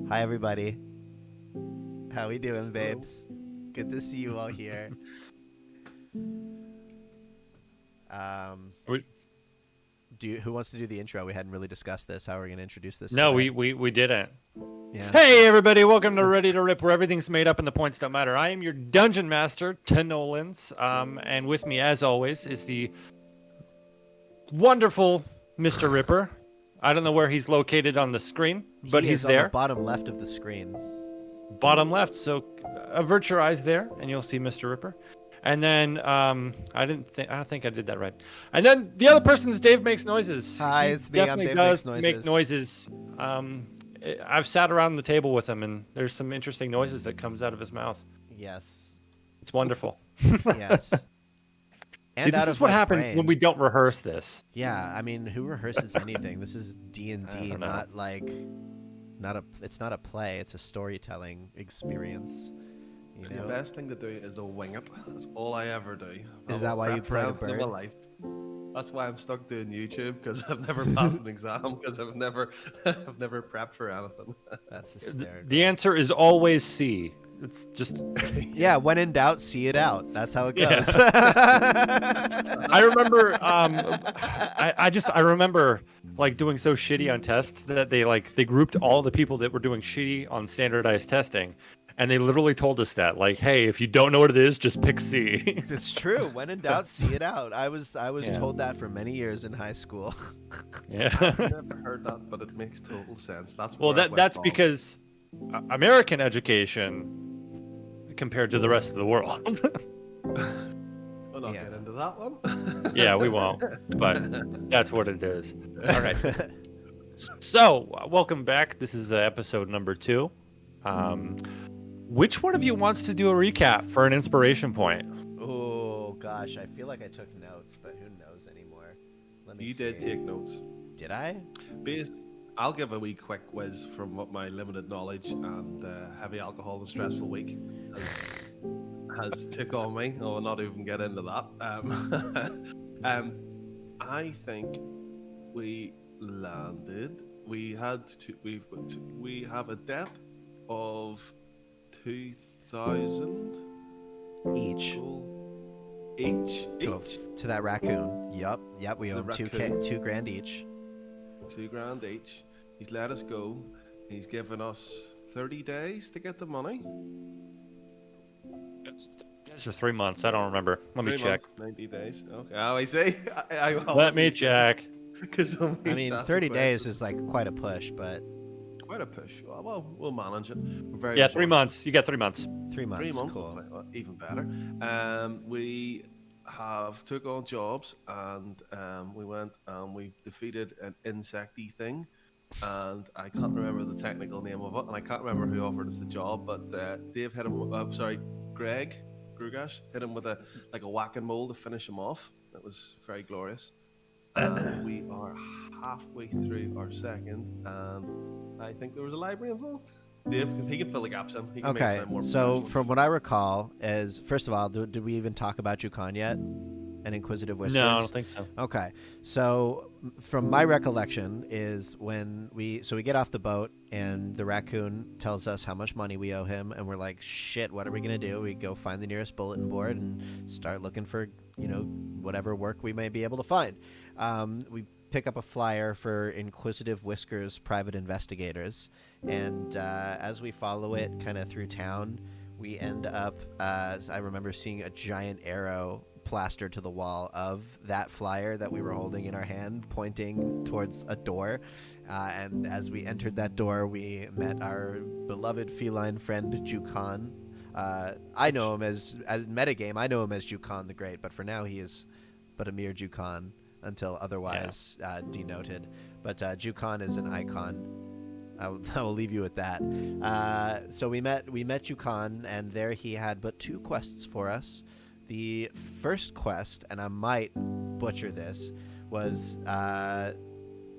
Hi, everybody. How we doing, babes? Good to see you all here. Um, We, who wants to do the intro? We hadn't really discussed this. How are we going to introduce this no, today? we didn't. Yeah. Hey, everybody! Welcome to Ready to Rip, where everything's made up and the points don't matter. I am your dungeon master, Tenolans, and with me, as always, is the wonderful Mr. Ripper. I don't know where he's located on the screen, but He he's is on the there, bottom left of the screen. bottom left. So avert your eyes there, and you'll see Mr. Ripper. And then I don't think I did that right. And then the other person is Dave Makes Noises. Hi, He it's me. I'm definitely Dave does Makes make Noises. noises. I've sat around the table with him, and there's some interesting noises that comes out of his mouth. Yes. It's wonderful. Yes. And See, this out is of what my happens brain. when we don't rehearse this. Yeah, I mean, who rehearses anything? This is D&D, I don't know. not like it's not a play, it's a storytelling experience. You The know? best thing to do is to wing it. That's all I ever do. Is that why you prep played a for anything in my bird? life. That's why I'm stuck doing YouTube, because I've never passed an exam, because I've never prepped for anything. That's hysterical. The answer is always C. It's just Yeah, when in doubt, see it out. That's how it Yeah. goes. I remember I remember like doing so shitty on tests that they grouped all the people that were doing shitty on standardized testing, and they literally told us that, like, hey, if you don't know what it is, just pick C. It's true. When in doubt, see it out. I was Yeah. told that for many years in high school. Yeah. I've never heard that, but it makes total sense. That's Well, where I went that's wrong. because American education compared to the rest of the world. We'll not Yeah. get into that one. Yeah, we won't, but that's what it is. All right. So, welcome back. This is episode number 2. Which one of you wants to do a recap for an inspiration point? Oh gosh, I feel like I took notes, but who knows anymore? Let me You see. did take notes. Did I? I'll give a wee quick whiz from what my limited knowledge and heavy alcohol and stressful week has took on me. I will not even get into that. I think we landed. We have a debt of 2,000 Each. each. To that raccoon. Yep. We The owe raccoon. $2,000 each. $2,000 each. He's let us go. He's given us 30 days to get the money. It's for 3 months. I don't remember. Let me 3 check. months, 90 days. Okay. Oh, I see. Let me check. Because I mean, 30 days is like quite a push, but quite a push. Well, we'll manage it. We're very Yeah, 3 resourceful. months. You got 3 months. 3 months. 3 months, Cool. even better. We have took on jobs, and we went and we defeated an insecty thing, and I can't remember the technical name of it, and I can't remember who offered us the job, but Dave hit him. Greg Grugash hit him with a whack and mole to finish him off. It was very glorious. And we are halfway through our second, and I think there was a library involved. Dave, he can fill the gaps in. He can make it Okay, sound more so professional. from what I recall is, first of all, did we even talk about Yukon yet? And Inquisitive Whiskers? No, I don't think so. Okay, so from my recollection is when we get off the boat and the raccoon tells us how much money we owe him, and we're like, shit, what are we gonna do? We go find the nearest bulletin board and start looking for, whatever work we may be able to find. We pick up a flyer for Inquisitive Whiskers Private Investigators, and as we follow it kind of through town, we end up, I remember seeing a giant arrow plastered to the wall of that flyer that we were holding in our hand, pointing towards a door. And as we entered that door, we met our beloved feline friend Jukan. I know him as metagame. I know him as Jukan the Great, but for now he is but a mere Jukan until otherwise denoted. But Jukan is an icon. I will leave you with that. So we met Jukan, and there he had but 2 quests for us. The first quest, and I might butcher this, was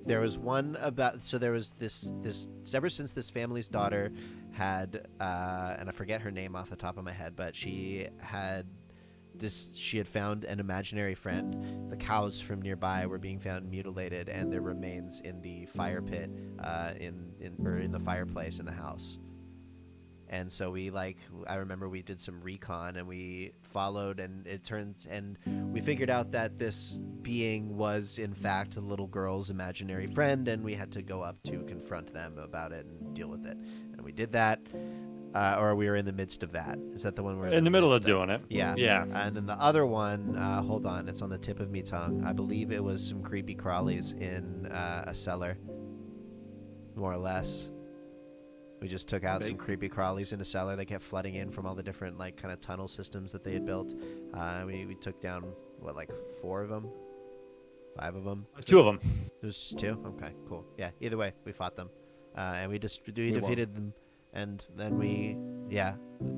there was one about, so there was this ever since this family's daughter had and I forget her name off the top of my head, but she had she had found an imaginary friend. The cows from nearby were being found mutilated, and their remains in the fire pit, in the fireplace in the house. And so I remember we did some recon and we followed, and we figured out that this being was in fact a little girl's imaginary friend, and we had to go up to confront them about it and deal with it. And we did that, or we were in the midst of that. Is that the one we're in the middle of midst doing it? Yeah. Yeah. And then the other one, hold on, it's on the tip of me tongue. I believe it was some creepy crawlies in a cellar, more or less. We just took out some creepy crawlies in a cellar. They kept flooding in from all the different kind of tunnel systems that they had built. We took down, 4 of them? 5 of them? 2 of them. It was just 2? Okay, cool. Yeah, either way, we fought them. And we defeated them. And then we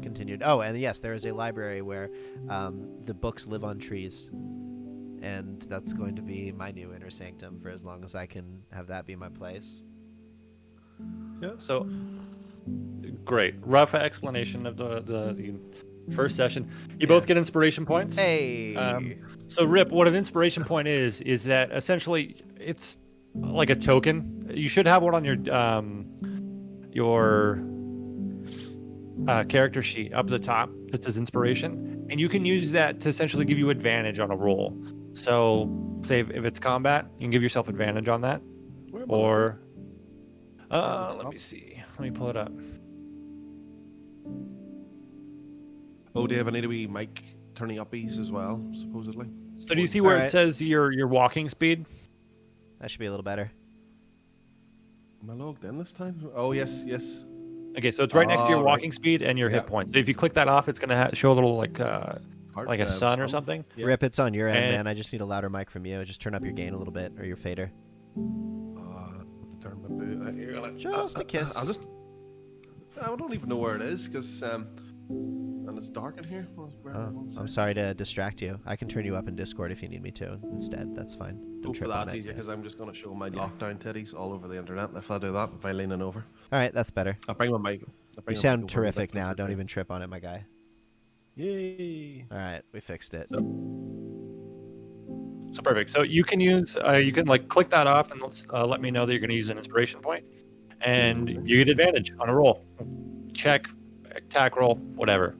continued. Oh, and yes, there is a library where the books live on trees. And that's going to be my new inner sanctum for as long as I can have that be my place. Yeah. So, great. Rough explanation of the first session. You both get inspiration points. Hey. So, Rip, what an inspiration point is that essentially it's like a token. You should have one on your character sheet up at the top that says inspiration, and you can use that to essentially give you advantage on a roll. So, say if it's combat, you can give yourself advantage on that, or let me see. Let me pull it up. Oh, Dave, I need a wee mic turning uppies as well, supposedly. So do you see where it says your walking speed? That should be a little better. Am I logged in this time? Oh, yes. Okay, so it's right next to your walking speed and your hit points. So if you click that off, it's going to show a little like a sun or something. Yeah. Rip, it's on your end, man. I just need a louder mic from you. Just turn up your gain a little bit, or your fader. Turn my boot. Here, Just a kiss. I don't even know where it is, because and it's dark in here. I'm sorry to distract you. I can turn you up in Discord if you need me to instead. That's fine. Don't trip on that's it. easier, because I'm just going to show my lockdown titties all over the internet. And if I do that, if I leaning over. All right, that's better. I'll bring my mic. You sound terrific now. Don't even trip on it, my guy. Yay. All right, we fixed it. So perfect. So you can use, you can click that off and let me know that you're going to use an inspiration point, and you get advantage on a roll, check, attack roll, whatever.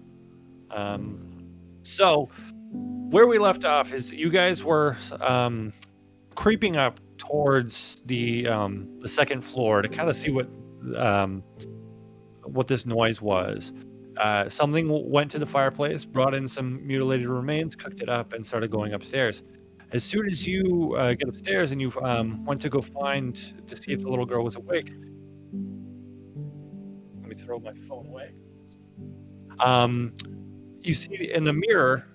So where we left off is you guys were creeping up towards the second floor to kind of see what this noise was. Something went to the fireplace, brought in some mutilated remains, cooked it up, and started going upstairs. As soon as you get upstairs and you went to go to see if the little girl was awake. Let me throw my phone away. You see in the mirror,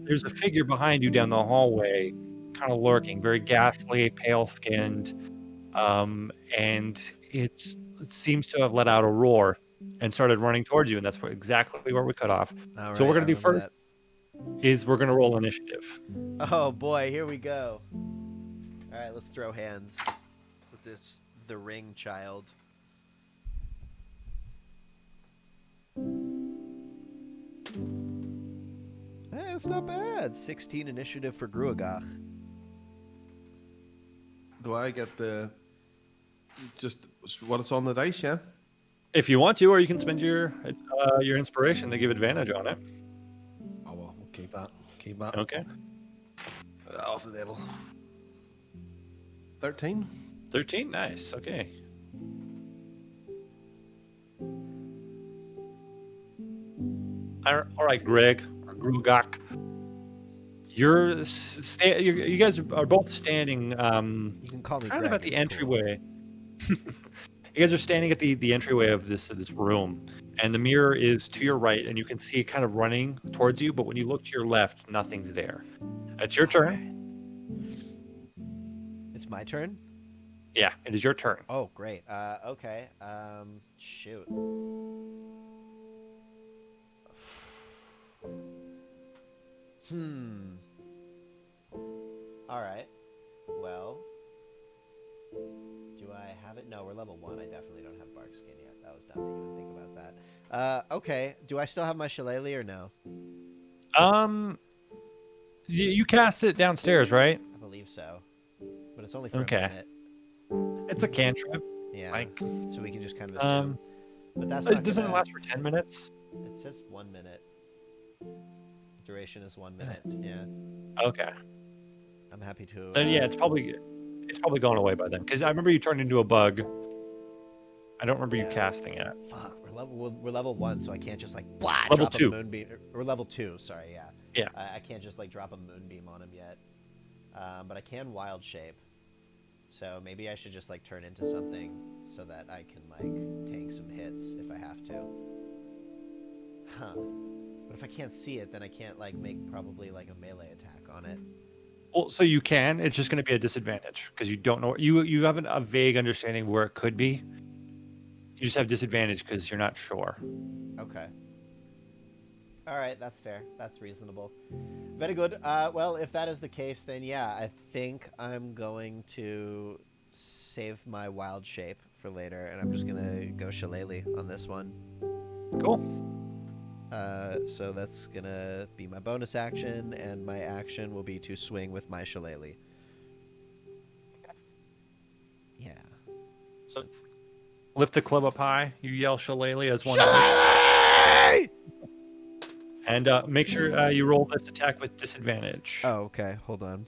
there's a figure behind you down the hallway, kind of lurking, very ghastly, pale-skinned, and it seems to have let out a roar and started running towards you, and that's exactly where we cut off. All so right, what we're going to do first is we're going to roll initiative. Oh boy, here we go. All right, let's throw hands with the ring child. Hey, that's not bad. 16 initiative for Gruagach. Do I get just what it's on the dice, yeah? If you want to, or you can spend your inspiration to give advantage on it. Oh well, we'll keep that. Okay. Off the table. 13. 13, nice. Okay. All right, Greg or Grugak. You guys are both standing. You can call me kind Greg, of at the it's entryway. Cool. You guys are standing at the entryway of this room, and the mirror is to your right, and you can see it kind of running towards you. But when you look to your left, nothing's there. It's your turn. It's my turn? Yeah, it is your turn. Oh, great. Okay. Shoot. All right. Well, do I have it? No, we're level 1. I definitely don't have bark skin yet. That was dumb to even think about that. Okay. Do I still have my shillelagh or no? You cast it downstairs, right? I believe so, but it's only for Okay. a minute. It's a cantrip. Yeah, Like, so we can just kind of assume. But that's it not doesn't gonna. last for 10 minutes. It says 1 minute. Duration is 1 minute. Yeah, Okay. I'm happy to. Then yeah, it's probably gone away by then. Because I remember you turned into a bug. I don't remember you casting it. Fuck, we're level 1, so I can't just like blah Level drop 2. a moonbeam. Or level 2, sorry, yeah. Yeah. I can't just like drop a moonbeam on him yet. But I can wild shape. So maybe I should just like turn into something so that I can like take some hits if I have to. Huh. But if I can't see it, then I can't like make probably like a melee attack on it. Well, so you can. It's just going to be a disadvantage because you don't know. You have a vague understanding where it could be. You just have disadvantage because you're not sure. Okay. All right, that's fair. That's reasonable. Very good. Well, if that is the case, then yeah, I think I'm going to save my wild shape for later, and I'm just gonna go shillelagh on this one. Cool. So that's gonna be my bonus action, and my action will be to swing with my shillelagh. Yeah. So lift the club up high. You yell shillelagh as one. Shillelagh! And make sure you roll this attack with disadvantage. Oh, okay. Hold on.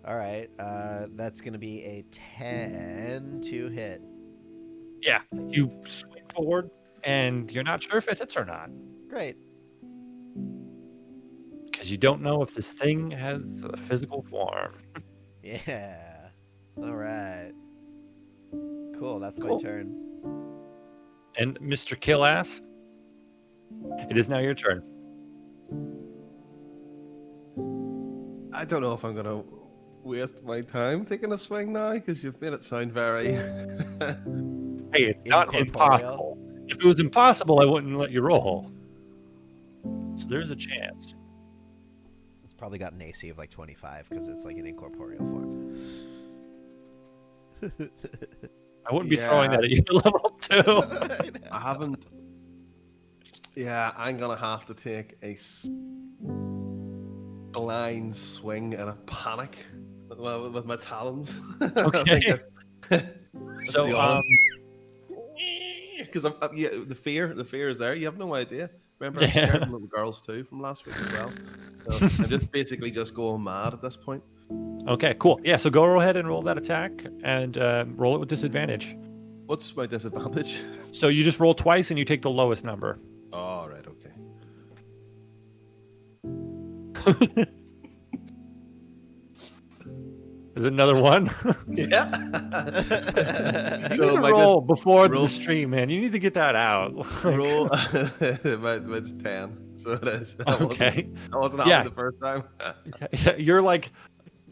All right. That's gonna be a 10 to hit. Yeah. You swing forward, and you're not sure if it hits or not. Great. Because you don't know if this thing has a physical form. Yeah. All right. Cool. That's my Cool. turn. And Mr. Killass, it is now your turn. I don't know if I'm gonna waste my time taking a swing now because you've made it sound very. Hey, it's not Incorporeal. impossible. If it was impossible, I wouldn't let you roll. So there's a chance. It's probably got an AC of like 25 because it's like an incorporeal form. I wouldn't be throwing that at you at level 2. I haven't. Yeah, I'm gonna have to take a blind swing in a panic with my talons. Okay. So, because yeah, the fear is there. You have no idea. Remember, I'm Yeah. scared of little girls too from last week as well. So I'm just basically just going mad at this point. Okay, cool. Yeah, so go ahead and roll that attack and roll it with disadvantage. What's my disadvantage? So you just roll twice and you take the lowest number. All right, okay. Is it another one? Yeah. You So need to my roll before roll- the stream, man. You need to get that out. roll. It's 10. So it is. Okay. I wasn't happy Yeah. the first time. Yeah, you're like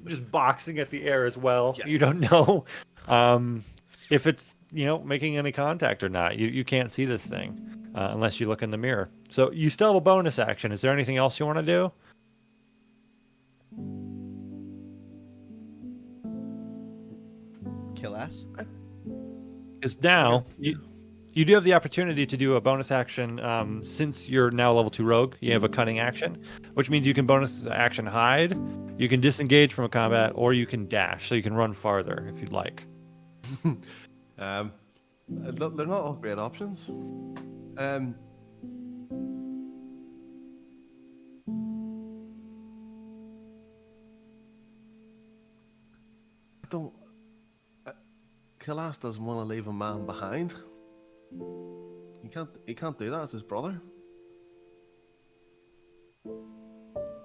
just boxing at the air as well. Yeah. You don't know if it's making any contact or not. You can't see this thing unless you look in the mirror. So you still have a bonus action. Is there anything else you want to do? Kill ass. Because now you do have the opportunity to do a bonus action since you're now level 2 rogue. You have a cunning action, which means you can bonus action hide, you can disengage from a combat, or you can dash, so you can run farther if you'd like. They're not all great options. I don't. Killas doesn't want to leave a man behind. He can't do that. It's his brother.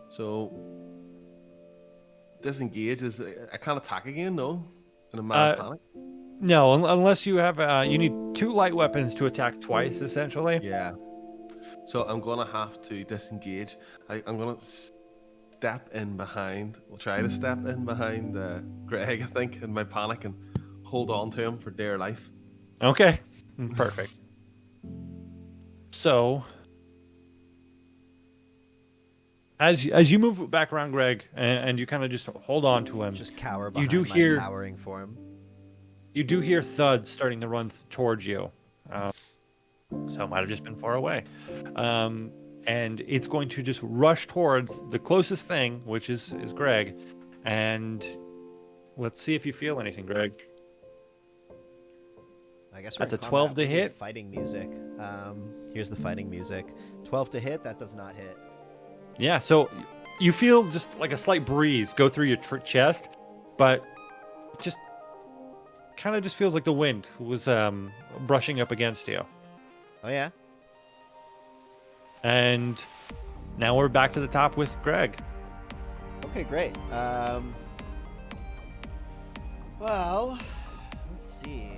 So disengage is. I can't attack again. No, in a mad panic. No, unless you have you need 2 light weapons to attack twice, essentially. Yeah. So I'm gonna have to disengage. I'm gonna step in behind. We'll try to step in behind Greg, I think, in my panic and hold on to him for dear life. Okay, perfect. So, as you move back around Greg and you kind of just hold on to him, Just cower You behind do my hear- towering form. you do hear thuds starting to run towards you. So it might have just been far away. And it's going to just rush towards the closest thing, which is Greg. And let's see if you feel anything, Greg. I guess That's we're a in 12 combat. to We need hit. Fighting music. Here's the fighting music. 12 to hit. That does not hit. Yeah, so you feel just like a slight breeze go through your chest, but it just kind of just feels like the wind was brushing up against you. Oh yeah. And now we're back to the top with Greg. Okay, great. Well, let's see.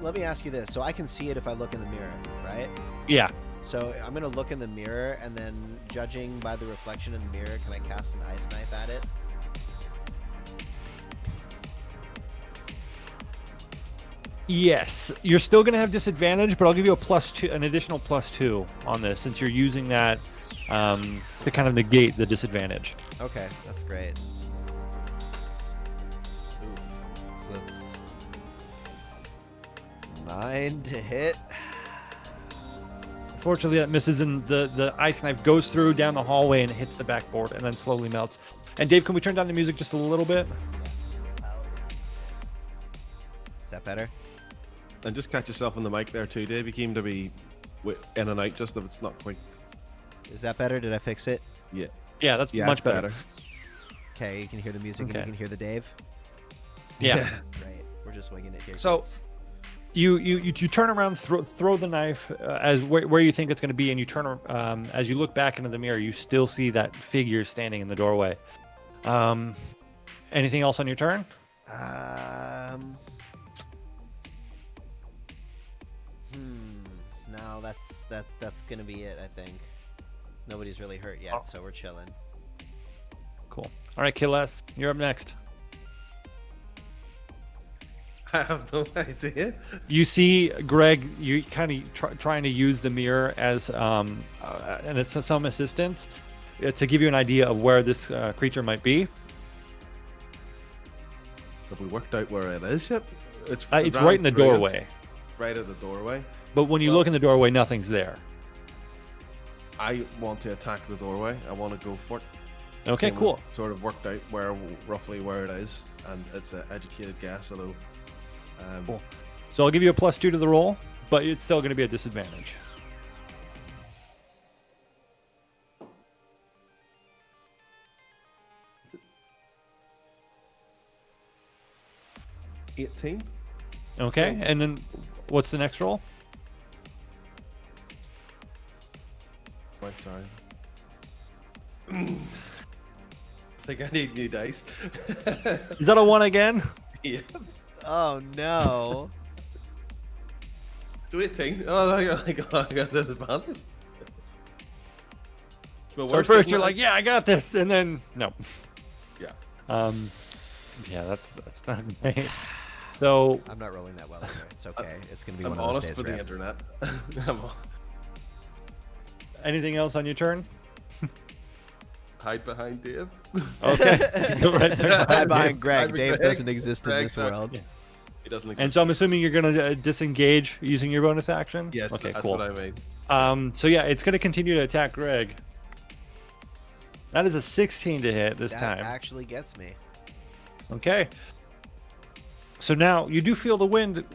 Let me ask you this. So I can see it if I look in the mirror, right? Yeah. So I'm gonna look in the mirror, and then judging by the reflection in the mirror, can I cast an ice knife at it? Yes, you're still gonna have disadvantage, but I'll give you an additional +2 on this since you're using that to kind of negate the disadvantage. Okay, that's great. Ooh, so that's 9 to hit. Unfortunately, that misses, and the ice knife goes through down the hallway and hits the backboard, and then slowly melts. And Dave, can we turn down the music just a little bit? Is that better? And just catch yourself on the mic there too, Dave. You seem to be in and out just if it's not quite. Is that better? Did I fix it? Yeah. Yeah, that's much better. Okay, you can hear the music and Okay. you can hear the Dave. Yeah. Right, we're just winging it here. So- kids. You turn around, throw the knife as where you think it's going to be, and you turn as you look back into the mirror, you still see that figure standing in the doorway. Anything else on your turn? No, that's gonna be it. I think nobody's really hurt yet, so we're chilling. Cool. All right, Killes, you're up next. I have no idea. You see Greg, you kind of trying to use the mirror as and it's some assistance to give you an idea of where this creature might be. Have we worked out where it is yet? It's ran right in the through it, doorway. Right at the doorway. But when you look in the doorway, nothing's there. I want to attack the doorway. I want to go for it. Okay, So cool. we've sort of worked out roughly where it is, and it's an educated guess, although. Cool. So I'll give you a +2 to the roll, but it's still going to be a disadvantage. $18. Okay, and then what's the next roll? Right, sorry. I think I need new dice. Is that a 1 again? Yeah. Oh no! So 18. Oh, I got disadvantage. But So at first you're like, yeah, I got this, and then no. Yeah. Yeah, that's not great. So I'm not rolling that well either. It's okay. It's gonna be I'm one of those honest days. for the Rip. internet. anything else on your turn? Hide behind Dave. Okay. Go right there. Hide behind Greg. Hide Dave Greg. doesn't exist in Greg, this sorry. world. Yeah. He doesn't exist. And so I'm assuming you're gonna disengage using your bonus action. Yes, Okay. that's Cool. what I mean. So yeah, it's gonna continue to attack Greg. That is a 16 to hit this That time. actually gets me. Okay. So now you do feel the wind,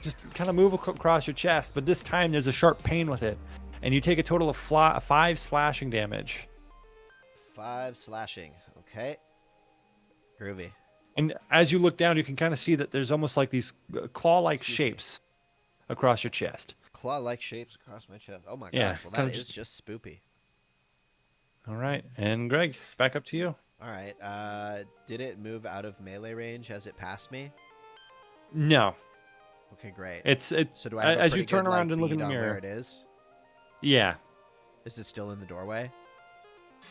just kind of move across your chest, but this time there's a sharp pain with it, and you take a total of 5 slashing damage. 5 slashing. Okay. Groovy. And as you look down, you can kind of see that there's almost like these claw-like Excuse me. shapes across your chest. Claw-like shapes across my chest. Oh my god. Yeah, Well, kinda that is just- just spoopy. All right, and Greg, back up to you. All right. Did it move out of melee range as it passed me? No, Okay, great. it's So do I have a as you pretty turn good, around like, and look in bead the on where mirror. it is? Yeah. Is it still in the doorway?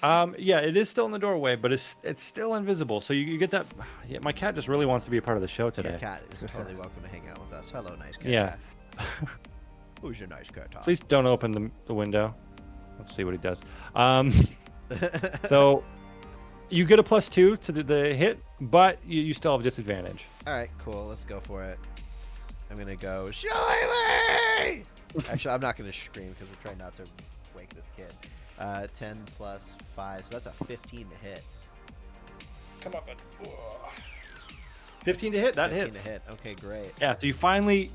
Yeah, it is still in the doorway, but it's still invisible. So you get that. Yeah, my cat just really wants to be a part of the show Your today. cat is totally welcome to hang out with us. Hello, nice cat. Yeah. Who's your nice cat? Tom? Please don't open the window. Let's see what he does. So you get a +2 to the hit, but you still have disadvantage. All right, cool. Let's go for it. I'm gonna go Shiley. Actually, I'm not gonna scream because we're trying not to wake this kid. 10 plus 5, so that's a 15 to hit. Come on, bud. 15 to hit. That 15 hits. to hit. Okay, great. Yeah. So you finally,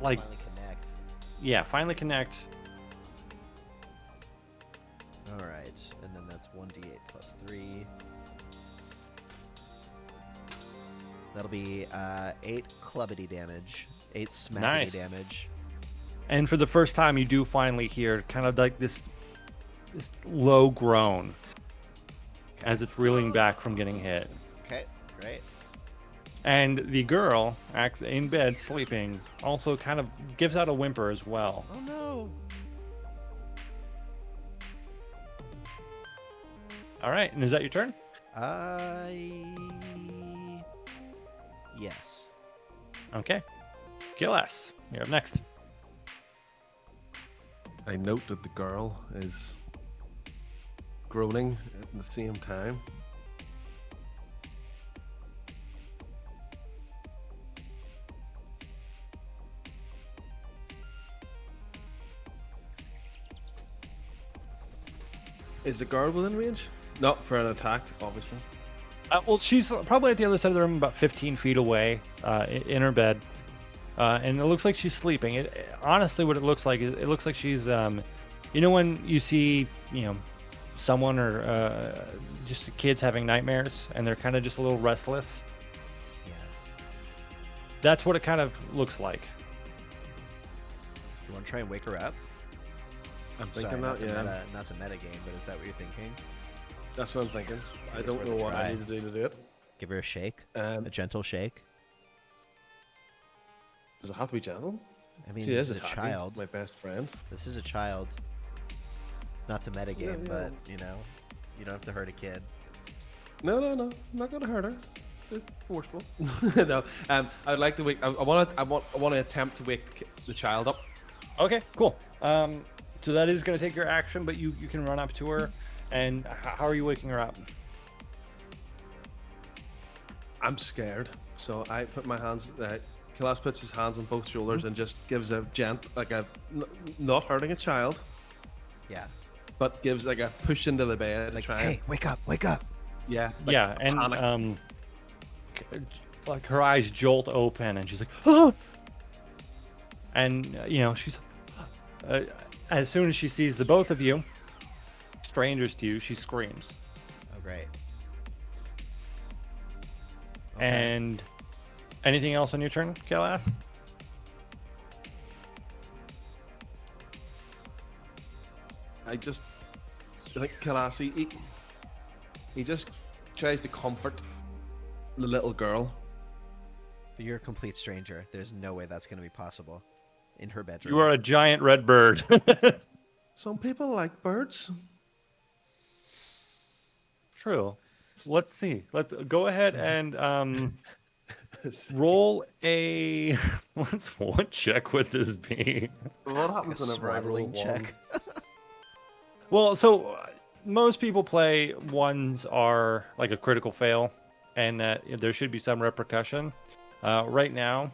like, Finally connect. yeah, finally connect. All right, and then that's 1d8 plus 3. That'll be 8 clubbity damage, 8 smackity Nice. damage. And for the first time, you do finally hear kind of like this low groan as it's reeling back from getting hit. Okay, great. And the girl, in bed sleeping, also kind of gives out a whimper as well. Oh no. All right, and is that your turn? Yes. Okay. Gillas, you're up next. I note that the girl is groaning at the same time. Is the girl within range? Not for an attack, obviously. Well, she's probably at the other side of the room, about 15 feet away, in her bed, and it looks like she's sleeping. Honestly, what it looks like is it looks like she's, you know, when you see, someone or just kids having nightmares, and they're kind of just a little restless. Yeah. That's what it kind of looks like. You want to try and wake her up? I'm Sorry, thinking not that, to yeah. not to metagame, but is that what you're thinking? That's what I'm thinking. I It's don't worth know a what I try. need to do it. Give her a shake, Um, a gentle shake. does it have to be gentle? I mean, She this is is a attacking, child. my best friend. This is a child. Not to metagame, Yeah. but you don't have to hurt a kid. No. I'm not gonna hurt her. It's forceful. No. I'd like to wake. I want to attempt to wake the child up. Okay, cool. So that is going to take your action, but you can run up to her. And how are you waking her up? I'm scared, so I put my hands. Kilas puts his hands on both shoulders and just gives a not hurting a child, Yeah. but gives like a push into the bed. Like, try hey, wake up, wake up. yeah, Yeah, a panic. and like her eyes jolt open, and she's like, "Oh!" And she's as soon as she sees the both of you, strangers to you, she screams. Oh, great. Okay. And anything else on your turn, Kalas? I think Kilas, he just tries to comfort the little girl. But you're a complete stranger. There's no way that's going to be possible in her bedroom. You are a giant red bird. Some people like birds. True. Let's see. Let's go ahead and roll a. What check would this be? What happens a whenever I roll swaddling check. Well, so most people play ones are like a critical fail, and that there should be some repercussion. Right now,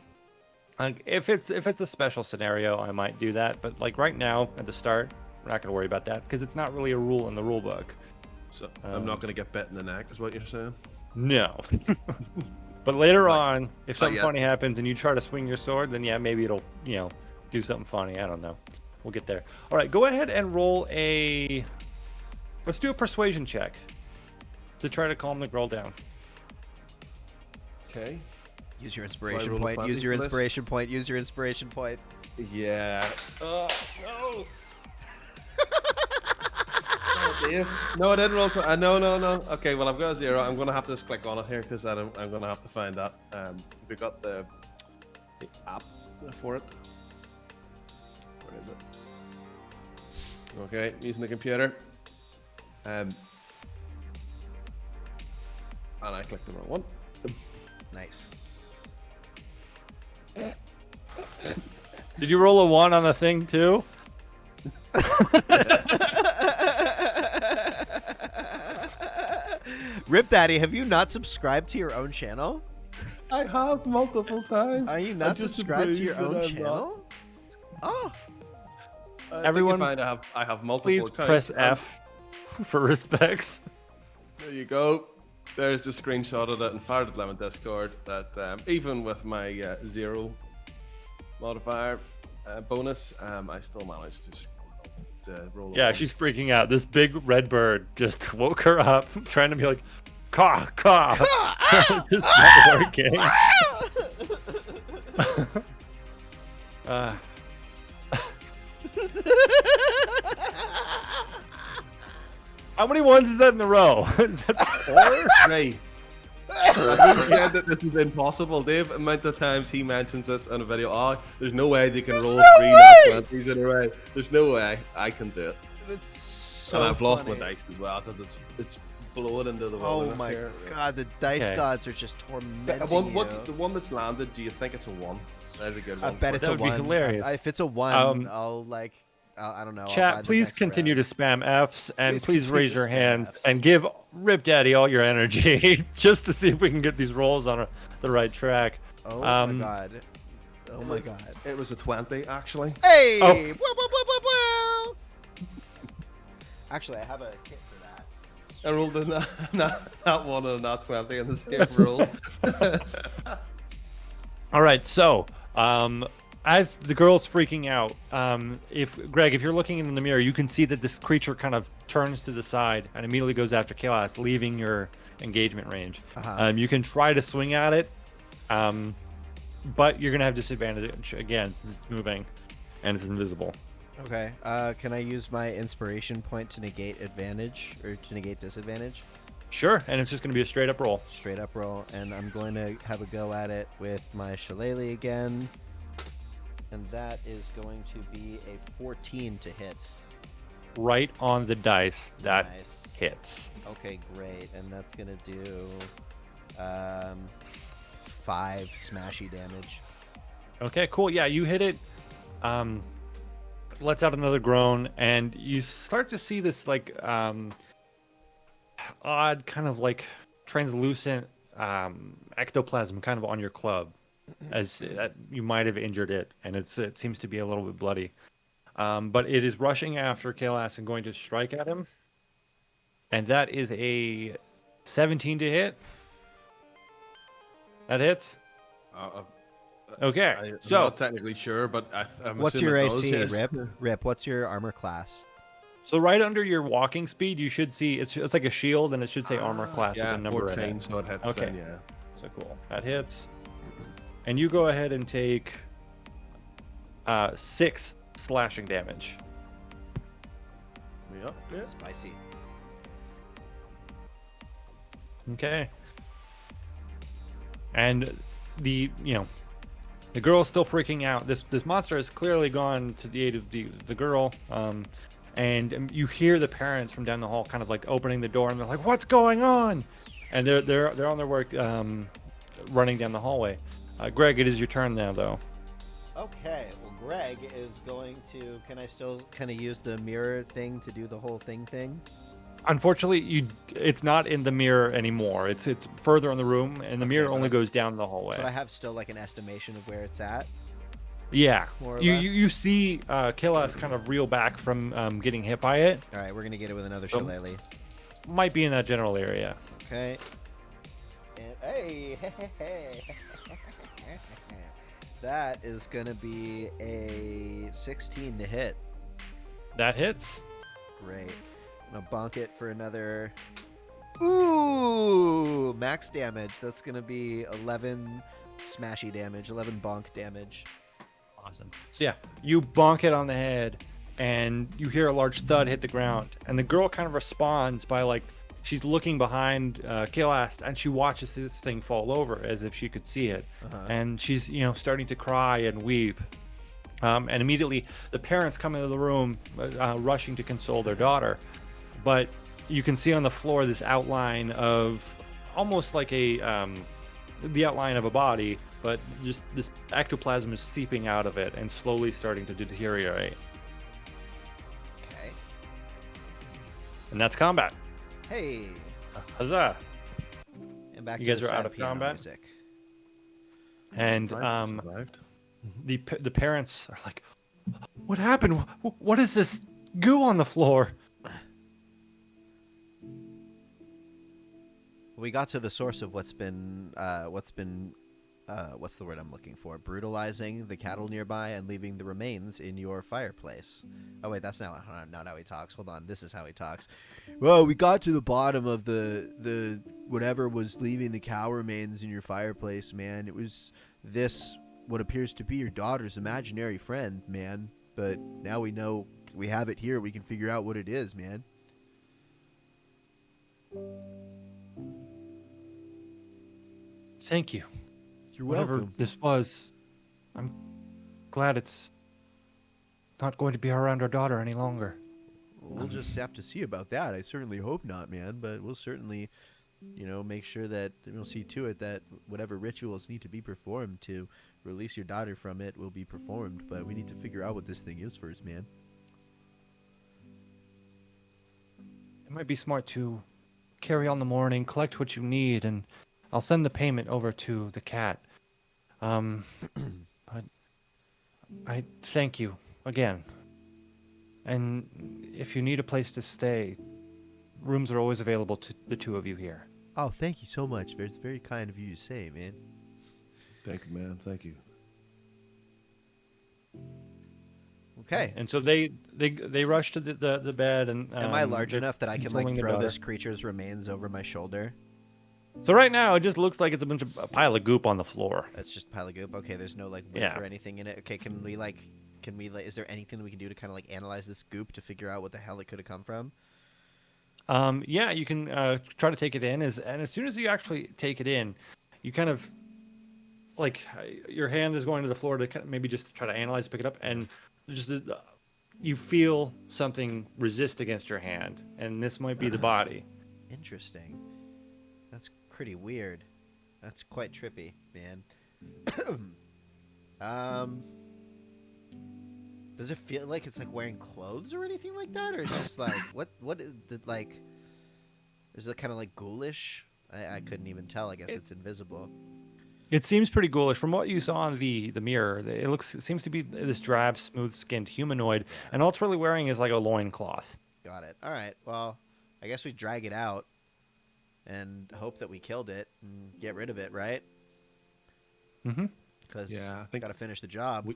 if it's a special scenario, I might do that. But like right now at the start, we're not going to worry about that because it's not really a rule in the rule book. So I'm not going to get bit in the neck, is what you're saying? No. But later Right. on, if something yeah. funny happens and you try to swing your sword, then yeah, maybe it'll do something funny. I don't know. We'll get there. All right, go ahead and roll a. Let's do a persuasion check to try to calm the girl down. Okay. Use your inspiration roll a point. 20 Use your for this? inspiration point. Use your inspiration point. Yeah. No. Dave. No, I didn't roll. No. Okay, well, I've got a 0. I'm going to have to just click on it here because I'm going to have to find that. We got the app for it. Where is it? Okay, using the computer. And I clicked the wrong one. Nice. Did you roll a 1 on the thing too? Rip Daddy, have you not subscribed to your own channel? I have multiple times. Are you I'm not just subscribed to your amazed that own I'm not. channel? Oh, Everyone, I have multiple please accounts. press and F for respects. There you go. There's the screenshot of it and fired it in Discord. That even with my 0 modifier bonus, I still managed to roll. Yeah, she's freaking out. This big red bird just woke her up, trying to be like, caw, caw. It's not working. How many ones is that in a row? Is that 4? 3. He said that this is impossible. Dave, amount of times he mentions this in a video. Oh, there's no way they can roll 3 nat 20s in a row. There's no way I can do it. it's so And I've lost my funny. dice as well because it's blowing into the Oh wilderness my here. god, the dice Okay. gods are just tormenting The you. one that's landed, do you think it's a 1? There's a good I one. bet for it's That a would be 1. hilarious. If it's a 1, I'll I don't know. I'll buy Chat, the please next continue round. to spam Fs, and Please please continue raise to your spam hands Fs. and give Rip Daddy all your energy, just to see if we can get these rolls on the right track. Oh my god. Oh my god. It was a 20 actually. Hey! Oh. Woo, woo, woo, woo, woo. Actually, I have a kit for that. I rolled a not 1 and a not 20 in the same roll. All right, so as the girl's freaking out, if you're looking in the mirror, you can see that this creature kind of turns to the side and immediately goes after Chaos, leaving your engagement range. You can try to swing at it, but you're gonna have disadvantage again since it's moving and it's invisible. Okay. Can I use my inspiration point to negate advantage or to negate disadvantage? Sure, and it's just gonna be a straight up roll. Straight up roll, and I'm going to have a go at it with my shillelagh again. And that is going to be a 14 to hit. Right on the dice. That Nice. hits. Okay, great. And that's going to do 5 smashy damage. Okay, cool. Yeah, you hit it. Lets out another groan, and you start to see this like odd kind of like translucent ectoplasm kind of on your club, as you might have injured it, and it seems to be a little bit bloody. But it is rushing after Kalas and going to strike at him, and that is a 17 to hit. That hits. Okay, I'm so not technically sure, but I'm What's your assuming it AC, does, yes. Rip? Rip, what's your armor class? so right under your walking speed, you should see it's like a shield, and it should say armor class Yeah, with a number in 14, it. so it hits Okay. then, yeah. So cool. That hits. And you go ahead and take 6 slashing damage. Yep. Yeah. Spicy. Okay. And the girl's still freaking out. This monster has clearly gone to the aid of the girl. And you hear the parents from down the hall kind of like opening the door, and they're like, "What's going on?" And they're on their work, running down the hallway. Greg, it is your turn now, though. Okay, well, Greg is going to... Can I still kind of use the mirror thing to do the whole thing? Unfortunately, it's not in the mirror anymore. It's further in the room, and the mirror but only goes down the hallway. But I have still like an estimation of where it's at. Yeah, More or you less. you see Killas kind of reel back from getting hit by it. All right, we're going to get it with another Oh. shillelagh. Might be in that general area. Okay. And, hey. That is going to be a 16 to hit. That hits. Great. I'm going to bonk it for another... Ooh! Max damage. That's going to be 11 smashy damage, 11 bonk damage. Awesome. So yeah, you bonk it on the head, and you hear a large thud hit the ground. And the girl kind of responds by like, she's looking behind Kilast, and she watches this thing fall over as if she could see it. Uh-huh. And she's starting to cry and weep. And immediately the parents come into the room, rushing to console their daughter. But you can see on the floor this outline of almost like the outline of a body, but just this ectoplasm is seeping out of it and slowly starting to deteriorate. Okay. And that's combat. Hey. Huzzah! And back You to guys the are out sad of piano combat? music. And Survived. the parents are like, "What happened? What is this goo on the floor?" We got to the source of what's the word I'm looking for? Brutalizing the cattle nearby and leaving the remains in your fireplace. Oh wait, that's not how he talks. Hold on, this is how he talks. Well, we got to the bottom of the whatever was leaving the cow remains in your fireplace, man. It was this what appears to be your daughter's imaginary friend, man. But now we know we have it here. We can figure out what it is, man. Thank you. You're Whatever welcome. this was, I'm glad it's not going to be around our daughter any longer. We'll just have to see about that. I certainly hope not, man. But we'll certainly, make sure that we'll see to it that whatever rituals need to be performed to release your daughter from it will be performed. But we need to figure out what this thing is first, man. It might be smart to carry on the mourning, collect what you need, and I'll send the payment over to the cat. But I thank you again. And if you need a place to stay, rooms are always available to the two of you here. Oh, thank you so much. It's very kind of you to say, man. Thank you, man. Thank you. Okay. And so they rush to the bed and. Am I large they're enough that I can consoling their throw daughter. this creature's remains over my shoulder? So right now it just looks like it's a pile of goop on the floor. That's just a pile of goop. Okay, there's no lip Yeah. or anything in it. Okay, can we is there anything we can do to kind of analyze this goop to figure out what the hell it could have come from? Yeah, you can try to take it in, and as soon as you actually take it in, you kind of your hand is going to the floor to maybe just try to analyze, pick it up, and just you feel something resist against your hand, and this might be the body. Interesting. That's pretty weird. That's quite trippy, man. Does it feel like it's wearing clothes or anything like that, or it's just what is it like? Is it kind of ghoulish? I couldn't even tell. I guess it's invisible. It seems pretty ghoulish from what you saw in the mirror. It seems to be this drab, smooth-skinned humanoid, and all it's really wearing is like a loincloth. Got it. All right. Well, I guess we drag it out and hope that we killed it and get rid of it, right? Mm-hmm. Because Yeah, I think got to finish the job.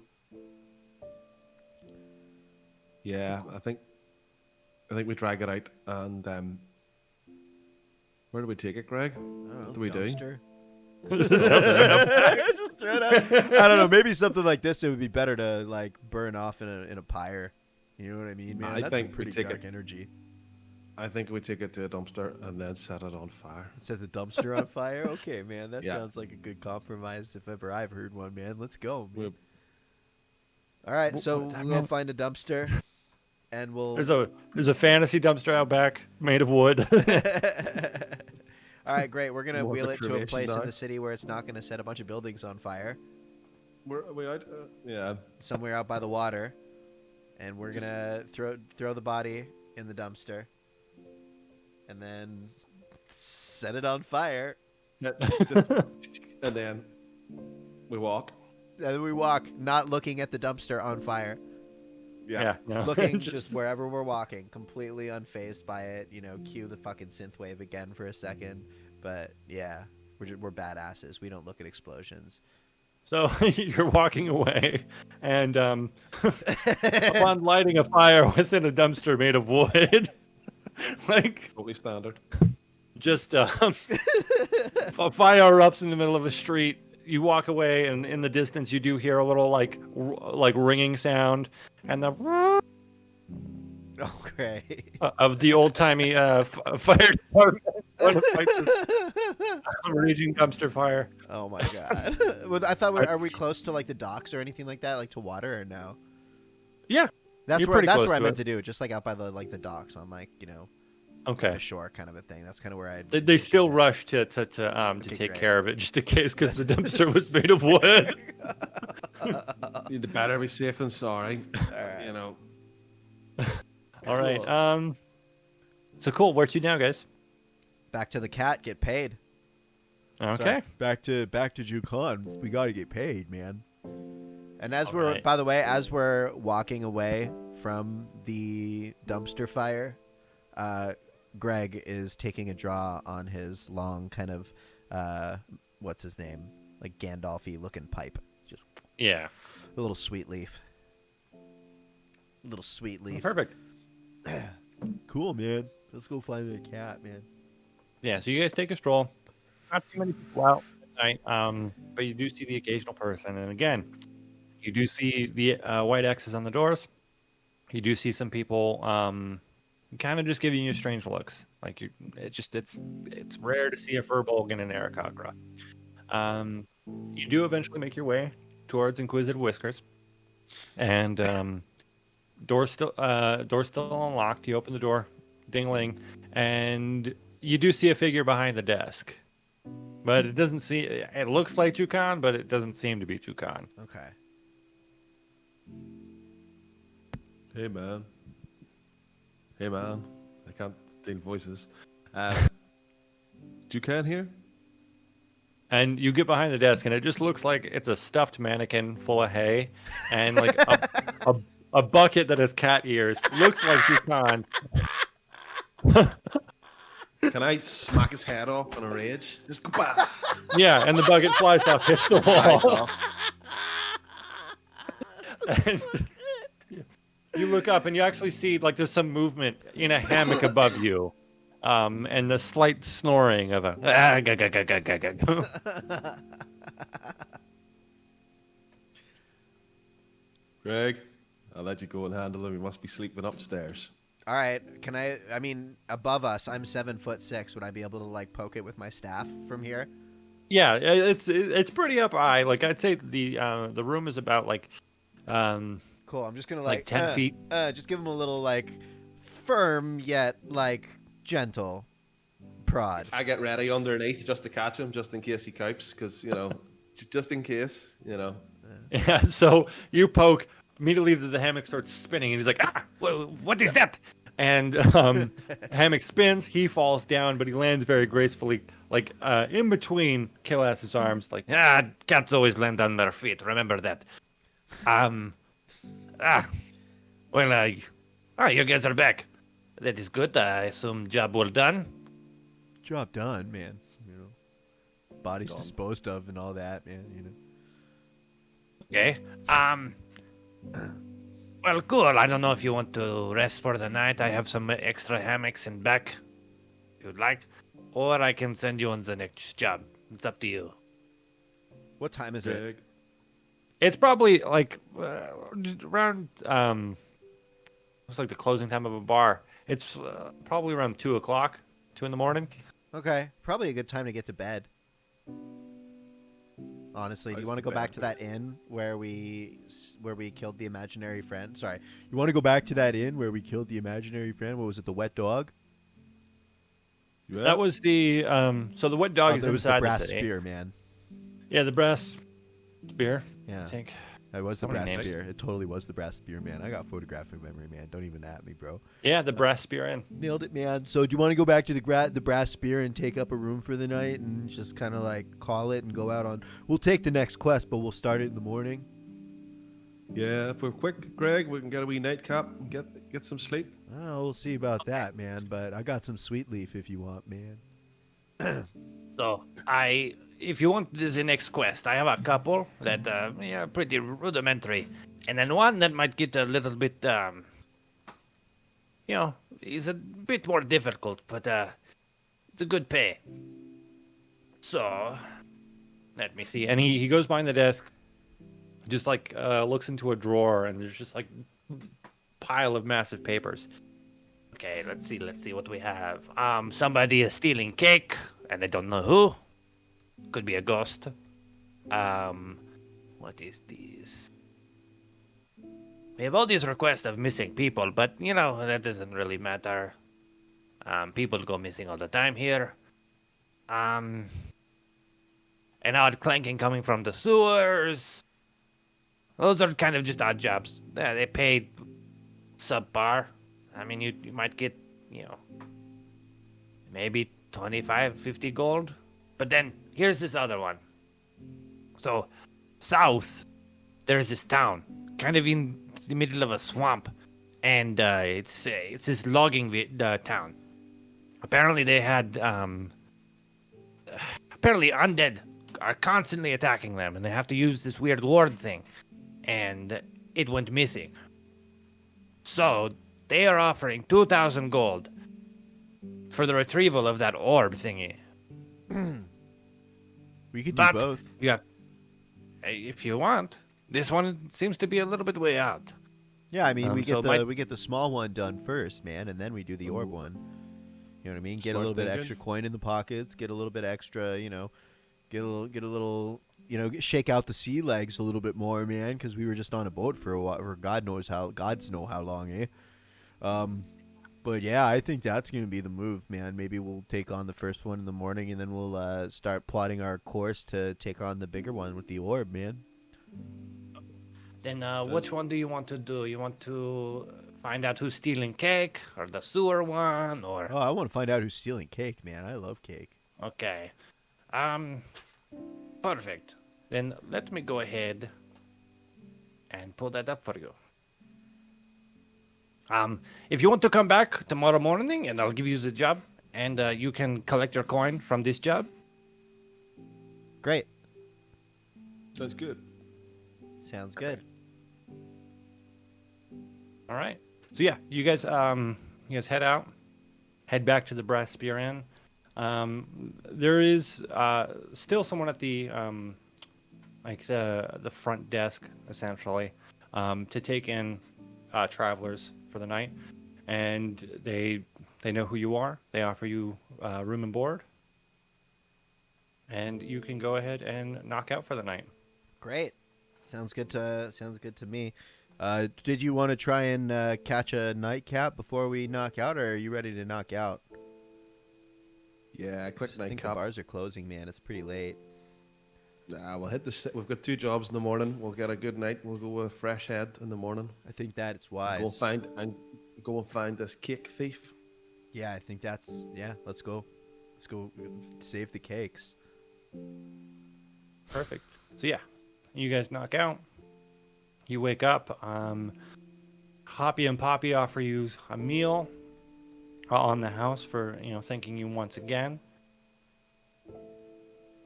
I think we drag it out and where do we take it, Greg? What do we do? Just throw it out. I don't know. Maybe something like this, it would be better to burn off in a pyre. You know what I mean, man? I That's think some we pretty take dark it- energy. I think we take it to a dumpster and then set it on fire. Set the dumpster on fire? Okay, man. That Yeah. sounds like a good compromise if ever I've heard one, man. Let's go. Man. We'll- All right, so that we'll man- find a dumpster, and we'll. There's a fantasy dumpster out back made of wood. All right, great. We're gonna More wheel it to a cremation place in die. the city where it's not gonna set a bunch of buildings on fire, Where are we out? Yeah. somewhere out by the water, and we're gonna throw the body in the dumpster, and then set it on fire. And then we walk. And then we walk, not looking at the dumpster on fire, yeah. looking just wherever we're walking, completely unfazed by it. Cue the fucking synthwave again for a second. But yeah, we're badasses. We don't look at explosions. So you're walking away, and upon lighting a fire within a dumpster made of wood, Totally standard. just a fire erupts in the middle of a street. You walk away, and in the distance, you do hear a little like ringing sound, and the Oh, great. of the old timey fire department trying to fight this raging dumpster fire. Oh my god. Well, I thought, are we close to the docks or anything like that, to water, or no? Yeah, That's You're where pretty close I to meant it. to do, just out by the the docks on okay. the shore kind of a thing. That's kind of where I. They still rush to Okay, take great. care of it just in case, because the dumpster was made of wood. You'd better be safe than sorry. Alright. You know. All right. Cool. So cool. Where to now, guys? Back to the cat. Get paid. Okay. So, back to Jucon. We got to get paid, man. And as All by the way, as we're walking away from the dumpster fire, Greg is taking a draw on his long kind of, what's his name? Like Gandalf-y looking pipe. Just Yeah. a little sweet leaf. Little sweet leaf. Perfect. Cool, man. Let's go find the cat, man. Yeah, so you guys take a stroll. Not too many people out at night, but you do see the occasional person. And again, you do see the white X's on the doors. You do see some people kind of just giving you strange looks. Like it's rare to see a Firbolg in an Aarakocra. You do eventually make your way towards Inquisitive Whiskers, and door's still unlocked. You open the door, ding-ling, and you do see a figure behind the desk. But it doesn't see. It looks like Jukan, but it doesn't seem to be Jukan. Okay. Hey man. Hey man. I can't deal voices. Jukan here? And you get behind the desk, and it just looks like it's a stuffed mannequin full of hay, and like a bucket that has cat ears. Looks like Jukan. Can I smack his head off in a rage? Just go bah! Yeah, and the bucket flies off, hits the Flies wall. off. And you look up, and you actually see like there's some movement in a hammock above you, and the slight snoring of a. Greg, I'll let you go and handle him. He must be sleeping upstairs. All right. Can I mean, above us, I'm 7'6". Would I be able to like poke it with my staff from here? Yeah, it's pretty up high. Like I'd say the room is about like Cool. I'm just gonna like 10 feet. Just give him a little like firm yet like gentle prod. I get ready underneath just to catch him, just in case he copes, because, just in case, Yeah, so you poke immediately. The hammock starts spinning, and he's like, "Ah, what is that?" And hammock spins. He falls down, but he lands very gracefully, like in between Killas's arms. Like, cats always land on their feet. Remember that. You guys are back. That is good. I assume job well done. Job done, man. Bodies disposed of and all that, man. Okay. Well, cool. I don't know if you want to rest for the night. I have some extra hammocks in back, if you'd like. Or I can send you on the next job. It's up to you. What time is it? Greg. It's probably like around, it's like the closing time of a bar. It's probably around 2 o'clock, 2 in the morning. Okay, probably a good time to get to bed. Honestly, do you want to go back to that inn where we killed the imaginary friend? Sorry, you want to go back to that inn where we killed the imaginary friend? What was it, the wet dog? Yeah. That was the, so the wet dog is there was the inside brass the city. spear, man. Yeah, the brass spear. Yeah, I think. it was the So many brass names. spear. It totally was the brass spear, man. I got photographic memory, man. Don't even at me, bro. Yeah, the brass spear in. Nailed it, man. So do you want to go back to the brass spear and take up a room for the night and just kind of like call it and go out on... We'll take the next quest, but we'll start it in the morning. Yeah, if we're quick, Greg, we can get a wee nightcap and get some sleep. Oh, we'll see about that, man. But I got some sweet leaf if you want, man. So if you want the next quest, I have a couple that pretty rudimentary, and then one that might get a little bit is a bit more difficult, but it's a good pay. So let me see. And he goes behind the desk, just like looks into a drawer, and there's just like pile of massive papers. Okay, let's see what we have. Somebody is stealing cake, and I don't know who. Could be a ghost. What is this? We have all these requests of missing people, but that doesn't really matter. People go missing all the time here. An odd clanking coming from the sewers. Those are kind of just odd jobs. They pay subpar. I mean, you might get, maybe 25, 50 gold But then here's this other one. So south, there's this town, kind of in the middle of a swamp, and it's this logging town. Apparently they had apparently undead are constantly attacking them, and they have to use this weird ward thing, and it went missing. So they are offering 2,000 gold for the retrieval of that orb thingy. We could do But both. you have, if you want, this one seems to be a little bit way out. Yeah, I mean, we so get the small one done first, man, and then we do the orb one. You know what I mean? Get a Smart little bit thinking. extra coin in the pockets. Get a little bit extra, get a little, shake out the sea legs a little bit more, man, because we were just on a boat for a while, for gods know how long, eh? But yeah, I think that's gonna be the move, man. Maybe we'll take on the first one in the morning, and then we'll start plotting our course to take on the bigger one with the orb, man. Then which one do you want to do? You want to find out who's stealing cake, or the sewer one, or... Oh, I want to find out who's stealing cake, man. I love cake. Okay. Perfect. Then let me go ahead and pull that up for you. If you want to come back tomorrow morning, and I'll give you the job, and you can collect your coin from this job. Great. Sounds good. Sounds good. All right. So yeah, you guys head back to the Brass Spear Inn. There is still someone at the the front desk, essentially, to take in travelers for the night, and they know who you are. They offer you room and board, and you can go ahead and knock out for the night. Great. Sounds good to me. Did you want to try and catch a nightcap before we knock out, or are you ready to knock out? Yeah, quick I think the nightcap. bars are closing, man. It's pretty late. Nah, we'll hit we've got 2 jobs in the morning. We'll get a good night. We'll go with a fresh head in the morning. I think that it's wise. Go and find this cake thief. Yeah, I think let's go. Let's go save the cakes. Perfect. So yeah, you guys knock out. You wake up. Hoppy and Poppy offer you a meal on the house for thanking you once again,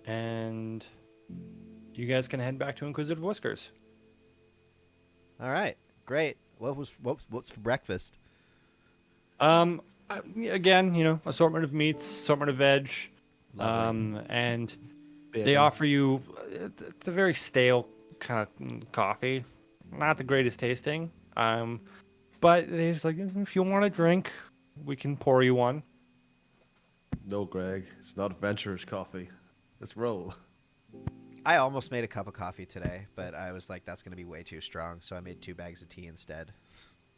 and you guys can head back to Inquisitive Whiskers. All right. Great. What's for breakfast? Again, assortment of meats, assortment of veg, Lovely. and they Bacon. offer you. It's a very stale kind of coffee, not the greatest tasting. But they're just like, if you want a drink, we can pour you one. No, Greg. It's not adventurer's coffee. Let's roll. I almost made a cup of coffee today, but I was like, that's going to be way too strong, so I made 2 bags of tea instead,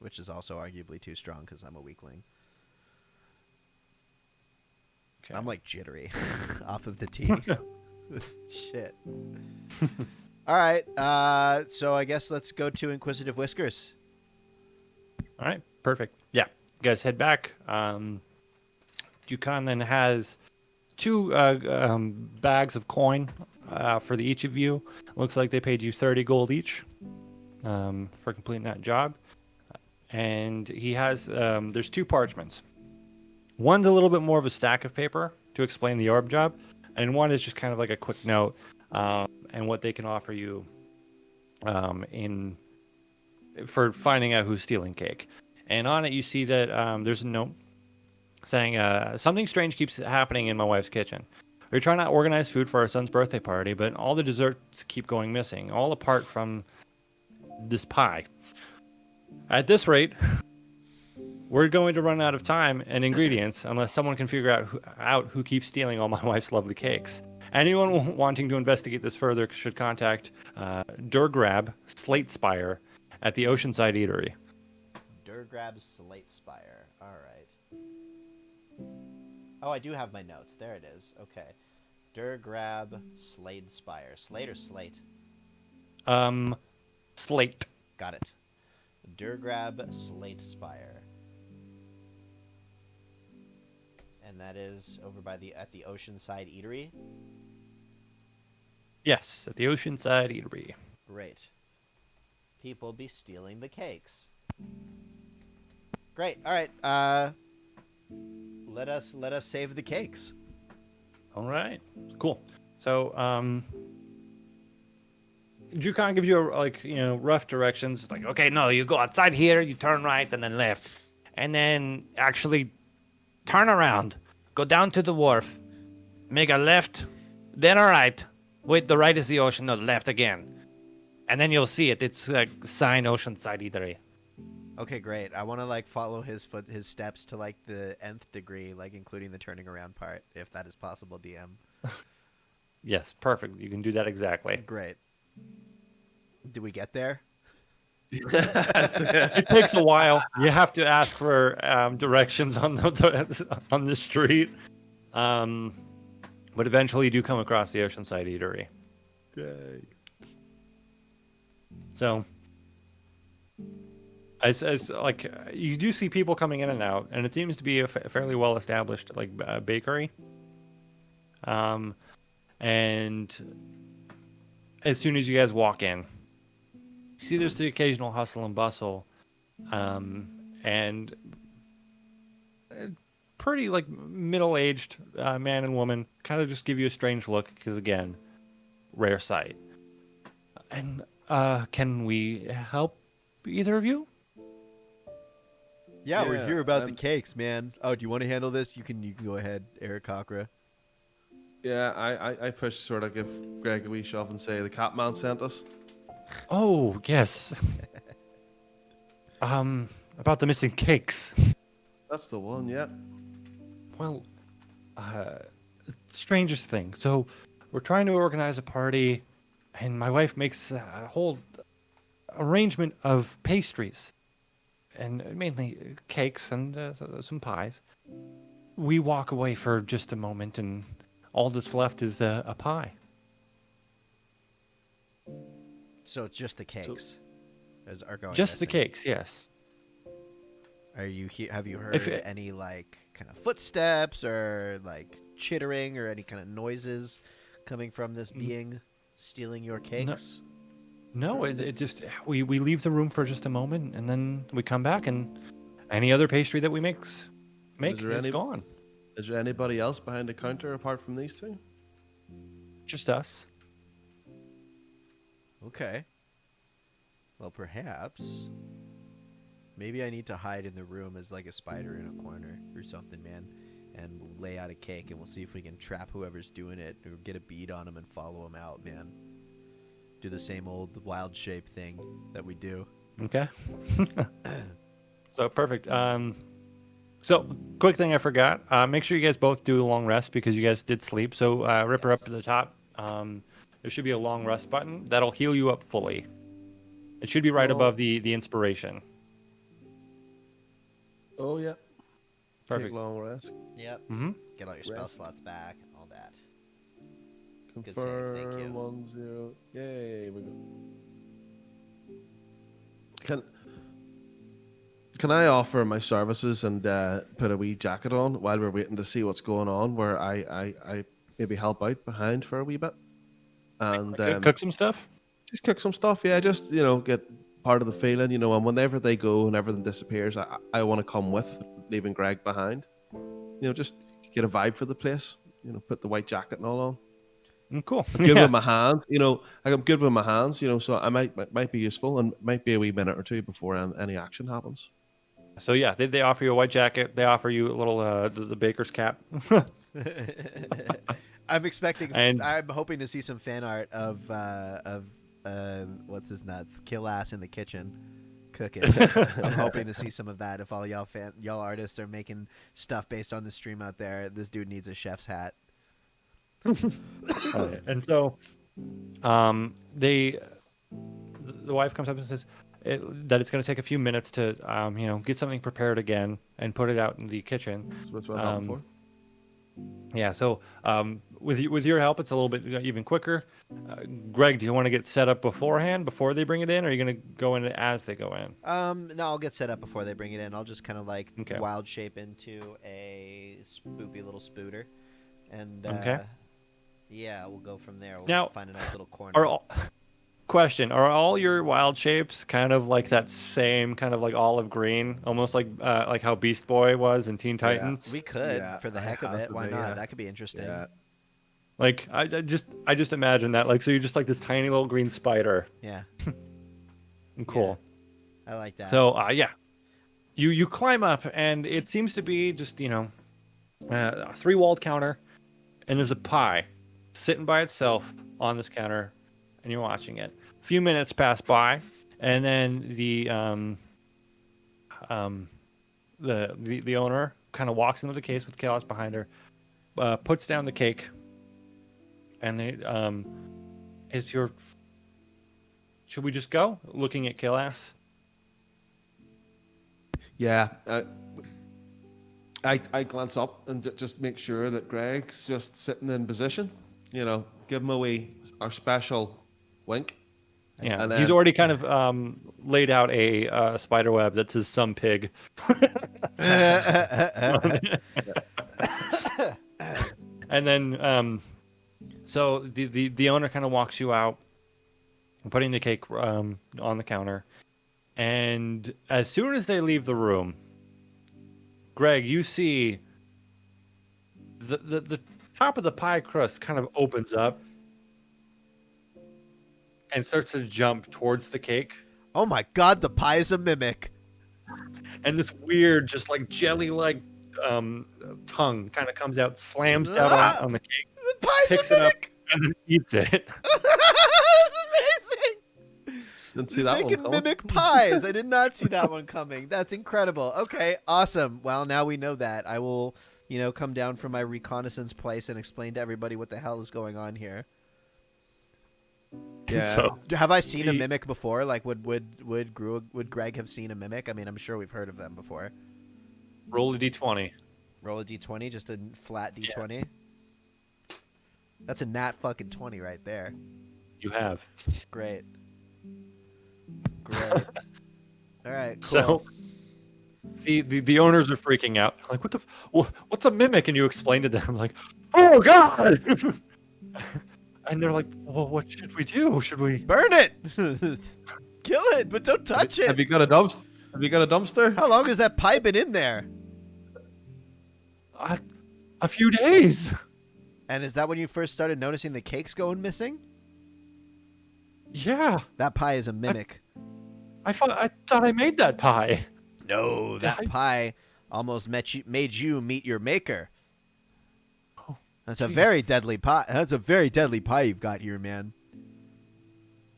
which is also arguably too strong because I'm a weakling. Okay. I'm like jittery off of the tea. Shit. All right. So I guess let's go to Inquisitive Whiskers. All right, perfect. Yeah, you guys head back. Yukon then has 2 bags of coin for each of you. Looks like they paid you 30 gold each for completing that job. And he has, there's 2 parchments. One's a little bit more of a stack of paper to explain the orb job, and one is just kind of like a quick note and what they can offer you for finding out who's stealing cake. And on it, you see that there's a note saying, something strange keeps happening in my wife's kitchen. We're trying to organize food for our son's birthday party, but all the desserts keep going missing, all apart from this pie. At this rate, we're going to run out of time and ingredients unless someone can figure out who keeps stealing all my wife's lovely cakes. Anyone wanting to investigate this further should contact Durgrab Slate Spire at the Oceanside Eatery. Durgrab Slate Spire. All right. Oh, I do have my notes. There it is. Okay. Durgrab Slade Spire. Slate or Slate? Slate. Got it. Durgrab Slate Spire. And And that is over by at the Oceanside Eatery. Yes, at the Oceanside Eatery. Great. People be stealing the cakes. Great. All right. Let us save the cakes. All right. Cool. So, Jukan gives you rough directions. It's like, okay, no, you go outside here, you turn right and then left, and then actually turn around, go down to the wharf, make a left, then a right. Wait, the right is the ocean. No, left again, and then you'll see it. It's like sign Oceanside Eatery. Okay, great. I want to follow his steps to the nth degree, including the turning around part, if that is possible, DM. Yes, perfect. You can do that exactly. Great. Did we get there? It takes a while. You have to ask for directions on the street, but eventually you do come across the Oceanside Eatery. Okay. So, as you do see people coming in and out, and it seems to be a fairly well established bakery. And as soon as you guys walk in, you see there's the occasional hustle and bustle, and pretty middle-aged man and woman kind of just give you a strange look because again, rare sight. And can we help either of you? Yeah, we're here about the I'm- cakes, man. Oh, do you want to handle this? You can go ahead, Eric Cochra. Yeah, I push sort of give Greg a wee shove and say the Catman sent us. Oh yes. About the missing cakes. That's the one, yeah. Well, strangest thing. So, we're trying to organize a party, and my wife makes a whole arrangement of pastries, and mainly cakes and some pies. We walk away for just a moment, and all that's left is a pie. So it's just the cakes are going Just the missing. cakes, yes. Are you have you heard If it- any kind of footsteps or chittering or any kind of noises coming from this being stealing your cakes? No, it just we leave the room for just a moment, and then we come back, and any other pastry that we make there is any- gone. Is there anybody else behind the counter apart from these two? Just us. Okay. Well, perhaps. Maybe I need to hide in the room as a spider in a corner or something, man. And we'll lay out a cake and we'll see if we can trap whoever's doing it or get a bead on them and follow them out, man. Do the same old wild shape thing that we do. Okay. So perfect. So quick thing I forgot. Make sure you guys both do a long rest because you guys did sleep. So Ripper up to the top. There should be a long rest button that'll heal you up fully. It should be right above the inspiration. Oh yeah. Perfect. Take long rest. Yep. Mm-hmm. Get all your spell Rest. slots back, all that. Good save, Confirm. thank you. 1-0. Yay, we go. Can I offer my services and put a wee jacket on while we're waiting to see what's going on? Where I maybe help out behind for a wee bit and Cook some stuff. just cook some stuff. Yeah, just get part of the feeling. And whenever they go and everything disappears, I want to come with, leaving Greg behind. Just get a vibe for the place. Put the white jacket and all on. Cool. I'm good with my hands. I'm good with my hands. So I might be useful and might be a wee minute or two before any action happens. So yeah, they offer you a white jacket. They offer you a little the baker's cap. I'm expecting. And- I'm hoping to see some fan art of what's his nuts, Kill Ass in the kitchen, cooking. I'm hoping to see some of that. If all y'all artists are making stuff based on the stream out there, this dude needs a chef's hat. And so, the wife comes up and says that it's going to take a few minutes to get something prepared again and put it out in the kitchen. So that's what I'm for. Yeah, so with your help, it's a little bit even quicker. Greg, do you want to get set up beforehand before they bring it in, or are you going to go in as they go in? No, I'll get set up before they bring it in. I'll just kind of like Okay. wild shape into a spoopy little spooter, and Okay. yeah, we'll go from there. We'll Now, find a nice little corner. Question: are all your wild shapes kind of like that same kind of like olive green, almost like how Beast Boy was in Teen Titans? We could, Yeah, for the it heck of has it. to Why be, not? yeah. That could be interesting. Yeah. Like I just imagine that, like, so you're just like this tiny little green spider. Yeah. Cool. I like that. So yeah, you climb up, and it seems to be just a 3-walled counter, and there's a pie sitting by itself on this counter, and you're watching it. A few minutes pass by, and then the owner kind of walks into the case with Chaos behind her, puts down the cake, and they should we just go? Looking at Chaos. Yeah. I glance up and just make sure that Greg's just sitting in position. Give him our special wink. Yeah, And he's then- already kind of laid out a spider web that says "some pig," and then so the owner kind of walks you out, putting the cake on the counter, and as soon as they leave the room, Greg, you see the top of the pie crust kind of opens up and starts to jump towards the cake. Oh my God, the pie is a mimic. And this weird, just like jelly-like tongue kind of comes out, slams down on the cake, The pie's picks a it up, mimic. and then eats it. That's amazing. Didn't see that one Making coming. mimic pies. I did not see that one coming. That's incredible. Okay, awesome. Well, now we know that. I will, come down from my reconnaissance place and explain to everybody what the hell is going on here. Yeah. So, Have I seen a The- mimic before? Like, would Greg have seen a mimic? I mean, I'm sure we've heard of them before. roll a d20. Roll a d20, just a flat d20. That's a nat fucking 20 right there. You have. Great. Great. All right, cool. So the owners are freaking out. Like, what's a mimic? And you explain to them, like, oh God. And they're like, well, what should we do? Should we? Burn it! Kill it, but don't touch it! Have you got a dumpster? Have you got a dumpster? How long has that pie been in there? A few days. And is that when you first started noticing the cakes going missing? Yeah. That pie is a mimic. I thought I made that pie. No, that pie almost made you meet your maker. Oh, That's a geez. very deadly pie. That's a very deadly pie you've got here, man.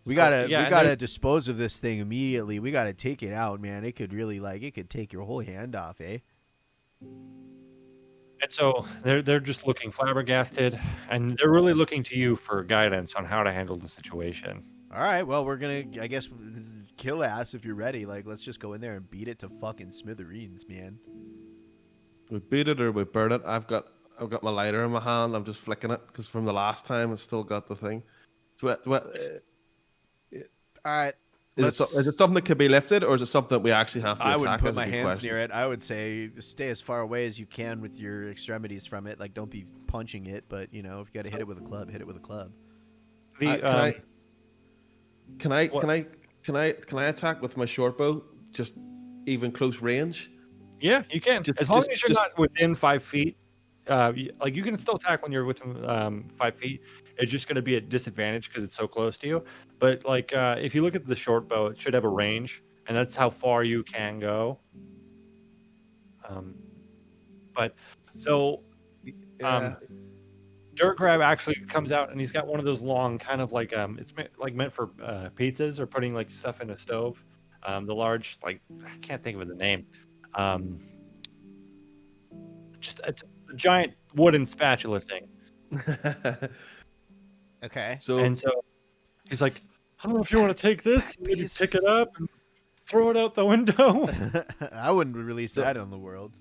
We gotta dispose of this thing immediately. We gotta take it out, man. It could really it could take your whole hand off, eh? And so they're just looking flabbergasted, and they're really looking to you for guidance on how to handle the situation. All right, well, we're gonna, I guess, kill ass if you're ready. Like, let's just go in there and beat it to fucking smithereens, man. We beat it or we burn it. I've got my lighter in my hand. I'm just flicking it because from the last time it's still got the thing. So All right. is it something that could be lifted, or is it something that we actually have to I attack? wouldn't put Is a my good hands question. near it. I would say stay as far away as you can with your extremities from it. Like, don't be punching it, but if you got to hit it with a club, hit it with a club. Can I attack with my short bow? Just even close range. Yeah, you can. Just- As long just- as you're just- not within 5 feet. You can still attack when you're within 5 feet. It's just going to be a disadvantage because it's so close to you. But if you look at the short bow, it should have a range, and that's how far you can go. Dirt Grab actually comes out, and he's got one of those long kind of it's meant for pizzas or putting stuff in a stove. The large I can't think of the name. Just it's a giant wooden spatula thing. Okay. So And so he's like, I don't know if you want to take this, maybe Please. pick it up and throw it out the window. I wouldn't release that on the world.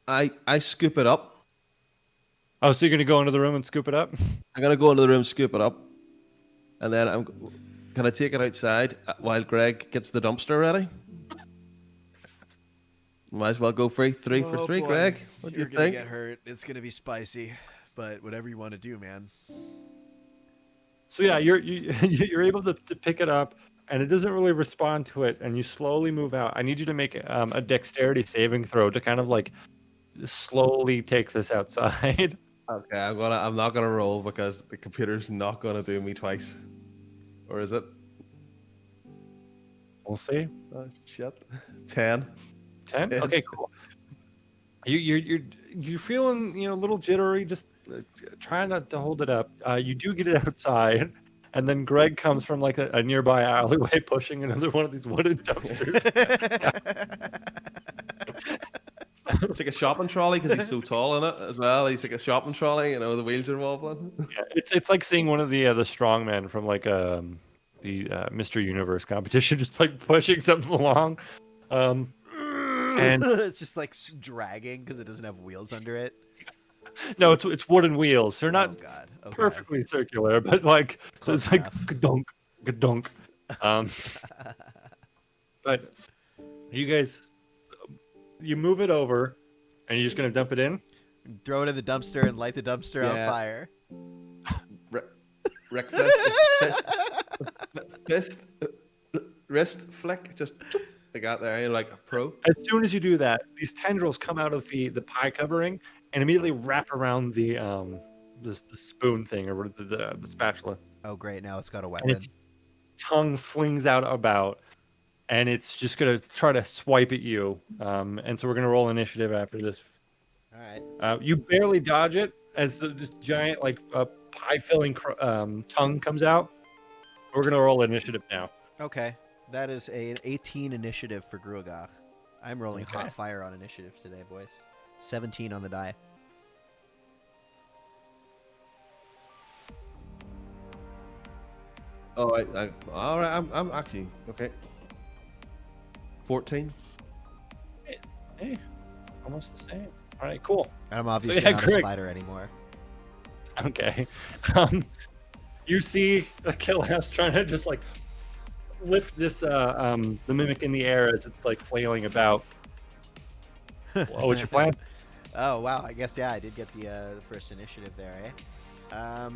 I scoop it up Oh, so you're gonna go into the room and scoop it up? I'm gonna go into the room, scoop it up, and then can I take it outside while Greg gets the dumpster ready? Might as well go free 3 for 3, Greg. What do you You're gonna think? get hurt. It's gonna be spicy, but whatever you want to do, man. So yeah, you're able to pick it up, and it doesn't really respond to it, and you slowly move out. I need you to make a dexterity saving throw to kind of like slowly take this outside. Okay, I'm not gonna roll because the computer's not gonna do me twice. Or is it? We'll see. Oh shit. 10. 10? Okay, cool. You're feeling a little jittery, just trying not to hold it up. You do get it outside, and then Greg comes from like a nearby alleyway pushing another one of these wooden dumpsters. It's like a shopping trolley because he's so tall in it as well. He's like a shopping trolley, the wheels are wobbling. Yeah, it's like seeing one of the strongmen from like the Mr. Universe competition, just like pushing something along. And it's just like dragging because it doesn't have wheels under it. no, it's wooden wheels. They're not Oh God. Okay. perfectly circular, but like so Close it's like enough. gadunk, gadunk. But you guys, you move it over, and you're just gonna dump it in. Throw it in the dumpster and light the dumpster on Yeah. fire. Rick wrist flick, just I got there, like a pro. As soon as you do that, these tendrils come out of the pie covering and immediately wrap around the spoon thing or the spatula. Oh great! Now it's got a And weapon. its tongue flings out about, and it's just gonna try to swipe at you. And so we're gonna roll initiative after this. All right. You barely dodge it as this giant like pie filling tongue comes out. We're gonna roll initiative now. Okay. That is an 18 initiative for Gruagach. I'm rolling Okay. hot fire on initiative today, boys. 17 on the die. Oh, all right. I'm actually okay. 14. Hey, almost the same. All right, cool. And I'm obviously yeah, not a Greg. spider anymore. Okay. You see a Kill-Ass trying to just like lift this the mimic in the air as it's like flailing about. Well, what's your plan? Oh wow! I guess I did get the first initiative there, eh?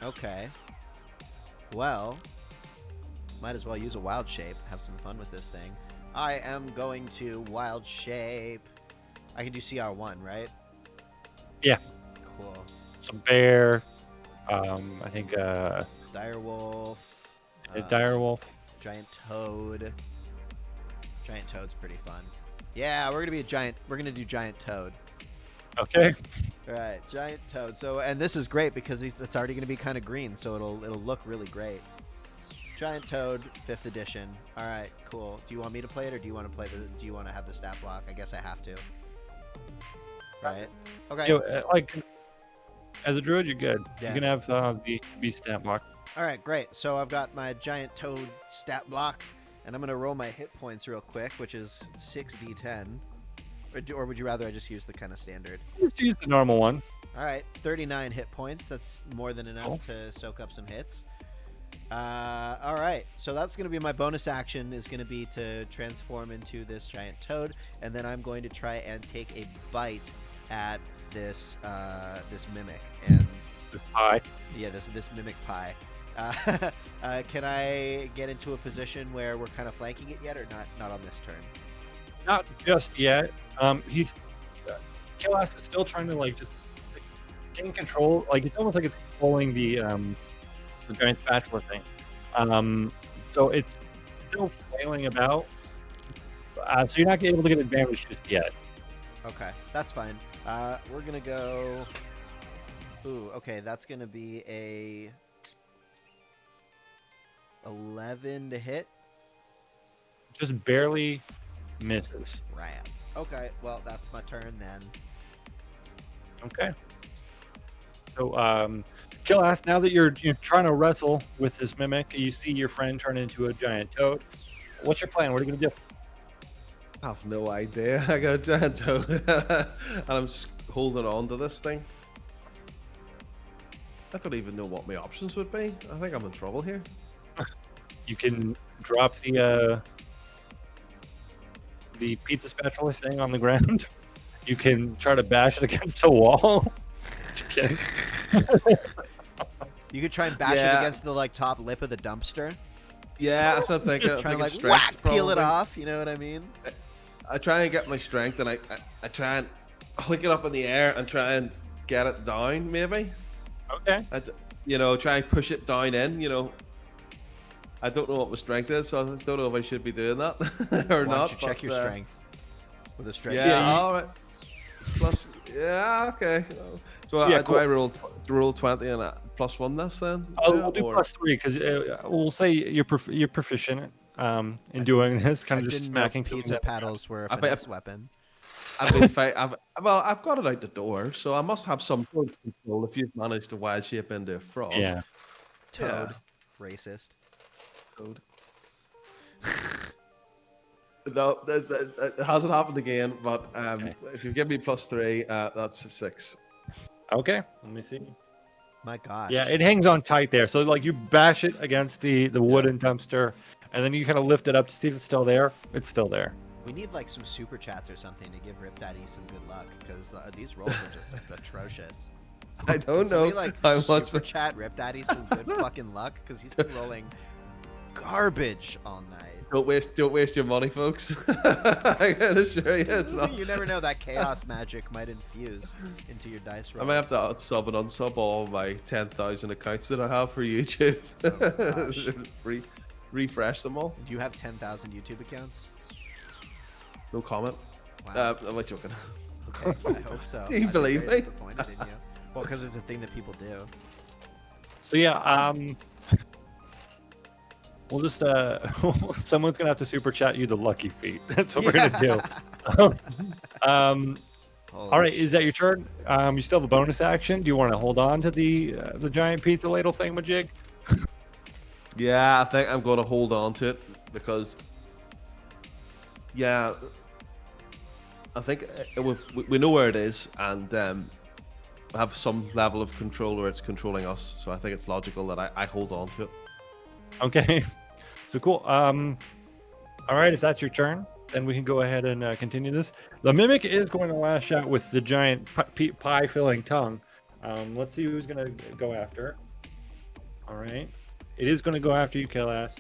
Okay. Well, might as well use a wild shape. Have some fun with this thing. I am going to wild shape. I can do CR1, right? Yeah. Cool. Some bear. I think Dire wolf. a direwolf. Giant toad. Giant toad's pretty fun. Yeah, we're gonna be a giant. We're gonna do giant toad. Okay. All right, giant toad. So, and this is great because it's already gonna be kind of green, so it'll look really great. Giant toad, 5th edition. All right, cool. Do you want me to play it, or do you want to play the? Do you want to have the stat block? I guess I have to. Right. Okay. You know, like as a druid, you're good. Yeah. You can have the stat block. All right, great. So I've got my giant toad stat block, and I'm gonna roll my hit points real quick, which is 6d10. Or would you rather I just use the kind of standard? Just use the normal one. All right, 39 hit points. That's more than enough Cool. to soak up some hits. All right, so that's going to be my bonus action is going to be to transform into this giant toad, and then I'm going to try and take a bite at this this mimic. And This pie. yeah, this mimic pie. Can I get into a position where we're kind of flanking it yet, or not on this turn? Not just yet. He's Kill-Ass is still trying to like just like, gain control. Like it's almost like it's controlling the giant spatula thing. So it's still flailing about. So you're not able to get advantage just yet. Okay, that's fine. We're gonna go. Ooh, okay, that's gonna be a 11 to hit. Just barely misses. Rats. Okay, well that's my turn then. Okay. So Kill-Ass, now that you're trying to wrestle with this mimic, you see your friend turn into a giant toad. What's your plan? What are you gonna do? I have no idea. I got a giant toad, and I'm just holding on to this thing. I don't even know what my options would be. I think I'm in trouble here. You can drop the pizza spatula thing on the ground. You can try to bash it against a wall. Okay. You could try and bash it Yeah. against the like top lip of the dumpster. Yeah, that's what I'm thinking. I'm Trying to thinking like strength, whack, peel it probably. off. You know what I mean? I try and get my strength, and I try and hook it up in the air and try and get it down, maybe. Okay. Try and push it down in. I don't know what my strength is, so I don't know if I should be doing that or Why not. don't you check your strength with a strength? Yeah, Yeah, all right. Plus, yeah, okay. So Yeah, do I roll 20 and plus 1 this then? We'll do +3 because we'll say you're proficient in doing this, kind I of just didn't know smacking pizza something. paddles were a I bet- finesse weapon. I've been I've got it out the door, so I must have some sort of control if you've managed to wild shape into a frog. Yeah. Toad, racist. Toad. No, it hasn't happened again, but Okay. if you give me +3, that's a 6. Okay. Let me see. My gosh. Yeah, it hangs on tight there. So like you bash it against the wooden dumpster, and then you kind of lift it up to see if it's still there. It's still there. We need like some super chats or something to give Rip Daddy some good luck because these rolls are just atrocious. I don't Can somebody, know like how much. super chat Rip Daddy some good fucking luck because he's been rolling garbage all night. Don't waste your money, folks. I can assure you, it's not. You never know, that chaos magic might infuse into your dice rolls. I might have to sub and unsub all my 10,000 accounts that I have for YouTube. Oh, gosh. Refresh them all. Do you have 10,000 YouTube accounts? No comment. Wow. I'm not joking. Okay, I hope so. Do you I'd be believe very me? disappointed in you. Well, because it's a thing that people do. So yeah, we'll just someone's gonna have to super chat you the lucky feet. That's what we're gonna do. All right, is that your turn? You still have a bonus action. Do you want to hold on to the giant pizza ladle thingamajig? Yeah, I think I'm going to hold on to it because, yeah, I think we know where it is and have some level of control where it's controlling us. So I think it's logical that I hold on to it. Okay, so cool. All right, if that's your turn, then we can go ahead and continue this. The mimic is going to lash out with the giant pie-filling tongue. Let's see who's going to go after. All right, it is going to go after you, Kailash.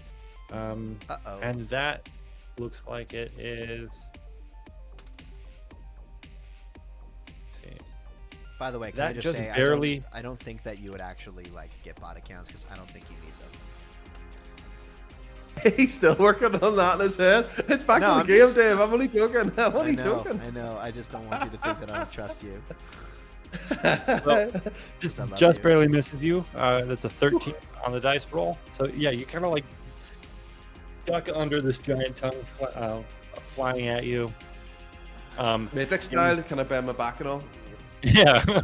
Uh-oh. And that looks like it is. Let's see. By the way, can That I just just say barely- I don't think that you would actually like get bot accounts because I don't think you need them. He's still working on that in his head. It's back No, to I'm the game, just- Dave. I'm only joking. I'm only joking. I know. I just don't want you to think that I don't trust you. Well, I love just you. barely misses you. That's a 13 on the dice roll. So yeah, you kind of like duck under this giant tongue flying at you. Matrix style, can I bend my back and all? Yeah,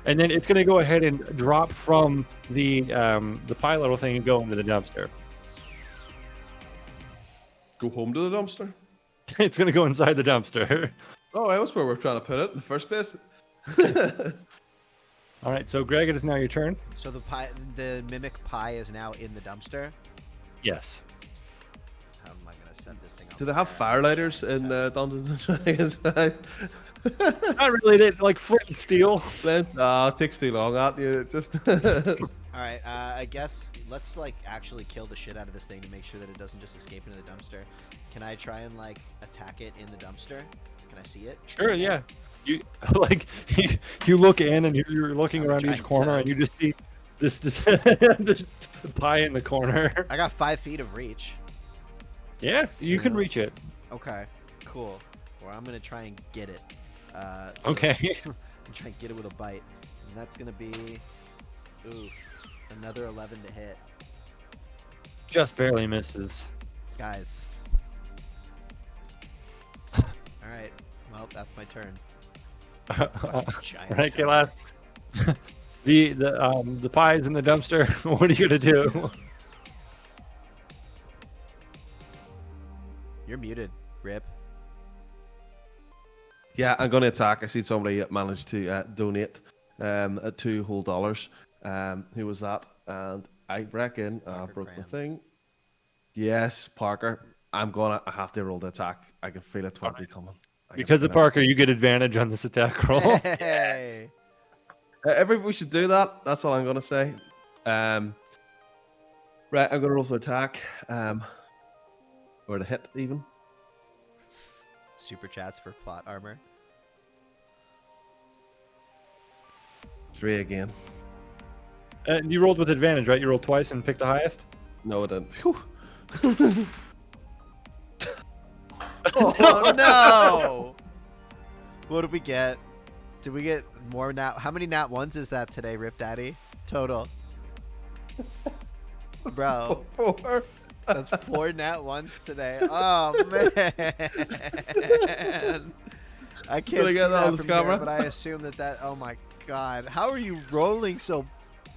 and then it's gonna go ahead and drop from the pie little thing and go into the dumpster. Go home to the dumpster? It's gonna go inside the dumpster. Oh, that was where we're trying to put it in the first place. All right, so Greg, it is now your turn. So the mimic pie is now in the dumpster. Yes. How am I gonna set this thing up? Do they have firelighters in Dungeons and Dragons? Not really. They like flint and steel. It takes too long. That you just. All right, I guess let's like actually kill the shit out of this thing to make sure that it doesn't just escape into the dumpster. Can I try and like attack it in the dumpster? Can I see it? Sure. Yeah. You like you look in and you're looking around trying each corner to- and you just see this this pie in the corner. I got 5 feet of reach. Yeah, you can reach it. Okay, cool. Well, I'm gonna try and get it. Okay. I'm trying to get it with a bite, and that's gonna be, ooh, another 11 to hit, Just barely misses. guys. All right, well that's my turn. Giant Right, tongue. Kailash? The pie's in the dumpster. What are you gonna do? You're muted, Rip. Yeah, I'm going to attack. I see somebody managed to donate $2 whole. Who was that? And I reckon I Parker broke the Kranz. thing. Yes, Parker. I have to roll the attack. I can feel a 20 coming. I can Because feel of it. Parker, you get advantage on this attack roll. Hey. Everybody should do that. That's all I'm gonna say. Right, I'm gonna roll for attack. Or to hit even. Super chats for plot armor. 3 again. You rolled with advantage, right? You rolled twice and picked the highest? No, it didn't. Whew. Oh no! What did we get? Did we get more nat? How many nat ones is that today, Rip Daddy? Total. Bro, 4. that's 4 nat ones today. Oh man! I can't Did I see get that that on from camera? here, but I assume that. Oh my god! How are you rolling so?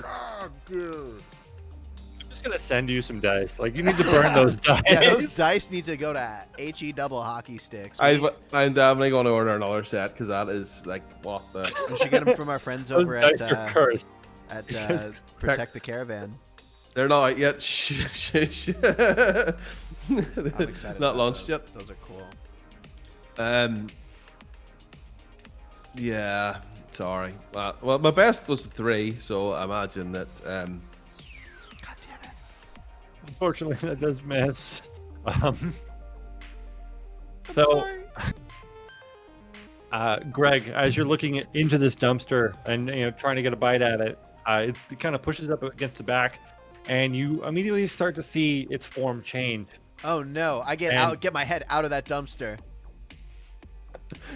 Oh, dude. I'm just gonna send you some dice. Like you need to burn those dice. Yeah, those dice need to go to HE double hockey sticks. I'm definitely going to order another set because that is like what the. We should get them from our friends Those over dice are cursed. at Just Protect the Caravan. They're not out yet. I'm excited. Not about launched those. yet. Those are cool. Yeah. Sorry. Well, my best was 3, so I imagine that. God damn it! Unfortunately, that does miss. I'm So, sorry. Greg, as you're looking into this dumpster and trying to get a bite at it, it kind of pushes up against the back, and you immediately start to see its form change. Oh no! I get And- out. Get my head out of that dumpster.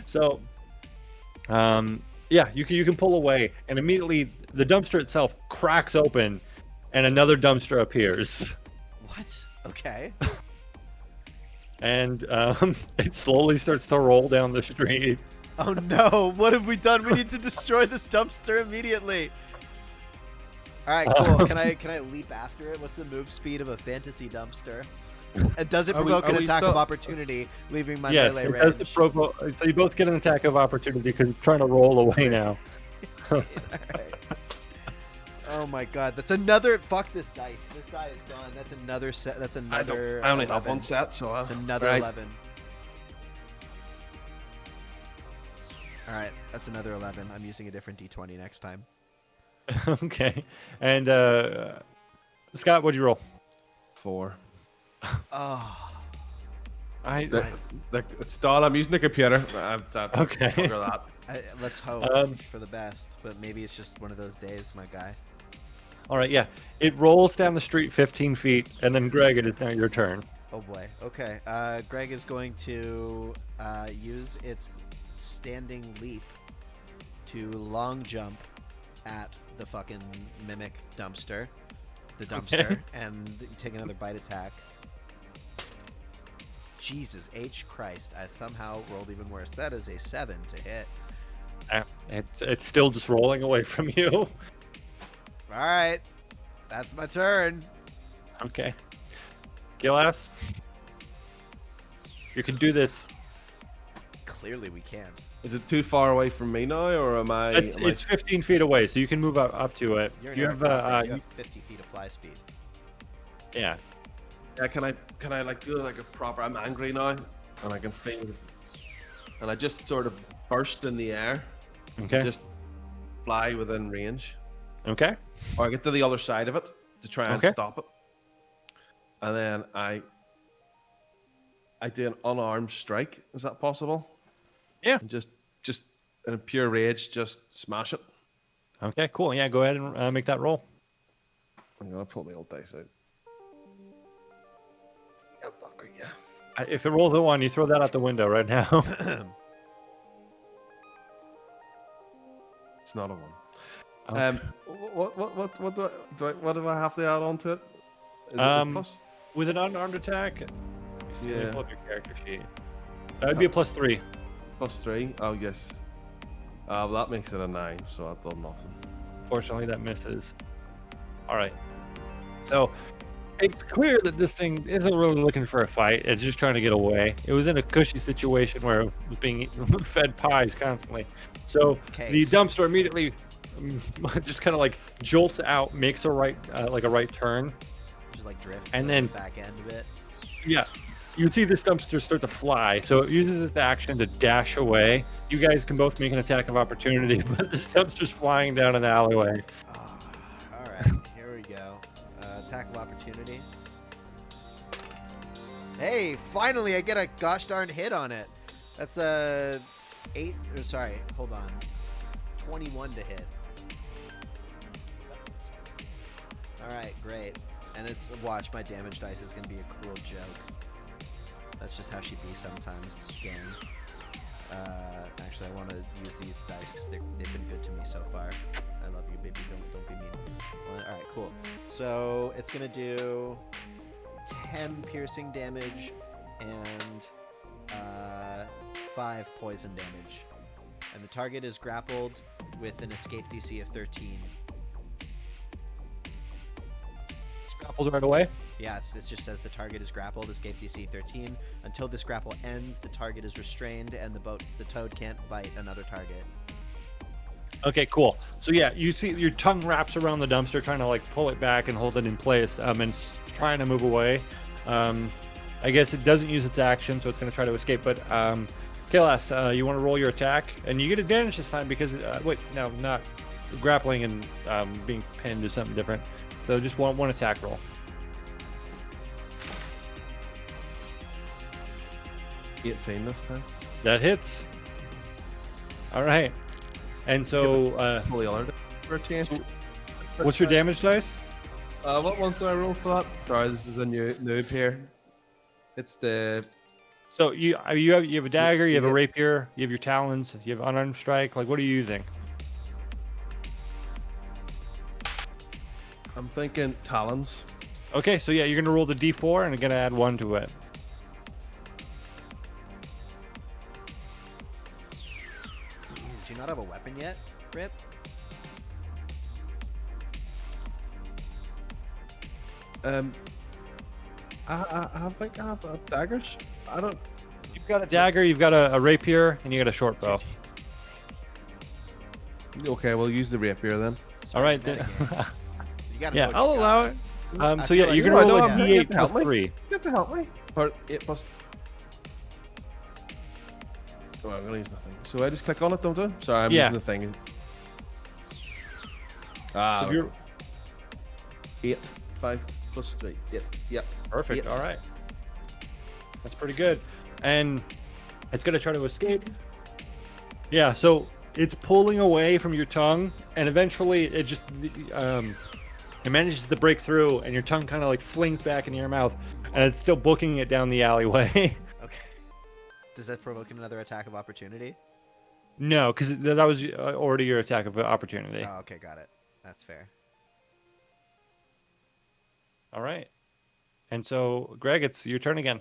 So, yeah, you can pull away, and immediately the dumpster itself cracks open, and another dumpster appears, What? Okay. and it slowly starts to roll down the street. Oh no! What have we done? We need to destroy this dumpster immediately. All right, cool. Can I leap after it? What's the move speed of a fantasy dumpster? And does it Are we- provoke are an we attack still- of opportunity, leaving my Yes, melee it range? does provoke. So you both get an attack of opportunity because it's trying to roll away now. Alright. Oh my god, that's another. Fuck this dice. This die is gone. That's another set. That's another. I only have 11. one set, so That's another right. 11. Alright, that's another 11. I'm using a different d20 next time. Okay, and Scott, what'd you roll? 4. Oh. It's done. I'm using the computer. Okay. Bugger that. Let's hope Um, for the best, but maybe it's just one of those days, my guy. All right, yeah. It rolls down the street 15 feet, and then Greg, it is now your turn. Oh boy. Okay. Greg is going to use its standing leap to long jump at the fucking mimic dumpster, Okay. and take another bite attack. Jesus H Christ! I somehow rolled even worse. That is a 7 to hit. It's still just rolling away from you. All right, that's my turn. Okay. Gillass, you can do this. Clearly, we can. Is it too far away from me now, or am I? It's 15 feet away, so you can move up to it. You're You an have, aircraft, you have 50 feet of fly speed. yeah. Yeah, can I like do like a proper? I'm angry now, and I can feel, and I just sort of burst in the air, Okay. just fly within range, Okay. or I get to the other side of it to try and Okay. stop it, and then I do an unarmed strike. Is that possible? Yeah. And just in a pure rage, just smash it. Okay. Cool. Yeah. Go ahead and make that roll. I'm gonna pull my old dice out. Yeah, fucker, yeah. If it rolls a 1, you throw that out the window right now. It's not a 1. Okay. What do I have to add on to it? Is it a plus? With an unarmed attack, let me Yeah. pull up your character sheet. That would be a +3. +3? Oh, yes. Well, that makes it a 9, so I've done nothing. Unfortunately, that misses. All right. So it's clear that this thing isn't really looking for a fight. It's just trying to get away. It was in a cushy situation where it was being fed pies constantly. So the Case. dumpster immediately just kind of like jolts out, makes a right turn, Just like drift. and to then the back end of it. yeah, you see this dumpster start to fly. So it uses its action to dash away. You guys can both make an attack of opportunity, but this dumpster's flying down an alleyway. All right, here we go. Attack of opportunity. Hey, finally I get a gosh darn hit on it. That's a 21 to hit. All right, great. And it's watch, my damage dice is gonna be a cruel joke. That's just how she be sometimes, gang. Actually, I want to use these dice because they've been good to me so far. I love you, baby. Don't be mean. Well, all right, cool. So it's gonna do 10 piercing damage and 5 poison damage. And the target is grappled with an escape DC of 13. It's grappled right away. Yeah, it just says the target is grappled, escape DC 13. Until this grapple ends, the target is restrained, and the toad can't bite another target. Okay, cool. So yeah, you see your tongue wraps around the dumpster, trying to like pull it back and hold it in place, and it's trying to move away. I guess it doesn't use its action, so it's going to try to escape. But Kalas, you want to roll your attack, and you get advantage this time because wait, no, not grappling and being pinned is something different. So just one attack roll. Eight fame this time. That hits. All right. And so, Fully honored for a change. what's your damage dice? What ones do I roll for that? Sorry, this is a new noob here. It's the So you have a dagger, you have a Yeah. rapier, you have your talons, you have unarmed strike. Like, what are you using? I'm thinking talons. Okay, so yeah, you're gonna roll the d4 and you're gonna add 1 to it. Do you not have a weapon yet, Rip? I think I have daggers. I don't. You've got a dagger, you've got a rapier, and you got a short bow. Okay, we'll use the rapier then. All right. Metagame. You gotta Yeah, know what I'll you allow got. it. I So feel yeah, like you're you gonna know roll a I'm gonna d8 get to plus help me. 3. You have to help me. Or 8 plus. Oh, I'm gonna use nothing. So I just click on it, don't I? Sorry, I'm Yeah. using the thing. Ah, If you're 8, 5 plus 3. 8. Yep. perfect. 8. All right. That's pretty good. And it's gonna try to escape. Yeah. So it's pulling away from your tongue, and eventually it just it manages to break through, and your tongue kind of like flings back into your mouth, and it's still booking it down the alleyway. Okay. Does that provoke another attack of opportunity? No, because that was already your attack of opportunity. Oh, okay, got it. That's fair. All right. And so, Greg, it's your turn again.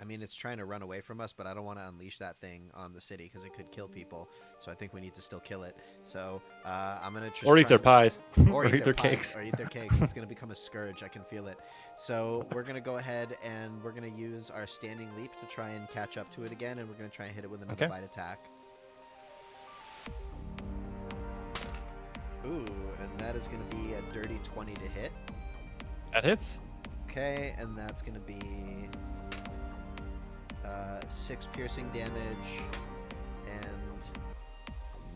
I mean, it's trying to run away from us, but I don't want to unleash that thing on the city because it could kill people. So I think we need to still kill it. So I'm gonna just Or eat try their and- pies. or eat their cakes. pies, or eat their cakes. It's gonna become a scourge. I can feel it. So we're gonna go ahead and we're gonna use our standing leap to try and catch up to it again, and we're gonna try and hit it with another Okay. bite attack. Ooh, and that is gonna be a dirty 20 to hit. That hits. Okay, and that's gonna be 6 piercing damage and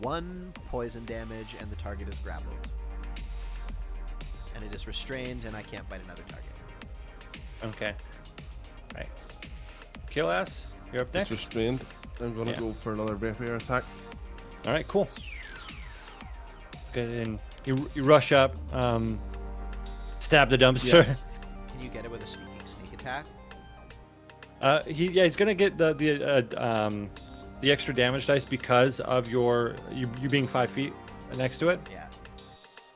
1 poison damage, and the target is grappled. And it is restrained, and I can't bite another target. Okay. All right. Kill ass. You're up It's next. restrained. I'm gonna Yeah. go for another rapier attack. All right. Cool. Good. And you rush up. Stab the dumpster. Can you get it with a sneak attack? He's gonna get the extra damage dice because of you being 5 feet next to it. Yeah.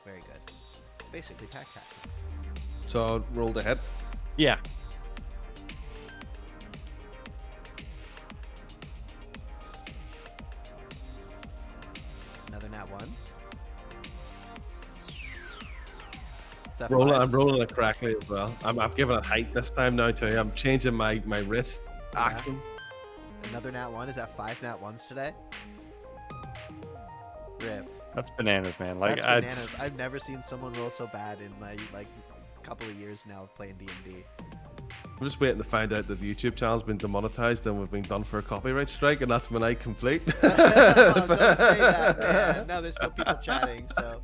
Very good. It's basically pack tactics. So I'll roll the hit. Yeah. Another nat 1. Is that Rolling, 5? I'm rolling it correctly as well. I've given it height this time now too. I'm changing my wrist Yeah. action. Another nat 1. Is that 5 nat 1s today? Rip. That's bananas, man. Like That's bananas. I've never seen someone roll so bad in my like couple of years now of playing D&D. I'm just waiting to find out that the YouTube channel's been demonetized and we've been done for a copyright strike, and that's my night complete. Don't say that, man. No, there's still people chatting, so.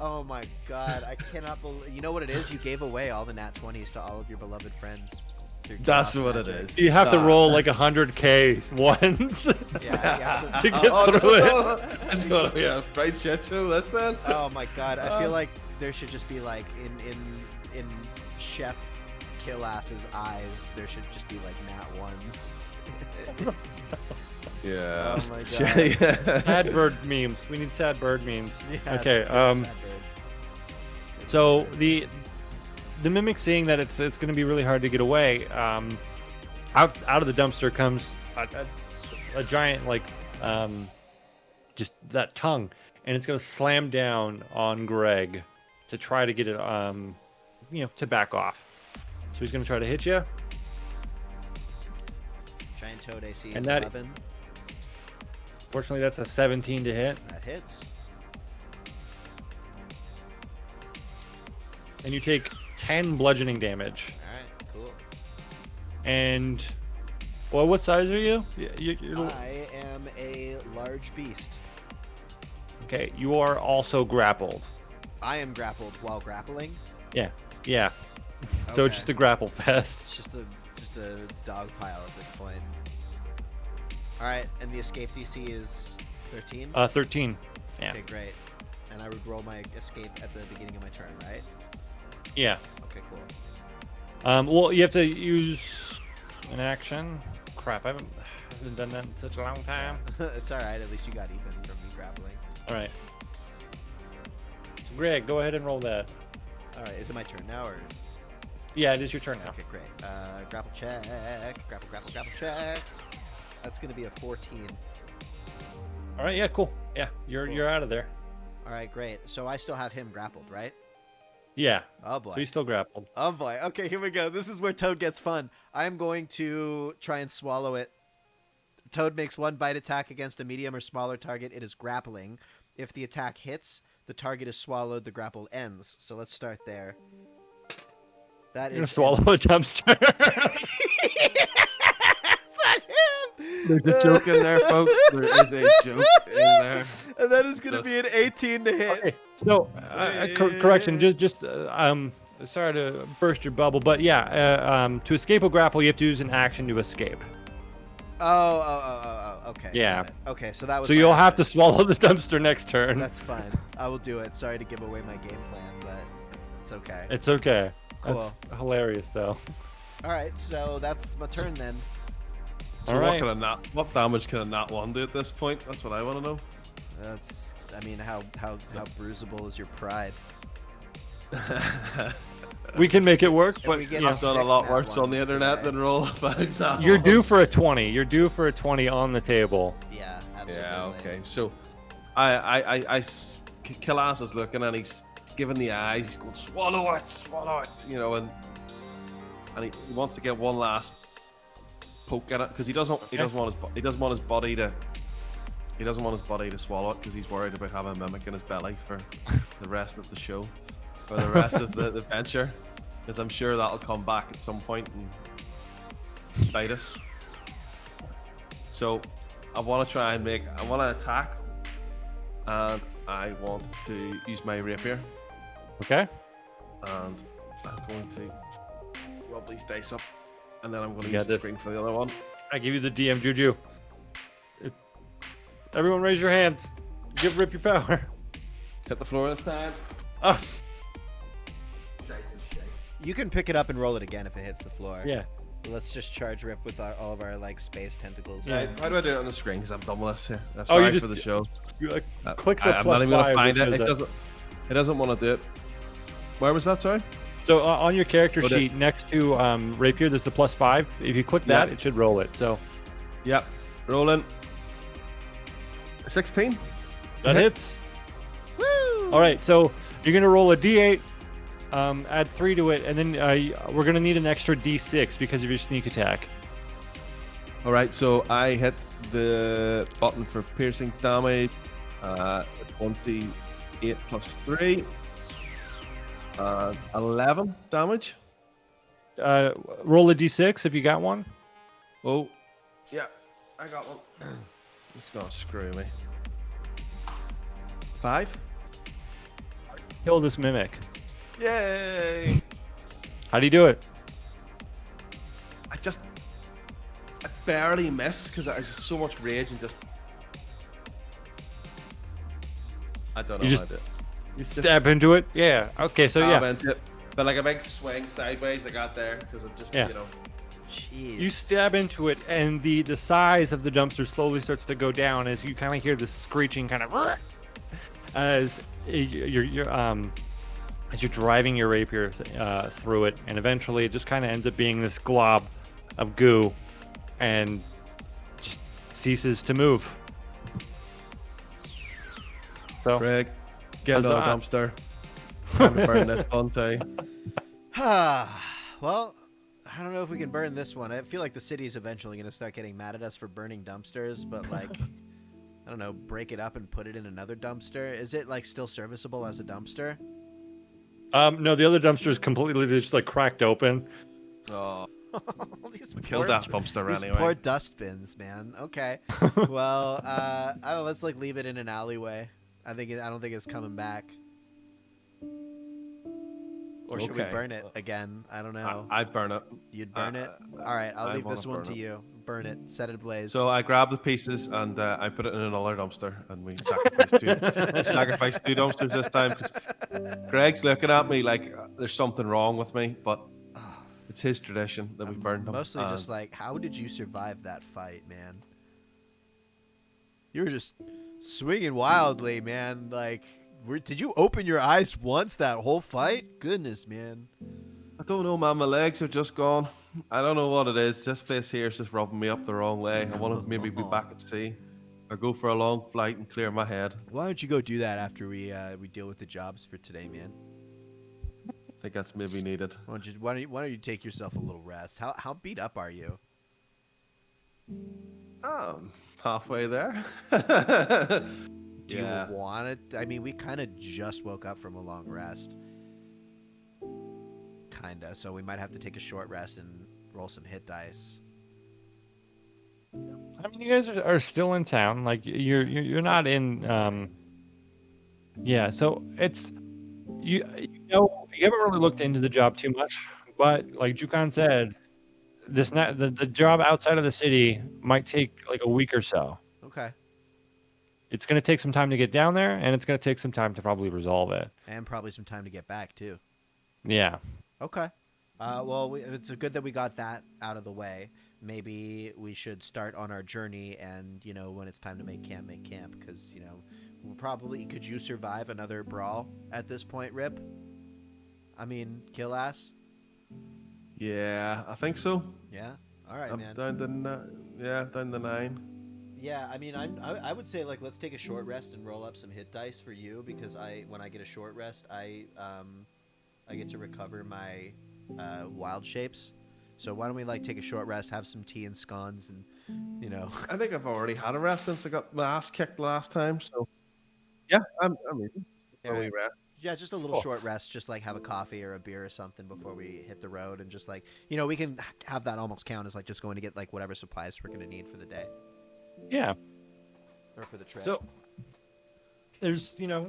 Oh my god, I cannot believe. You know what it is? You gave away all the nat 20s to all of your beloved friends. That's what it is. you have to roll like 100k once Yeah, you have to get through it. It's gonna be a right shit show, that's then. Oh my god, I feel like there should just be like in Chef Kill-Ass's eyes, there should just be like nat ones. Yeah. Oh my god. Sad bird memes. We need sad bird memes. Yeah, Okay. sad birds. So the mimic, seeing that it's going to be really hard to get away, out of the dumpster comes a giant like just that tongue, and it's going to slam down on Greg to try to get it to back off. So he's going to try to hit you. Giant toad AC is And that- 11. Fortunately, that's a 17 to hit, That hits. and you take 10 bludgeoning damage. Alright, cool. And well, what size are you? You're I am a large beast. okay. You are also grappled. I am grappled while grappling. Yeah. So it's Okay. just a grapple fest. It's just a dog pile at this point. Alright, and the escape DC is 13? 13. Yeah. Okay, great. And I would roll my escape at the beginning of my turn, right? Yeah. Okay, cool. Well, you have to use an action. Crap, I haven't done that in such a long time. It's alright, at least you got even from me grappling. All right. So Greg, go ahead and roll that. Alright, is it my turn now, or? Yeah, it is your turn now. Okay, great. Grapple check. Grapple check. That's gonna be a 14. All right. Yeah. Cool. Yeah. You're out of there. Alright, great. So I still have him grappled, right? Yeah. Oh boy. So he's still grappled. Oh boy. Okay, here we go. This is where Toad gets fun. I'm going to try and swallow it. Toad makes one bite attack against a medium or smaller target. It is grappling. If the attack hits, the target is swallowed. The grapple ends. So let's start there. That You're gonna is swallow a dumpster. There's a joke in there, folks. There is a joke in there. And that is going to be an 18 to hit. Okay. So correction. Just sorry to burst your bubble, but yeah. To escape a grapple, you have to use an action to escape. Oh, okay. Yeah. got it. Okay, so that was So my you'll have to action. swallow the dumpster next turn. That's fine. I will do it. Sorry to give away my game plan, but it's okay. It's okay. Cool. That's hilarious, though. All right, so that's my turn then. So All right. what damage can a nat 1 do at this point? That's what I want to know. That's. I mean, how bruisable is your pride? We can make it work, If but we get you know, I've done a Six lot nat worse on the ones internet today. than roll 5 nat you're due ones. for a 20. You're due for a 20 on the table. Yeah, absolutely. Yeah, okay. So, Kill-Ass is looking and he's giving the eyes. He's going, swallow it, you know, and he wants to get one last poke at it because he doesn't want his body to swallow it because he's worried about having a mimic in his belly for the rest of the show, for the rest of the adventure, because I'm sure that'll come back at some point and bite us. So I want to attack, and I want to use my rapier, Okay. and I'm going to rub these dice up, and then I'm going to You use got the this. screen for the other one. I give you the DM juju. Everyone raise your hands. Give Rip your power. Hit the floor this time. Oh, You can pick it up and roll it again if it hits the floor. yeah. Let's just charge Rip with all of our like space tentacles. Yeah. How do I do it on the screen? Because I'm done with this here. I'm Oh, you sorry just- for the show. You click the I'm plus not even gonna 5, find which it. is It doesn't want to do it. Where was that? Sorry. So on your character Oh, there- sheet next to rapier, there's the plus 5. If you click that, Yeah. it should roll it. So Yep. Rolling. 16. that Hit. hits. All right. So you're gonna roll a d8, add 3 to it, and then we're gonna need an extra d6 because of your sneak attack. All right. So I hit the button for piercing damage. 28 plus 3. 11 damage. Roll a d6 if you got one. Oh, yeah, I got one. It's gonna screw me. 5. Kill this mimic. Yay! How do you do it? I barely miss because I just so much rage and just. I don't know You how to do it. You stab into it? Yeah. Okay, so Stab yeah. into it. But like a big swing sideways, I got there because I'm just, Yeah. Jeez. You stab into it, and the size of the dumpster slowly starts to go down as you kind of hear this screeching kind of as you're driving your rapier through it, and eventually it just kind of ends up being this glob of goo, and just ceases to move. So, Greg, get out of the dumpster. Time to burn this Bunty. Well, I don't know if we can burn this one. I feel like the city's eventually going to start getting mad at us for burning dumpsters, but like, I don't know, break it up and put it in another dumpster. Is it like still serviceable as a dumpster? No, the other dumpster is completely just like cracked open. Oh, These we killed that dumpster these anyway. poor dustbins, man. Okay. Well, I don't know, let's like leave it in an alleyway. I don't think it's coming back. Or should we burn it again? I don't know. I'd burn it. You'd burn it? All right, I'll leave this one to you. Burn it. Set it ablaze. So I grabbed the pieces and I put it in another dumpster, and we sacrificed two dumpsters this time because Greg's looking at me like there's something wrong with me, but it's his tradition that we burned them. Mostly just like, how did you survive that fight, man? You were just swinging wildly, man. Like, did you open your eyes once that whole fight? Goodness, man. I don't know, man. My legs are just gone. I don't know what it is. This place here is just rubbing me up the wrong way. I want to maybe be back at sea or go for a long flight and clear my head. Why don't you go do that after we deal with the jobs for today, man? I think that's maybe needed. Why don't you take yourself a little rest? How beat up are you? Halfway there. Do you want it? I mean, we kind of just woke up from a long rest. Kinda, so we might have to take a short rest and roll some hit dice. I mean, you guys are still in town. Like you're not in. Yeah, so it's you know you haven't really looked into the job too much, but like Jukan said, the job outside of the city might take like a week or so. Okay. It's going to take some time to get down there, and it's going to take some time to probably resolve it. And probably some time to get back too. Yeah. Okay. Well, it's good that we got that out of the way. Maybe we should start on our journey, and when it's time to make camp, because we'll probably. Could you survive another brawl at this point, Rip? I mean, kill ass. Yeah, I think so. Yeah. All right, man. Down to 9. Yeah, I mean, I would say like let's take a short rest and roll up some hit dice for you because when I get a short rest I get to recover my wild shapes. So why don't we like take a short rest, have some tea and scones, and I think I've already had a rest since I got my ass kicked last time. So yeah, I'm easy. Right. Rest. Yeah, just a little short rest, just like have a coffee or a beer or something before we hit the road, and just like we can have that almost count as like just going to get like whatever supplies we're gonna need for the day. Yeah. Or for the trip. So there's, you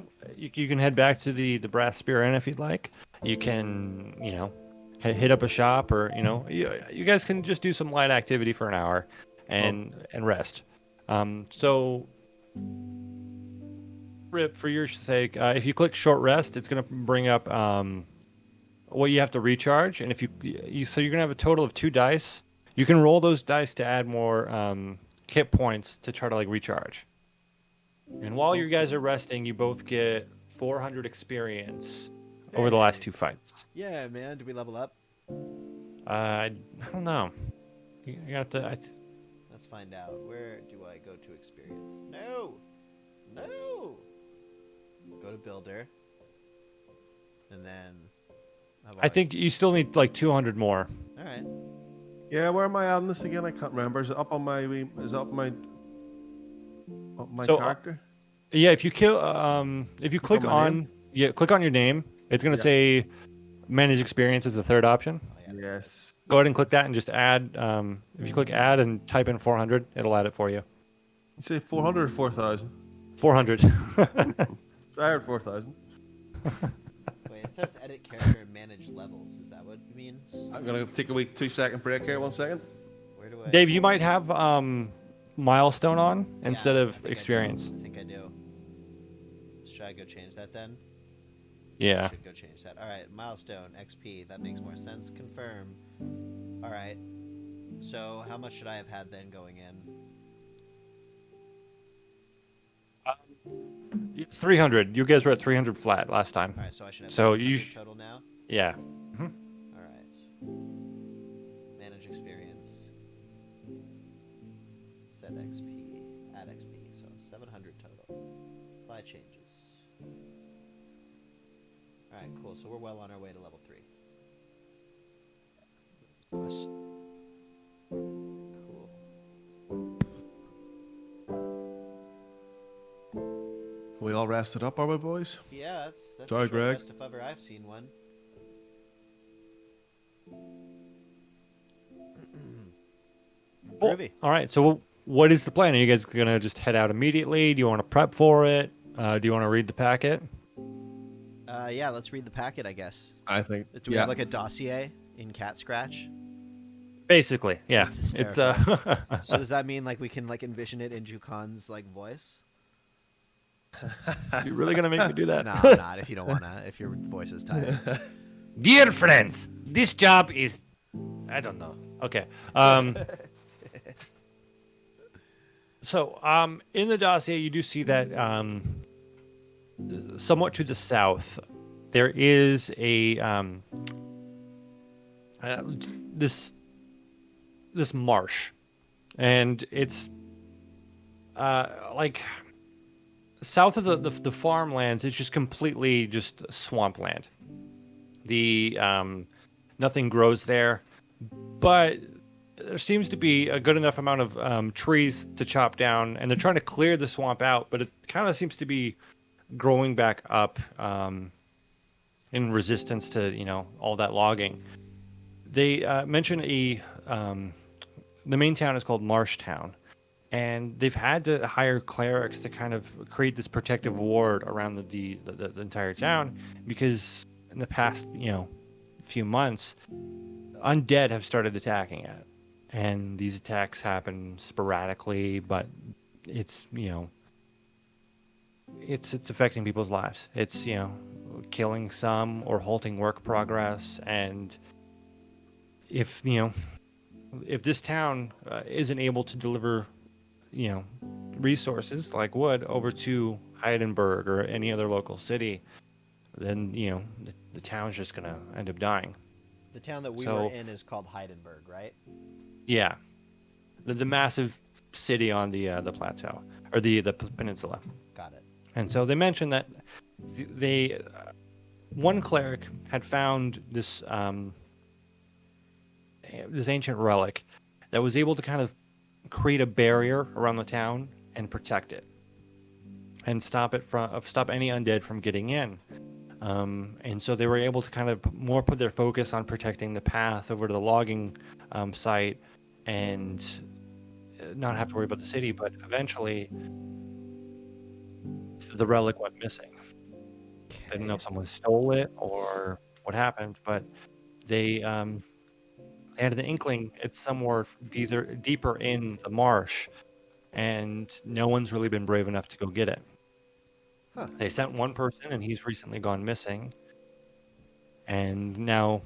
can head back to the Brass Spear Inn if you'd like. You can, hit up a shop, or you guys can just do some light activity for an hour and rest. So Rip, for your sake, if you click short rest, it's going to bring up what you have to recharge, and if so you're going to have a total of 2 dice. You can roll those dice to add more hit points to try to like recharge. And while you guys are resting, you both get 400 experience over the last 2 fights. Yeah, man. Do we level up? I don't know. You have to. Let's find out. Where do I go to experience? No. Go to builder. And then. I think you still need like 200 more. All right. Yeah, where am I adding this again? I can't remember. Is it up on my? Is it up my character? Yeah, if you click on my on click on your name, it's gonna Yeah. say manage experience as the third option. Oh, yeah. Yes. Go ahead and click that and just add. If you click add and type in 400, it'll add it for you. You say 400 or 4,000? 400. I heard 4,000. Wait, it says edit character and manage levels. Is that what it means? I'm gonna take a wee 2-second break here. 1 second. Where do I? Dave, you might have milestone on Yeah, instead I of think I do. experience. I think I do. Should I go change that then? I Yeah. should go change that. All right, milestone XP. That makes more sense. Confirm. All right. So how much should I have had then going in? 300. You guys were at 300 flat last time. All right, so I should have So 700 total now. Yeah. All right. Manage experience. Set XP. Add XP. So 700 total. Apply changes. All right, cool. So we're well on our way to level 3. Cool. We all rested up, are we, boys? Yeah, that's Sorry, a short Greg. rest if ever I've seen one. Cool. Groovy. All right. So what is the plan? Are you guys gonna just head out immediately? Do you want to prep for it? Do you want to read the packet? Yeah, let's read the packet, I guess. I think. Do we have like a dossier in Cat Scratch? Basically, yeah. That's It's So does that mean like we can like envision it in Jukon's like voice? You're really gonna make me do that? No, I'm not. If you don't wanna, if your voice is tired. Dear friends, this job is, I don't know. Okay. So, in the dossier, you do see that somewhat to the south, there is a this marsh, and it's like south of the farmlands. It's just completely just swampland. The nothing grows there, but there seems to be a good enough amount of trees to chop down, and they're trying to clear the swamp out, but it kind of seems to be growing back up in resistance to all that logging. They mention the main town is called Marshtown, and they've had to hire clerics to kind of create this protective ward around the entire town, because in the past few months, undead have started attacking it, and these attacks happen sporadically, but it's it's affecting people's lives. It's killing some or halting work progress, and if this town isn't able to deliver resources like wood over to Heidenberg or any other local city, then the town's just gonna end up dying. The town that we were in is called Heidenberg, right? Yeah, the massive city on the plateau or the peninsula. Got it. And so they mentioned that one cleric had found this ancient relic that was able to kind of create a barrier around the town and protect it, and stop any undead from getting in. And so they were able to kind of more put their focus on protecting the path over to the logging site, and not have to worry about the city. But eventually, the relic went missing. They didn't know if someone stole it or what happened, but they had an inkling it's somewhere deeper in the marsh, and no one's really been brave enough to go get it. Huh. They sent one person, and he's recently gone missing. And now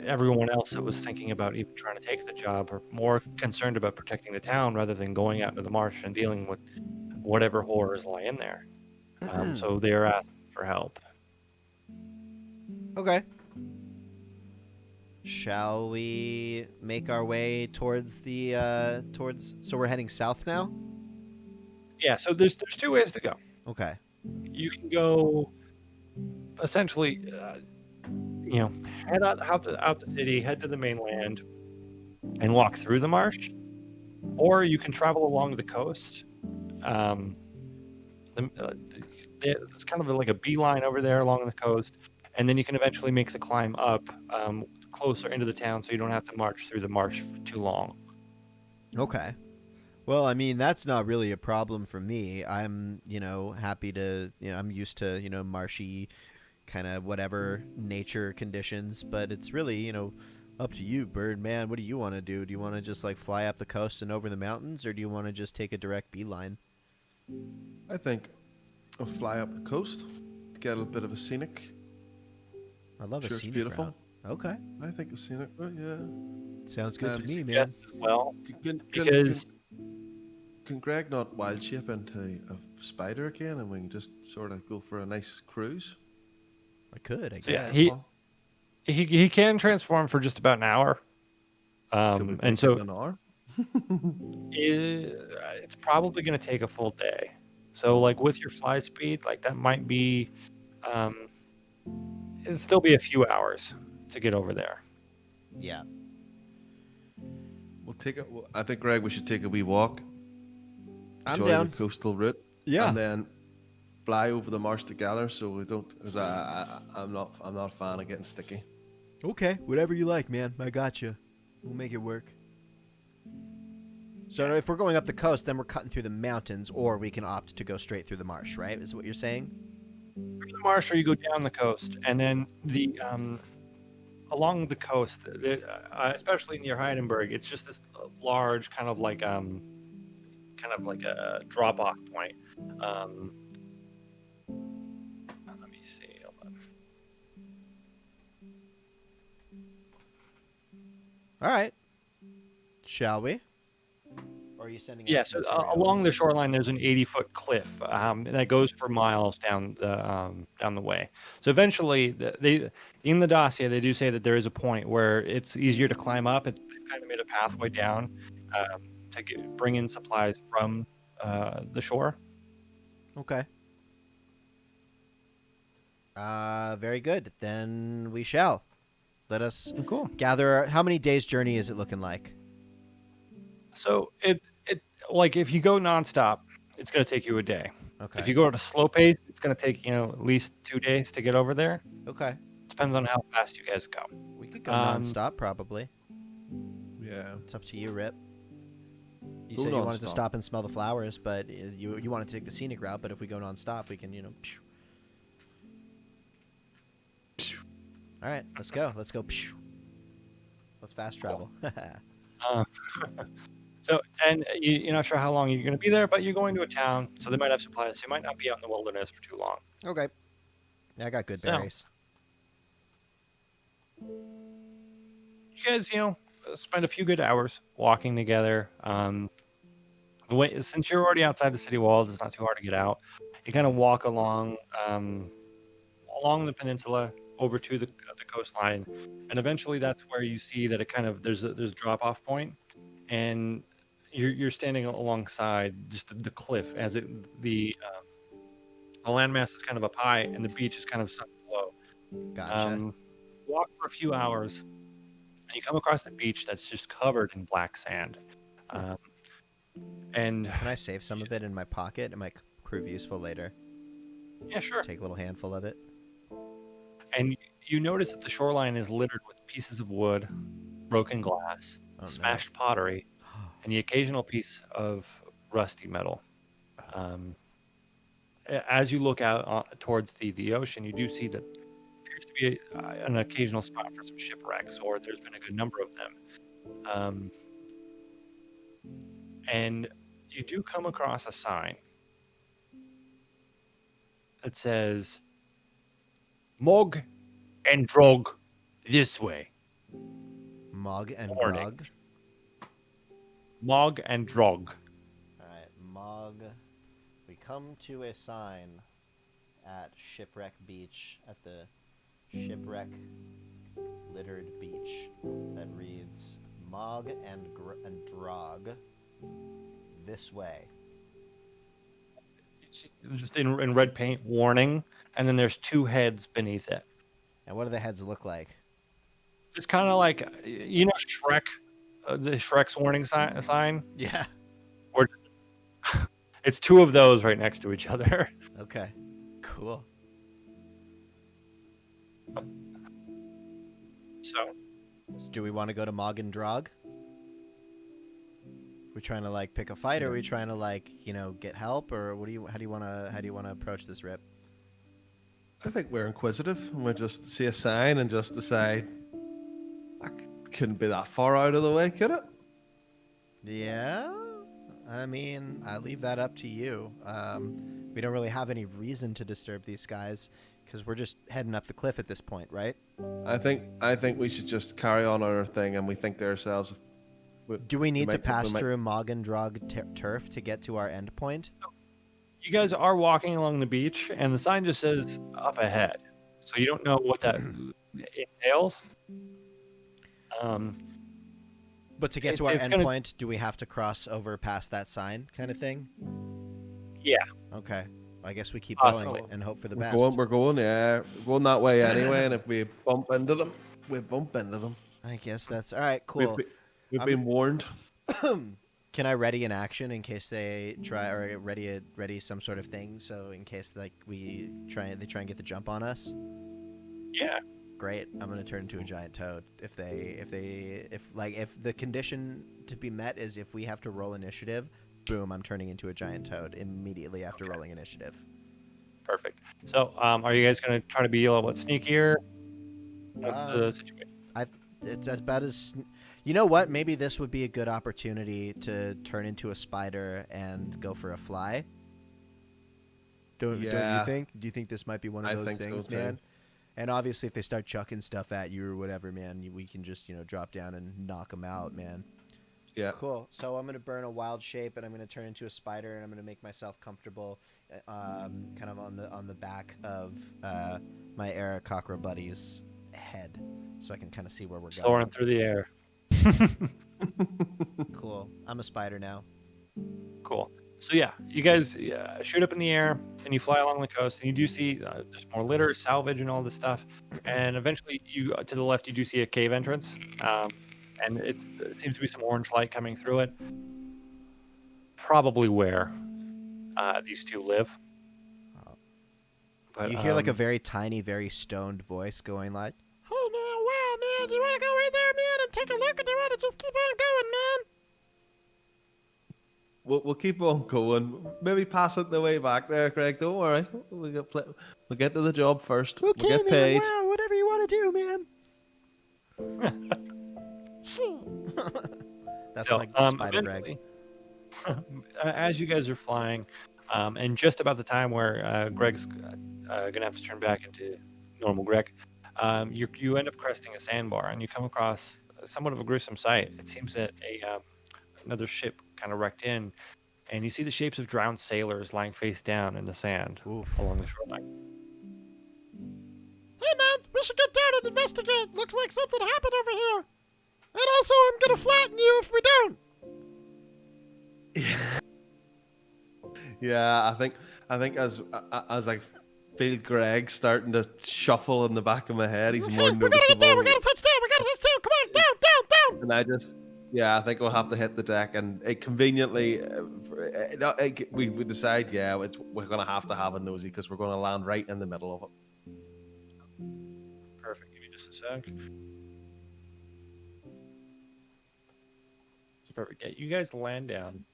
everyone else that was thinking about even trying to take the job are more concerned about protecting the town rather than going out into the marsh and dealing with whatever horrors lie in there. So they're asking for help. Okay. Shall we make our way towards the so we're heading south now? Yeah, so there's two ways to go. Okay. You can go essentially head out the city, head to the mainland, and walk through the marsh, or you can travel along the coast. It's kind of like a beeline over there along the coast, and then you can eventually make the climb up closer into the town, so you don't have to march through the marsh for too long. Okay. Well, I mean, that's not really a problem for me. I'm, happy to, I'm used to, marshy kind of whatever nature conditions, but it's really, up to you, Birdman. What do you want to do? Do you want to just like fly up the coast and over the mountains, or do you want to just take a direct beeline? I think I'll fly up the coast, get a bit of a scenic. I love a Sure, it's scenic beautiful. route. Okay. I think the scenic route, yeah. Sounds good to me, Suggest man. as well, Can, because can Greg not wild shape into a spider again, and we can just sort of go for a nice cruise? I could, I so yeah, guess. he can transform for just about an hour, Could we and make it so in an hour? it's probably going to take a full day. So like with your fly speed, like that might be, it'll still be a few hours to get over there. Yeah. We'll take it. I think, Greg, we should take a wee walk. I'm Enjoy down. the coastal route. Yeah. And then fly over the marsh together, so we don't. Because I'm not a fan of getting sticky. Okay, whatever you like, man. I got you. We'll make it work. So if we're going up the coast, then we're cutting through the mountains, or we can opt to go straight through the marsh, right? Is what you're saying? Through the marsh, or you go down the coast, and then along the coast, especially near Heidenberg, it's just this large kind of like a drop off point. Let me see. Hold on. All right. Shall we? Or are you sending us Yeah, so materials? along the shoreline, there's an 80-foot cliff that goes for miles down the way. So eventually, they in the dossier they do say that there is a point where it's easier to climb up. They've kind of made a pathway down to bring in supplies from the shore. Okay. Very good. Then we shall. Let us Cool. gather. How many days' journey is it looking like? So it like if you go nonstop, it's going to take you a day. Okay. If you go at a slow pace, it's going to take at least 2 days to get over there. Okay. Depends on how fast you guys go. We could go nonstop, probably. Yeah. It's up to you, Rip. You Go said you wanted to nonstop. stop and smell the flowers, but you wanted to take the scenic route. But if we go nonstop, we can, Phew. All right, let's go. Let's go. Phew. Let's fast travel. So, and you're not sure how long you're going to be there, but you're going to a town, so they might have supplies. So you might not be out in the wilderness for too long. Okay. Yeah, I got good So- berries. You guys, spend a few good hours walking together. Since you're already outside the city walls, it's not too hard to get out. You kind of walk along the peninsula over to the coastline, and eventually that's where you see that there's a drop off point, and you're standing alongside just the cliff as the landmass is kind of up high and the beach is kind of sunk below. Gotcha. Walk for a few hours, and you come across the beach that's just covered in black sand. And Can I save some of it in my pocket? It might prove useful later. yeah, sure. Take a little handful of it. And you notice that the shoreline is littered with pieces of wood, broken glass, Oh, no. smashed pottery, and the occasional piece of rusty metal. As you look out towards the ocean, you do see that there appears to be an occasional spot for some shipwrecks, or there's been a good number of them. And you do come across a sign that says, "Mog and Drog this way." Mog and Warning. grog. Mog and Drog. All right, Mog. We come to a sign at Shipwreck Beach, at the Shipwreck Littered Beach, that reads, Mog and Drog this way. It's just in red paint, warning, and then there's two heads beneath it. And what do the heads look like? It's kind of like, Shrek, the Shrek's warning sign. Yeah. Or It's two of those right next to each other. Okay. Cool. So So do we want to go to Mog and Drog? We trying to like pick a fight, or are we trying to like get help, or how do you want to approach this, Rip? I think we're inquisitive, and we just see a sign and just decide that couldn't be that far out of the way, could it? Yeah, I mean, I leave that up to you. We don't really have any reason to disturb these guys because we're just heading up the cliff at this point, right? I think we should just carry on our thing, and we think to ourselves, Do we need to might think we pass might- through Mog and Drog turf to get to our end point? you guys are walking along the beach, and the sign just says up ahead. So you don't know what that entails. But to get to our it's end gonna- point, do we have to cross over past that sign kind of thing? Yeah. Okay. I guess we keep Possibly. going and hope for the we're best. going that way anyway. And if we bump into them, we bump into them. I guess that's all right. Cool. We've been warned. Can I ready an action in case they try, or ready some sort of thing? So in case like they try and get the jump on us. Yeah. Great. I'm gonna turn into a giant toad. If the condition to be met is if we have to roll initiative, boom, I'm turning into a giant toad immediately after rolling initiative. Perfect. So, are you guys going to try to be a little bit sneakier? What's the situation? It's about as. You know what? Maybe this would be a good opportunity to turn into a spider and go for a fly. Don't you think? Do you think this might be one of I those think so, things, too. man? And obviously, if they start chucking stuff at you or whatever, man, we can just drop down and knock them out, man. Yeah. Cool. So I'm gonna burn a wild shape, and I'm gonna turn into a spider, and I'm gonna make myself comfortable, kind of on the back of my Aarakocra buddy's head, so I can kind of see where we're going. Soaring through the air. Cool. I'm a spider now. Cool. So yeah, you guys shoot up in the air, and you fly along the coast, and you do see just more litter, salvage, and all this stuff. And eventually, you to the left, you do see a cave entrance, and it seems to be some orange light coming through it. Probably where these two live. But, You hear like a very tiny, very stoned voice going like, "Hey man, wow man, do you want to go in there, man, and take a look, or do you want to just keep on going, man?" We'll keep on going. Maybe pass it the way back there, Craig. Don't worry. We'll get to the job first. Okay, we'll get man, paid. wow, whatever you want to do, man. That's so, like Spider Greg. eventually, as you guys are flying, and just about the time where Greg's gonna have to turn back into normal Greg, you end up cresting a sandbar, and you come across somewhat of a gruesome sight. It seems that another ship kind of wrecked in, and you see the shapes of drowned sailors lying face down in the sand along the shoreline. Hey man, we should get down and investigate. Looks like something happened over here. And also, I'm gonna flatten you if we don't. Yeah, I think as I feel Greg starting to shuffle in the back of my head, he's more We gotta get down. noticeable. We gotta touch down. We gotta touch down. Come on, down. And I think we'll have to hit the deck, and it conveniently, we decide, we're gonna have to have a nosy because we're gonna land right in the middle of it. Perfect. Give me just a sec. Perfect. Yeah, you guys land down,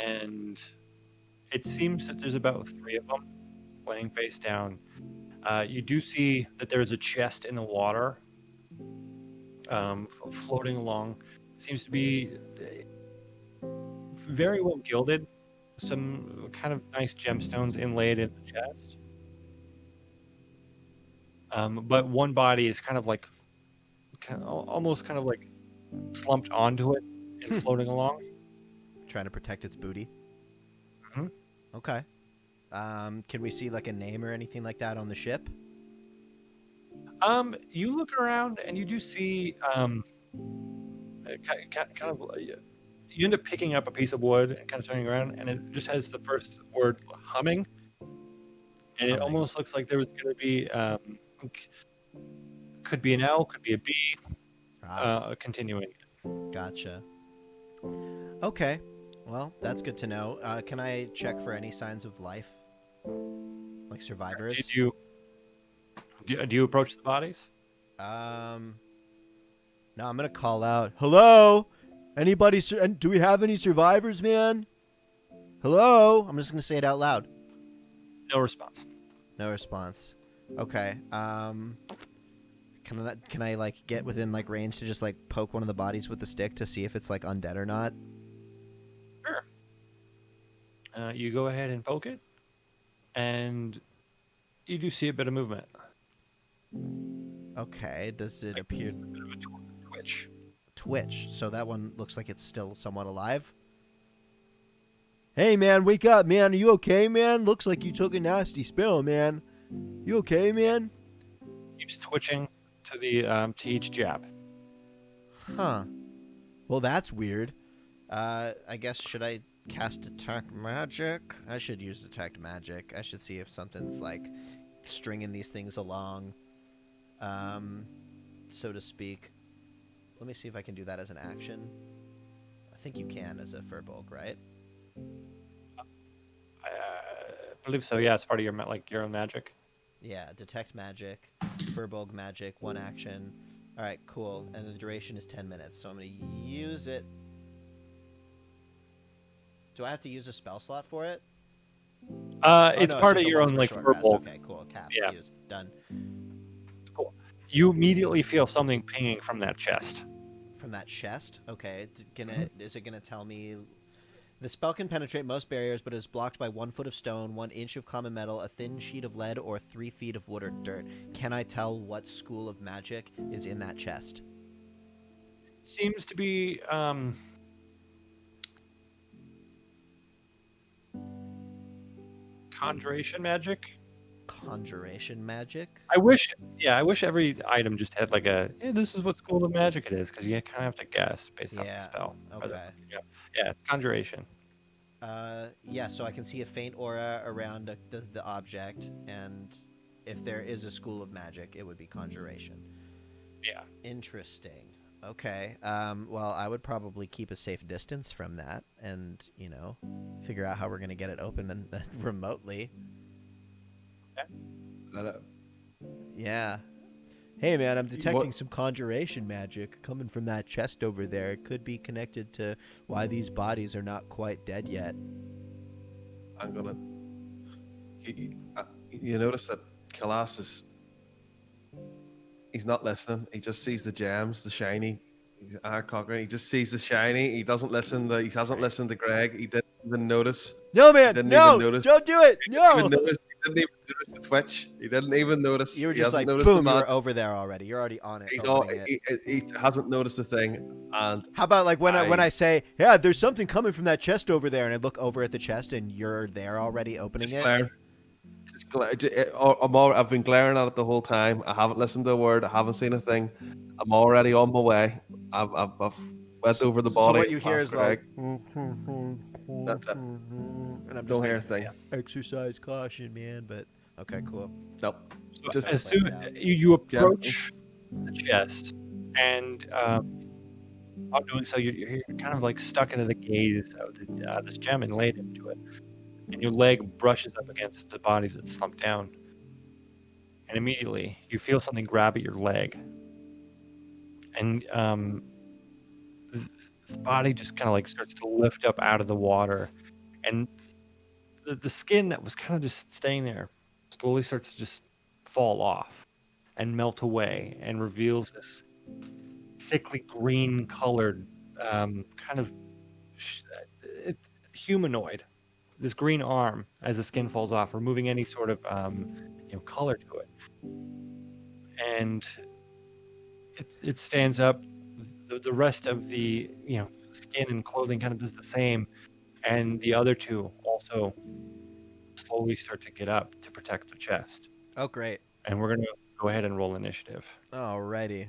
and it seems that there's about 3 of them laying face down. You do see that there's a chest in the water, floating along. It seems to be very well gilded. Some kind of nice gemstones inlaid in the chest. But one body is almost kind of like slumped onto it and floating along. Trying to protect its booty. Mhm. Okay. Can we see like a name or anything like that on the ship? You look around and you do see kind of you end up picking up a piece of wood and kind of turning around, and it just has the first word humming, and it Humming. almost looks like there was going to be could be an L, could be a B, continuing. Gotcha. Okay. Well, that's good to know. Can I check for any signs of life, like survivors? Do you approach the bodies? Um, no, I'm gonna call out. Hello, anybody? Do we have any survivors, man? Hello. I'm just gonna say it out loud. No response. No response. Okay. Can I like get within like range to just like poke one of the bodies with the stick to see if it's like undead or not? Sure. You go ahead and poke it, and you do see a bit of movement. Okay. Does it appear A bit of a twitch. twitch? So that one looks like it's still somewhat alive. Hey man, wake up, man. Are you okay, man? Looks like you took a nasty spill, man. You okay, man? Keeps twitching to the to each jab. Huh. Well, that's weird. I guess should I cast detect magic? I should use detect magic. I should see if something's like stringing these things along, so to speak. Let me see if I can do that as an action. I think you can as a Firbolg, right? I believe so. Yeah, it's part of your your own magic. Yeah, detect magic, Firbolg magic, one action. All right, cool. And the duration is 10 minutes, so I'm going to use it. Do I have to use a spell slot for it? It's no, part just of a your once own per like short rest. Firbolg. Okay, cool. Cast, Yeah. use, done. Cool. You immediately feel something pinging from that chest. From that chest? Okay, is it gonna tell me... The spell can penetrate most barriers, but is blocked by 1 foot of stone, 1 inch of common metal, a thin sheet of lead, or 3 feet of wood or dirt. Can I tell what school of magic is in that chest? Seems to be conjuration magic. Conjuration magic? I wish every item just had like a, hey, this is what school of magic it is, because you kind of have to guess based off the Yeah. spell. Okay. Yeah, it's conjuration. Yeah, so I can see a faint aura around the object, and if there is a school of magic, it would be conjuration. Yeah. Interesting. Okay. Well, I would probably keep a safe distance from that, and figure out how we're gonna get it open and remotely. Yeah. Hey man, I'm detecting some conjuration magic coming from that chest over there. It could be connected to why these bodies are not quite dead yet. I'm gonna. You notice that Kalas is. He's not listening. He just sees the gems, the shiny. He's Cochran. He just sees the shiny. He doesn't listen. He hasn't listened to Greg. He didn't even notice. No man, Didn't no! even notice. Don't do it! No! He didn't even notice the twitch. He didn't even notice. You were He just hasn't like, noticed boom, the you magic. were over there already. You're already on it. He's he hasn't noticed the thing. And how about like when I say, yeah, there's something coming from that chest over there, and I look over at the chest and you're there already opening it? I've been glaring at it the whole time. I haven't listened to a word. I haven't seen a thing. I'm already on my way. I've went over the body. So what you hear is Greg. like... That's it. And I'm just Don't like, hear a thing. exercise caution, man. But okay, cool. Nope. So Just as soon you approach the chest, and while doing so, you're kind of like stuck into the gaze of this gem and laid into it, and your leg brushes up against the bodies that slump down, and immediately you feel something grab at your leg, and the body just kind of like starts to lift up out of the water, and the skin that was kind of just staying there slowly starts to just fall off and melt away and reveals this sickly green colored kind of humanoid, this green arm as the skin falls off, removing any sort of color to it, and it stands up. The rest of the skin and clothing kind of does the same, and the other two also slowly start to get up to protect the chest. Oh, great. And we're gonna go ahead and roll initiative. Alrighty.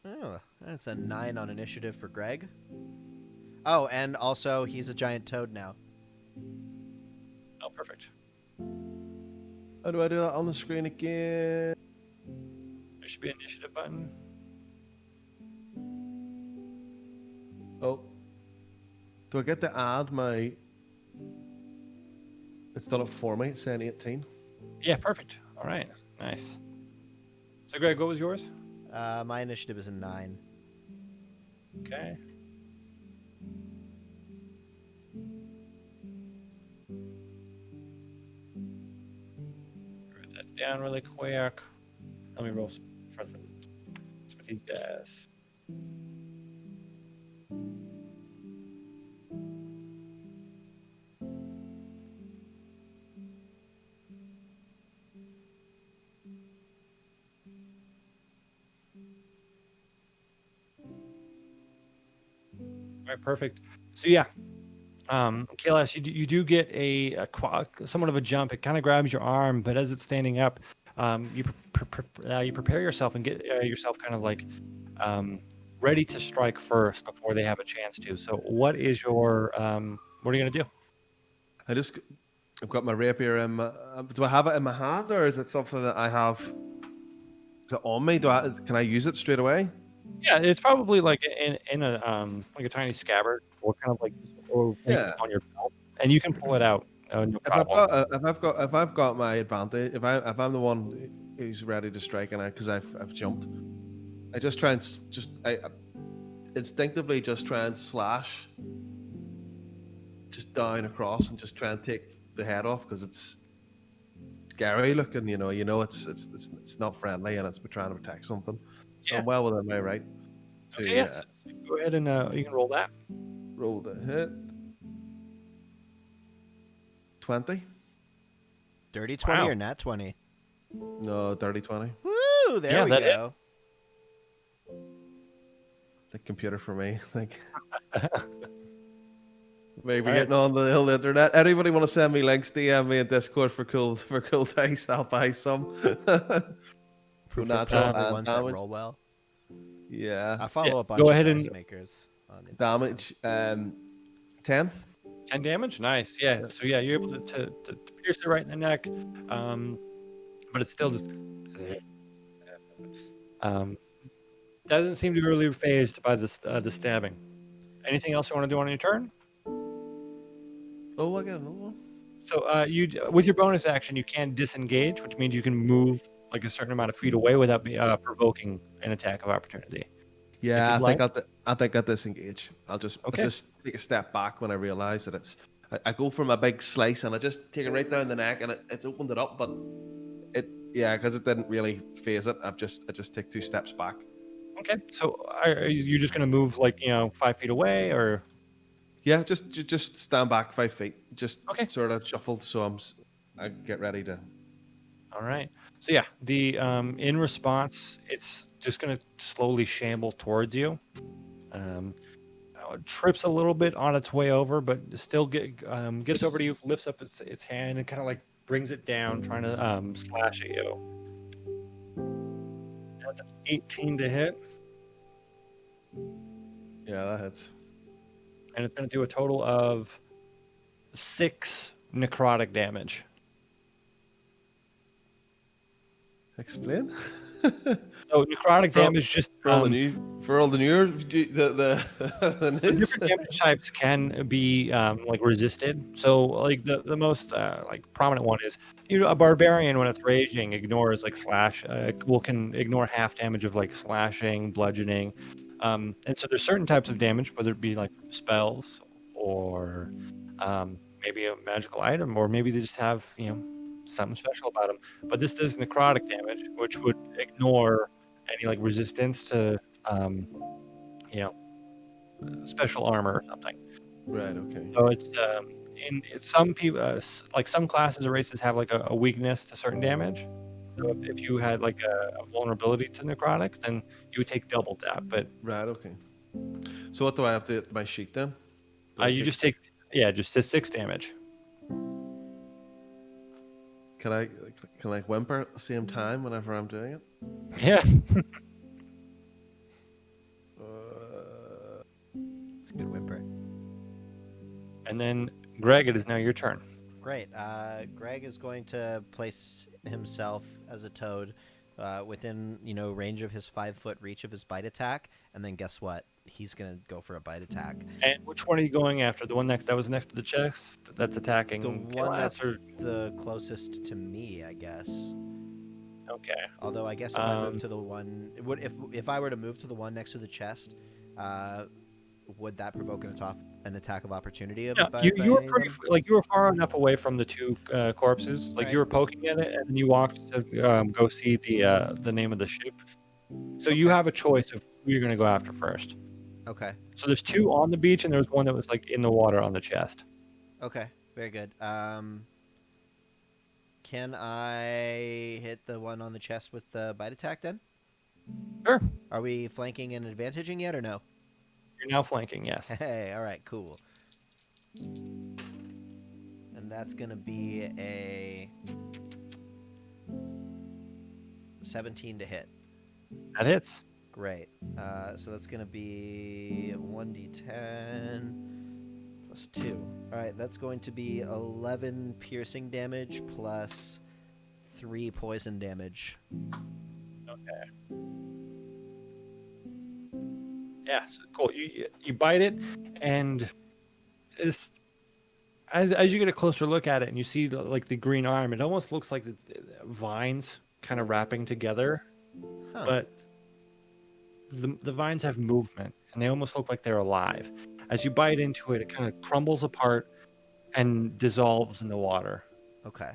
Oh, that's a 9 on initiative for Greg. Oh, and also he's a giant toad now. Oh, perfect. how do I do that on the screen again? There should be an initiative button. Oh, do I get to add my? It's done it for me. It's saying 18. Yeah, perfect. All right, nice. So, Greg, what was yours? My initiative is a 9. Okay. Write that down really quick. Let me roll for these guys. All right, perfect. So yeah, KLS, you do get somewhat of a jump. It kind of grabs your arm, but as it's standing up, you prepare yourself and get yourself kind of like ready to strike first before they have a chance to. So what is your what are you gonna do? I've got my rapier in my. Do I have it in my hand, or is it something that I have? Is it on me? Can I use it straight away? Yeah, it's probably like in a like a tiny scabbard or kind of like or maybe Yeah. on your belt, and you can pull it out. No problem. If I've got my advantage, if I'm the one who's ready to strike, and because I've jumped, I just try and I instinctively just try and slash, just down across, and just try and take the head off because it's scary looking. It's not friendly, and it's trying to protect something. So Yeah. I'm well within my right Okay. to Yeah. So go ahead and you can roll that. roll the hit. 20. Dirty 20 Wow. or nat 20? No, dirty 20. Woo! There Yeah, we that go. The computer for me. Like maybe All right. getting on the whole internet. Anybody want to send me links? DM me in Discord for cool dice. I'll buy some. Proof of Natural only and ones that damage. roll well. Yeah, I Yeah. follow a Go bunch of ahead dice and makers on Instagram. damage. 10. 10 damage. Nice. Yeah. Yeah. So yeah, you're able to pierce it right in the neck, but it's still just um, doesn't seem to be really phased by the stabbing. Anything else you want to do on your turn? Oh, I got another one. So with your bonus action, you can disengage, which means you can move like a certain amount of feet away without provoking an attack of opportunity. If Yeah, you'd like. I think I'll disengage. I'll Okay. just take a step back when I realize that it's. I go for my big slice and I just take it right down the neck and it's opened it up, but because it didn't really phase it. I just take 2 steps back. Okay. So are you just gonna move like 5 feet away or? Yeah, just stand back 5 feet. Just Okay. sort of shuffled, so I get ready to. All right. So yeah, the in response, it's just gonna slowly shamble towards you. Trips a little bit on its way over, but still gets over to you, lifts up its hand, and kind of like brings it down, trying to slash at you. That's an 18 to hit, Yeah, that hits. and it's gonna do a total of 6 necrotic damage. Explain. So necrotic damage just For all the new the so news. different damage types can be like resisted. So like the most like prominent one is a barbarian when it's raging ignores like slash can ignore half damage of like slashing, bludgeoning, and so there's certain types of damage, whether it be like spells or maybe a magical item, or maybe they just have something special about them. But this does necrotic damage, which would ignore any like resistance to you know special armor or something. Right. Okay. So it's some people like some classes or races have like a weakness to certain damage. So if you had like a vulnerability to necrotic, then you would take double that. But Right. Okay. So what do I have to my sheet then? Do I you just take just 6 damage. Can I whimper at the same time whenever I'm doing it? Yeah. It's a good whimper. And then Greg, it is now your turn. Great. Greg is going to place himself as a toad within range of his 5-foot reach of his bite attack, and then guess what? he's gonna go for a bite attack. And which one are you going after? The one that was next to the chest that's The attacking one Kalas, that's or the closest to me, I guess. okay. Although I guess if I move to the one, if I were to move to the one next to the chest, would that provoke an attack of opportunity? Yeah, By you were any of pretty them? like you were far enough away from the two corpses. Like you Right. were poking at it, and then you walked to go see the name of the ship. So you Okay. have a choice of who you're gonna go after first. Okay. So there's two on the beach, and there's one that was like in the water on the chest. Okay. Very good. Can I hit the one on the chest with the bite attack then? Sure. Are we flanking and advantaging yet or no? You're now flanking, yes. Hey, all right, cool. And that's gonna be a 17 to hit. That hits. Great. So that's gonna be 1d10 plus 2. All right, that's going to be 11 piercing damage plus 3 poison damage. Okay. Yeah, so cool. You bite it, and it's, as you get a closer look at it, and you see like the green arm, it almost looks like it's vines kind of wrapping together, Huh. but the vines have movement, and they almost look like they're alive. As you bite into it, it kind of crumbles apart and dissolves in the water. Okay.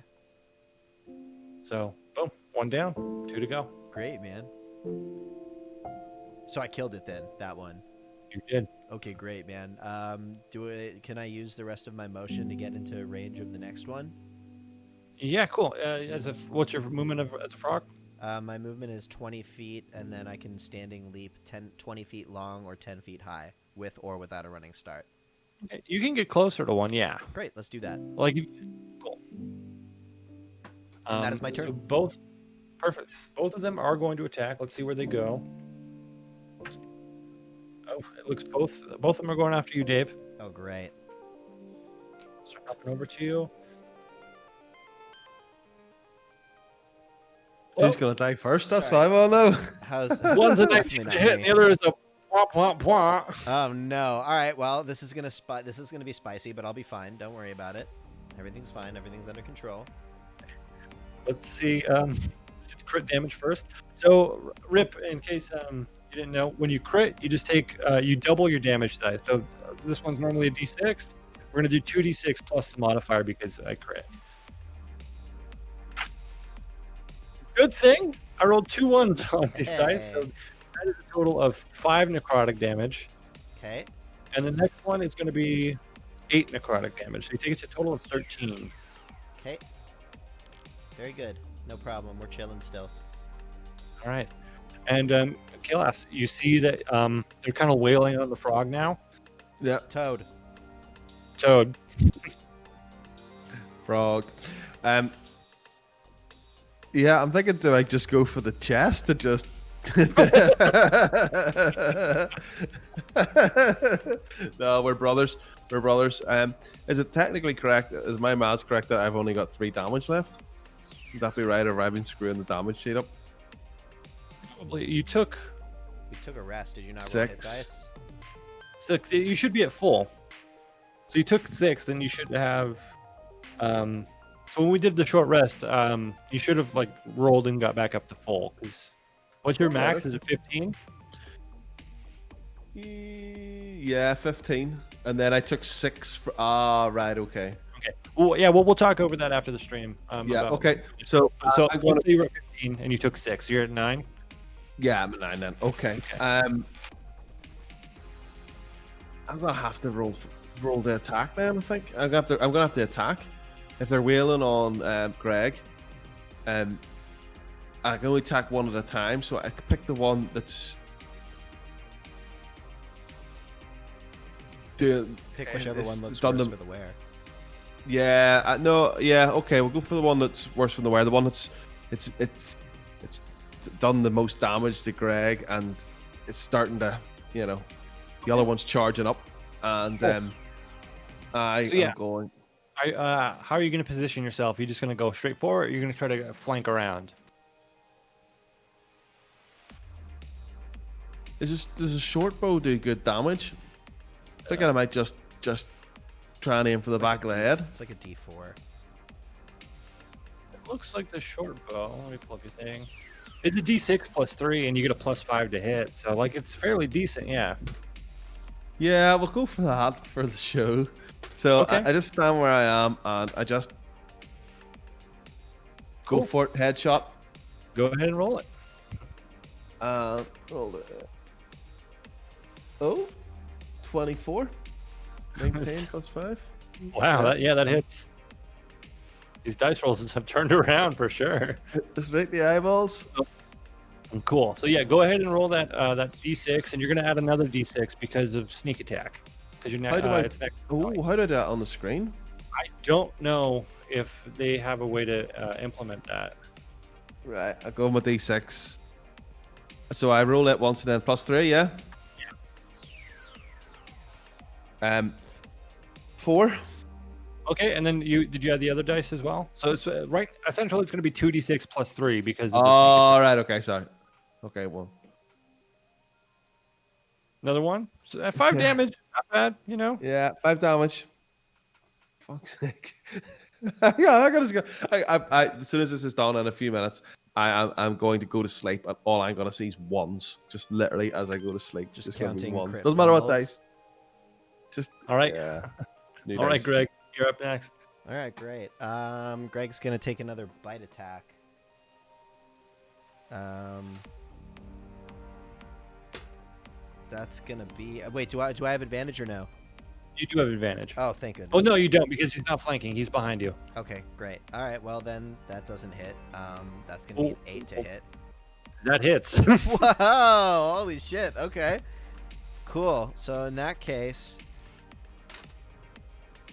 So, boom, one down, 2 to go. Great, man. So I killed it then, that one. You did. Okay, great, man. Can I use the rest of my motion to get into range of the next one? Yeah, cool. What's your movement as a frog? My movement is 20 feet, and then I can standing leap 20 feet long or 10 feet high, with or without a running start. Okay, you can get closer to one, yeah. Great, let's do that. Like, cool. And that is my So turn. perfect. Both of them are going to attack. Let's see where they go. Oh, it looks both of them are going after you, Dave. Oh, great. Start nothing over to you. Who's gonna die first? That's Sorry. what I want to know. How's One's a definitely 19 to not hit, and me. the other is a womp womp womp. Oh no! All right, well, this is gonna be spicy, but I'll be fine. Don't worry about it. Everything's fine. Everything's under control. Let's see. It's crit damage first. So, Rip, in case you didn't know, when you crit, you just take you double your damage dice. So this one's normally a d6. We're gonna do 2d6 plus the modifier because I crit. Good thing I rolled 2 ones on these dice, so Hey. that is a total of 5 necrotic damage. Okay. And the next one is going to be 8 necrotic damage. So you take it to a total of 13. Okay. Very good. No problem. We're chilling still. All right. And Kalas, you see that they're kind of wailing on the frog now. Yeah, Toad. Toad. frog. Yeah, I'm thinking, do I just go for the chest to just? No, we're brothers. We're brothers. Is it technically correct? Is my maths correct that I've only got 3 damage left? Would that be right, or have I been screwing the damage sheet up? Probably. You took You took a rest. Did you not roll hit 6. dice? 6. You should be at full. So you took 6, then you should have. So when we did the short rest, you should have like rolled and got back up to full. Cause what's your max? Is it 15? Yeah, 15. And then I took 6 for. Right, okay. Okay. Well, yeah. Well, we'll talk over that after the stream. Yeah, about- okay. So, So I'm gonna. let's say you were at 15 and you took 6. You're at 9. Yeah, I'm at 9 then. Okay. Okay. I'm gonna have to roll the attack then. I think I'm gonna have to attack. If they're wailing on Greg, I can only attack one at a time. So I can pick the one that's doing. Pick whichever one looks done worse them. for the wear. Yeah, no, yeah, okay. We'll go for the one that's worse from the wear. The one that's it's done the most damage to Greg, and it's starting to, the other one's charging up, and am going. How are you going to position yourself? Are you just going to go straight forward, or are you going to try to flank around? Does a short bow do good damage? I think I might just try and aim for the back of the head. It's like a D4. It looks like the short bow. Let me pull up your thing. It's a D6 +3, and you get a +5 to hit. So like it's fairly decent, yeah. Yeah, we'll go for that for the show. So Okay. I just stand where I am and I just go Cool. for it, headshot. Go ahead and roll it. Roll it. Oh, 24. 19 plus 5. Wow, that hits. These dice rolls have turned around for sure. Just make the eyeballs. Cool. So yeah, go ahead and roll that D6, and you're gonna add another D6 because of sneak attack. Because you're How do I? it's next. Oh, how do I do that on the screen? I don't know if they have a way to implement that. Right, I go with D6. So I roll it once and then +3, yeah? Yeah. 4. Okay, and then did you add the other dice as well? So it's right. Essentially, it's going to be 2d6 +3 because of the Oh, right, okay, sorry. Okay, 1. another one. So, 5 damage, not bad, you know. Yeah, 5 damage. Fuck's sake. Yeah, I gotta go. As soon as this is done in a few minutes, I'm going to go to sleep, and all I'm gonna see is ones. Just literally as I go to sleep, just gonna be counting ones. crit Doesn't matter what fumbles. dice. Just All right, yeah. New all right, dice. Greg, you're up next. All right, great. Greg's gonna take another bite attack. That's gonna be. Wait, do I have advantage or no? You do have advantage. Oh, thank goodness. Oh no, you don't because he's not flanking. He's behind you. Okay, great. All right, well then that doesn't hit. That's gonna be an 8 to hit. That hits. Whoa! Holy shit. Okay. Cool. So in that case,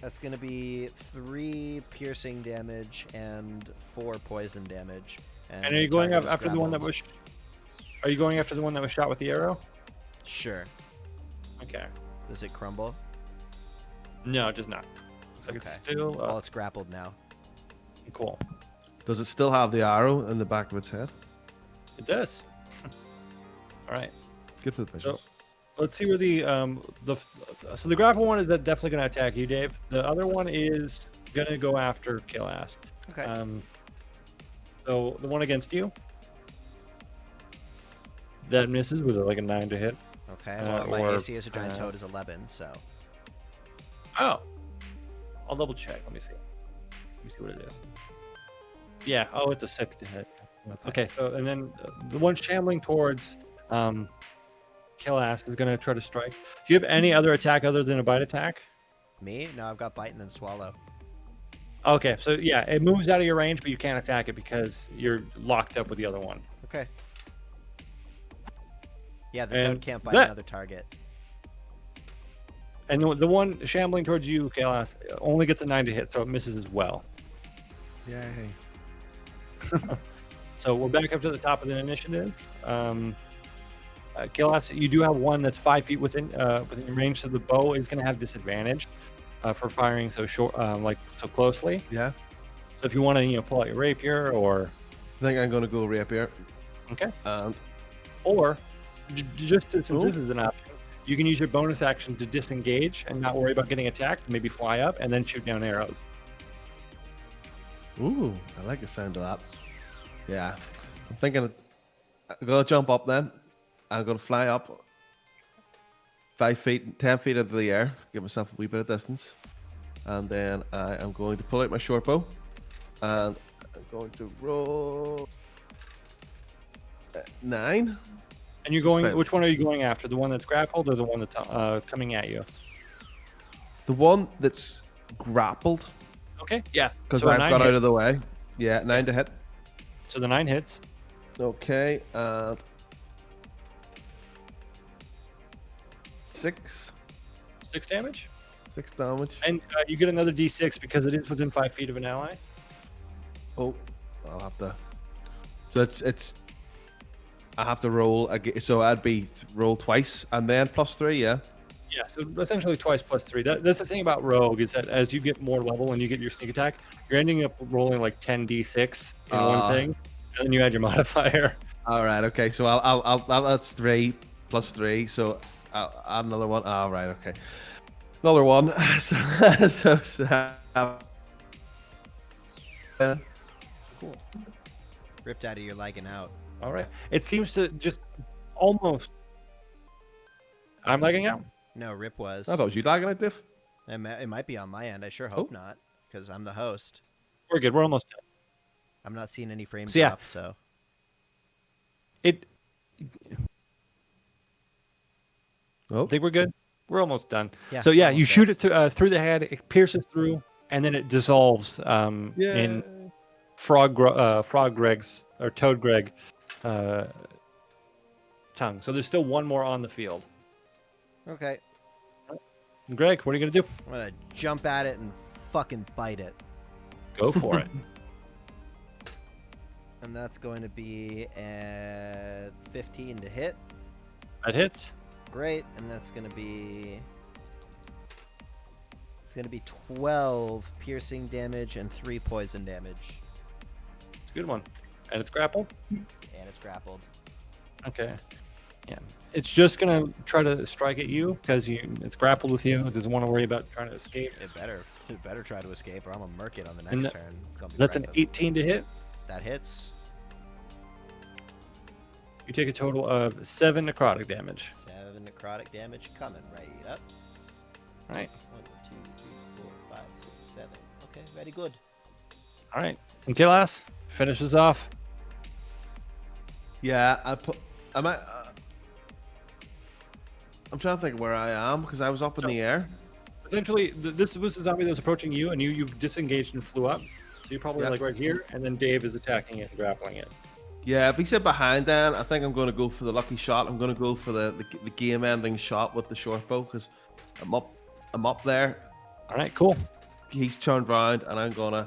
that's gonna be 3 piercing damage and 4 poison damage. And are you the going target is after the one that grappled. was? Are you going after the one that was shot with the arrow? Sure. Okay. Does it crumble? No, it does not. Looks like Okay. it's still Well, it's grappled now. cool. Does it still have the arrow in the back of its head? It does. All right. Get to the So pictures. let's see where so the grapple one is definitely going to attack you, Dave. The other one is going to go after Killask. Okay. So the one against you that misses with like a 9 to hit. Okay. Well, my or, AC as a giant toad is 11, so. Oh, I'll double check. Let me see. Let me see what it is. Yeah. Oh, it's a 6 to hit. Okay. So and then the one shambling towards Killask is going to try to strike. Do you have any other attack other than a bite attack? Me? No, I've got bite and then swallow. Okay, so yeah, it moves out of your range, but you can't attack it because you're locked up with the other one. Okay. Yeah, the toad And can't bite that- another target. And the one shambling towards you, Kalas, only gets a 9 to hit, so it misses as well. Yay. So we're back up to the top of the initiative. Kalas, you do have one that's 5 feet within your range, so the bow is going to have disadvantage for firing so short, like so closely. Yeah. So if you want to, pull out your rapier, or I think I'm gonna go rapier. okay, And or just since Cool. this is an option, you can use your bonus action to disengage and not worry about getting attacked. Maybe fly up and then shoot down arrows. ooh, I like the sound of that. Yeah. I'm thinking I'm gonna jump up then. I'm gonna fly up 5 feet, 10 feet into the air, give myself a wee bit of distance. And then I am going to pull out my short bow. And I'm going to roll 9. And you're going. Right. Which one are you going after? The one that's grappled or the one that's coming at you? The one that's grappled, Okay. Yeah. because so a I've 9 got out hits. of the way. Yeah, 9 to hit. So the 9 hits. Okay, and 6. 6 damage. 6 damage. And you get another D6 because it is within 5 feet of an ally. Oh, I'll have to. So it's. I have to roll again. So I'd be roll twice and then +3. Yeah. Yeah, so essentially twice +3. That's the thing about Rogue is that as you get more level and you get your sneak attack, you're ending up rolling like 10d6 in one thing, and then you add your modifier. All right. Okay. So I'll that's 3 plus 3, so add another one. Oh, right, okay. Another one. So 7. Cool. Ripped out of your lagging out. All right. It seems to just almost. I'm lagging out. No, Rip was. I thought it was you lagging out, Dave. It might be on my end. I sure hope not, because I'm the host. We're good. We're almost done. I'm not seeing any frames So, yeah. drop, so. I Oh, think we're good. We're almost done. Yeah, So yeah, you almost shoot it through the head. It pierces through, and then it dissolves in Frog Greg's or Toad Greg tongue. So there's still one more on the field. Okay. Greg, what are you gonna do? I'm going to jump at it and fucking bite it. Go for it. And that's going to be at 15 to hit. That hits. Great. And that's going to be... It's going to be 12 piercing damage and 3 poison damage. It's a good one. And it's grappled. And it's grappled. Okay. Yeah. It's just gonna try to strike at you because it's grappled with you. It doesn't want to worry about trying to escape. It better try to escape, or I'm gonna murk it on the And next turn. It's gonna be That's an breakfast. 18 to hit. That hits. You take a total of 7 necrotic damage. 7 necrotic damage coming right up. All right. 1, 2, 3, 4, 5, 6, 7. Okay, very good. All right. And Kilas finishes off. yeah. I'm trying to think where I am because I was up in the air. Essentially, this was a zombie that was approaching you, and you've disengaged and flew up. So you're probably like right here, and then Dave is attacking it and grappling it. Yeah, if he said behind then, I think I'm going to go for the lucky shot. I'm going to go for the game-ending shot with the short bow because I'm up there. All right, cool. He's turned around, and I'm going to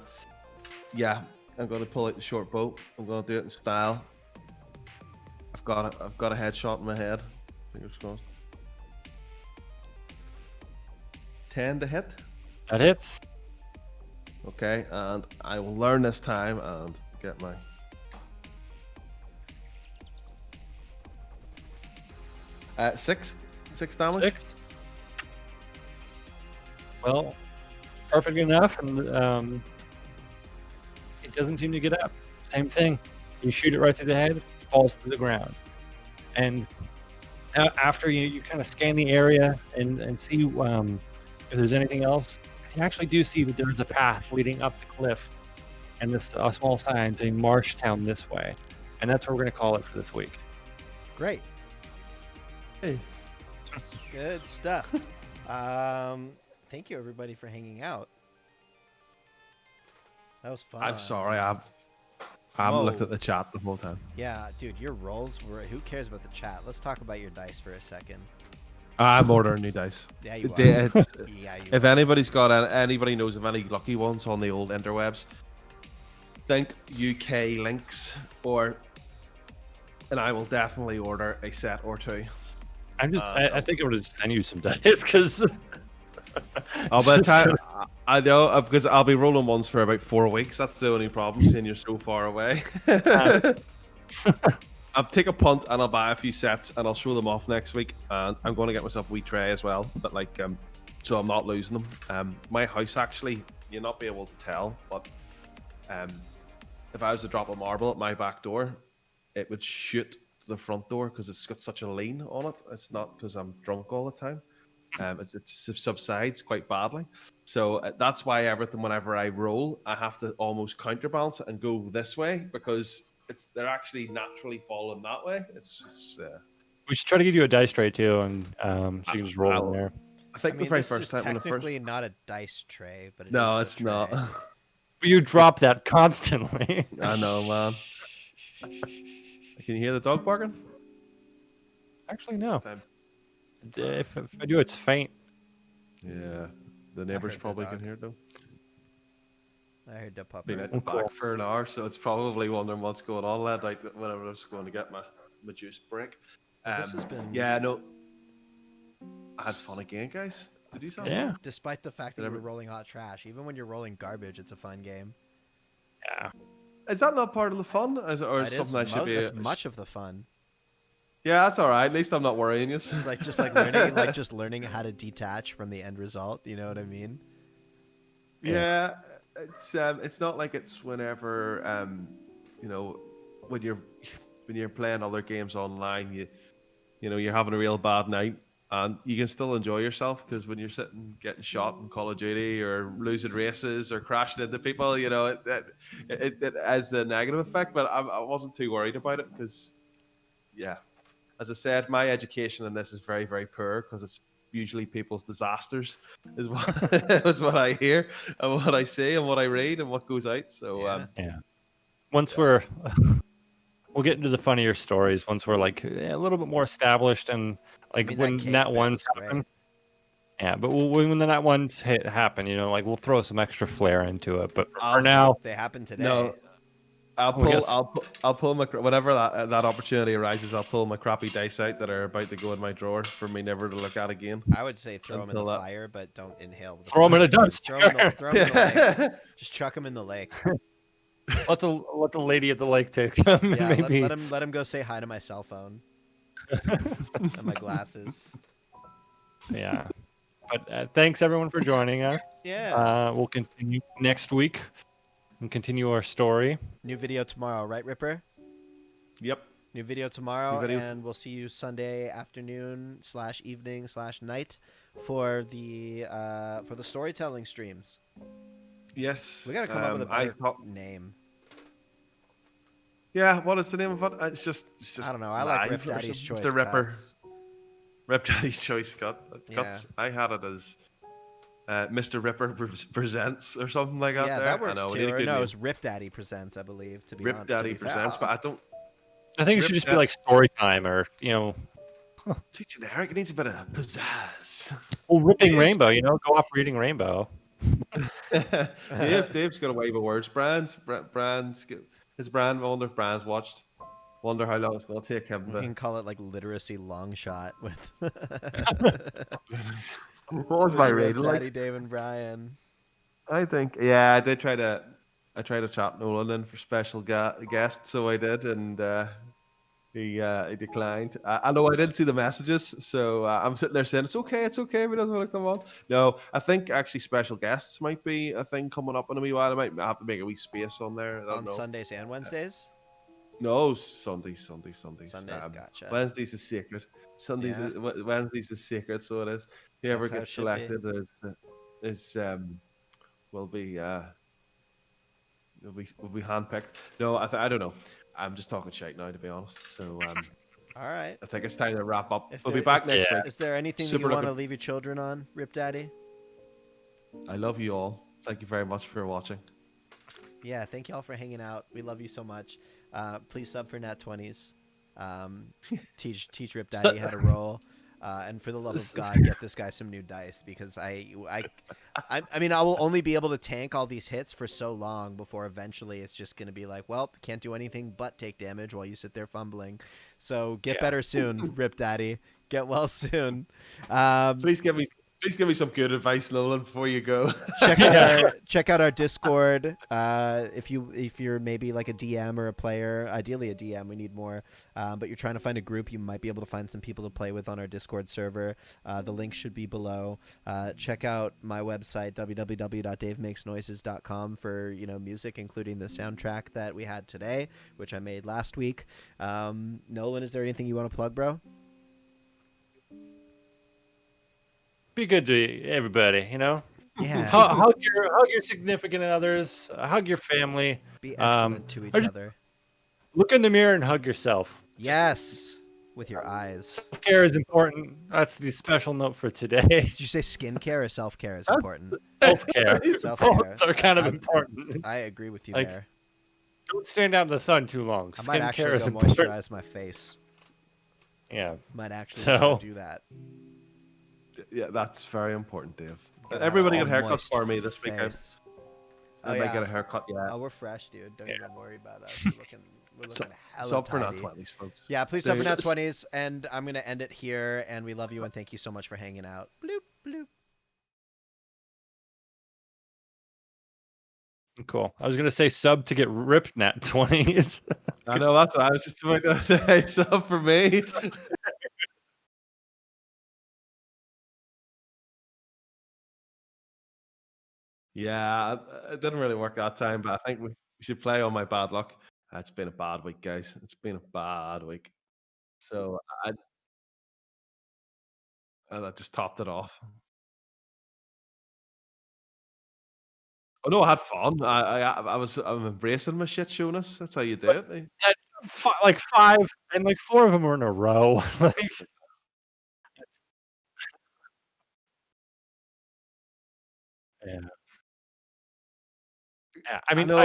pull out the short bow. I'm going to do it in style. I've got a headshot in my head. Fingers crossed. 10 to hit. That hits. Okay, and I will learn this time and get my... Six damage. 6. Well, perfect enough, and it doesn't seem to get up. Same thing. You shoot it right through the head, falls to the ground. And after you kind of scan the area and see if there's anything else, you actually do see that there's a path leading up the cliff and this small sign saying Marsh Town this way. And that's what we're going to call it for this week. Great. Hey. Good stuff. Thank you everybody for hanging out. That was fun. I'm sorry, I haven't looked at the chat the whole time. Yeah, dude, your rolls were... Who cares about the chat? Let's talk about your dice for a second. I'm ordering new dice. Yeah, you are. Yeah, you if are. anybody's got anybody knows of any lucky ones on the old interwebs, think UK links and I will definitely order a set or two. I think I'm going to send you some dice because... By the time I know because I'll be rolling ones for about 4 weeks. That's the only problem, seeing you're so far away. I'll take a punt and I'll buy a few sets and I'll show them off next week. And I'm going to get myself a wee tray as well, but so I'm not losing them. My house actually, you'll not be able to tell, but if I was to drop a marble at my back door, it would shoot to the front door because it's got such a lean on it. It's not because I'm drunk all the time. It subsides quite badly, so that's why whenever I roll, I have to almost counterbalance it and go this way because they're actually naturally falling that way. It's just, we should try to give you a dice tray too, and so you can just roll in there. I think the very first time technically not a dice tray, but it's not. But you drop that constantly. I know, man. Can you hear the dog barking? Actually, no. If I do, it's faint. Yeah, the neighbors probably can hear it though. I heard the puppy. Been at the back for an hour, so it's probably wondering what's going on. Lad, like whenever I was going to get my juice break. This has been... Yeah, no. I had fun again, guys. Did you? Yeah. Despite the fact that you were rolling hot trash, even when you're rolling garbage, it's a fun game. Yeah. Is that not part of the fun, or something I should be? That's much of the fun. Yeah, that's all right. At least I'm not worrying you. Just learning how to detach from the end result. You know what I mean? Yeah, it's not like it's whenever you know, when you're when you're playing other games online, you know you're having a real bad night, and you can still enjoy yourself because when you're sitting getting shot in Call of Duty or losing races or crashing into people, you know it has the negative effect. But I wasn't too worried about it because yeah, as I said, my education in this is very, very poor because it's usually people's disasters, is what is what I hear and what I see and what I read and what goes out. So Yeah. Yeah. Once yeah, we'll get into the funnier stories once we're like a little bit more established and I like mean, that when cake Nat bit ones was happen. great. Yeah, but when the Nat ones happen, you know, like we'll throw some extra flair into it. But for I'll now, They happened today. no, I'll we pull guess I'll pull my whenever that opportunity arises. I'll pull my crappy dice out that are about to go in my drawer for me never to look at again I would say throw them in the until that. fire, but don't inhale the throw them in a flames. dumpster. Throw 'em in the lake. Just chuck them in the lake. Let the lady at the lake take them. Yeah, Maybe. let him go say hi to my cell phone and my glasses. Yeah. But thanks everyone for joining us. Yeah. We'll continue next week and continue our story. New video tomorrow, right, Ripper? Yep. New video New tomorrow, video. and we'll see you Sunday afternoon / evening / night for the storytelling streams. Yes. We gotta come up with a better name. Yeah. What is the name of it? It's just I don't know. I like Rip Live or Daddy's something. Choice Mr. Ripper. Cuts. Rip Daddy's Choice Cut. Yeah. Cuts. I had it as Mr. Ripper presents or something like that. Yeah, there. that works I know, we too. need a Or good no, name. it's Rip Daddy Presents, I believe. To be Rip honest, Daddy presents, but I don't. I think it Rip should just be Dad- like story time or, you know, Too generic. It needs a bit of pizzazz. well, ripping Dave's, Rainbow, you know, go off reading Rainbow. Dave's got a wave of words. His brand. I wonder if Brand's watched. Wonder how long it's going to take him. You can call it like literacy long shot with What was my Rip rating? Daddy, Dave, and Brian. I think, yeah, I did try to. I tried to chat Nolan in for special guest, so I did, and he declined. I know I didn't see the messages, so I'm sitting there saying it's okay, if he doesn't want to come on. No, I think actually special guests might be a thing coming up in a wee while. I might have to make a wee space on there. I don't On know. Sundays and Wednesdays? No, Sundays. Gotcha. Wednesdays is secret. Yeah. Wednesdays is secret, so it is. Whoever That's how it gets should be. selected is will be will be handpicked. No, I don't know. I'm just talking shite now, to be honest. So All right. I think it's time to wrap up. If We'll be there- back is- next Yeah. week. Is there anything that Super you want to looking- leave your children on, Rip Daddy? I love you all. Thank you very much for watching. Yeah, thank y'all for hanging out. We love you so much. Please sub for Nat 20s. Teach Rip Daddy how to roll. And for the love of God, get this guy some new dice because I mean I will only be able to tank all these hits for so long before eventually it's just gonna be like, well, can't do anything but take damage while you sit there fumbling. So get better soon, Rip Daddy. Get well soon. Please give me some good advice, Nolan, before you go. check out our Discord. If you're maybe like a DM or a player, ideally a DM, we need more. But you're trying to find a group, you might be able to find some people to play with on our Discord server. The link should be below. Check out my website www.davemakesnoises.com for music, including the soundtrack that we had today, which I made last week. Nolan, is there anything you want to plug, bro? Be good to everybody, you know. Yeah. Hug your significant others. Hug your family. Be excellent to each or just other. Look in the mirror and hug yourself. Yes, with your eyes. Self-care is important. That's the special note for today. Did you say skincare or self-care is important? Self-care. Self-care. Both are kind of important. I agree with you Like, there. Don't stand out in the sun too long. I might Skincare actually is go important. moisturize my face. Yeah. Might actually So- go do that. Yeah, that's very important, Dave. Get Everybody all get haircuts moist for me this weekend. face. I Oh, might yeah. get a haircut. Yeah. Oh, we're fresh, dude. Don't even worry about us. We're looking hella Sub for not tidy. 20s, folks. Yeah, please sub for There's- Nat 20s, and I'm gonna end it here. And we love you, and thank you so much for hanging out. Bloop bloop. Cool. I was gonna say sub to get ripped nat 20s. I know that's what I was just about to say. So for me, yeah, it didn't really work that time, but I think we should play on my bad luck. It's been a bad week, guys. It's been a bad week. So I just topped it off. Oh no, I had fun. I'm embracing my shit showness. That's how you do But it. Eh? that like 5 and like 4 of them were in a row. Like, yeah. Yeah. I I mean, know.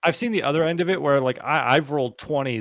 I've seen the other end of it where like I've rolled 20s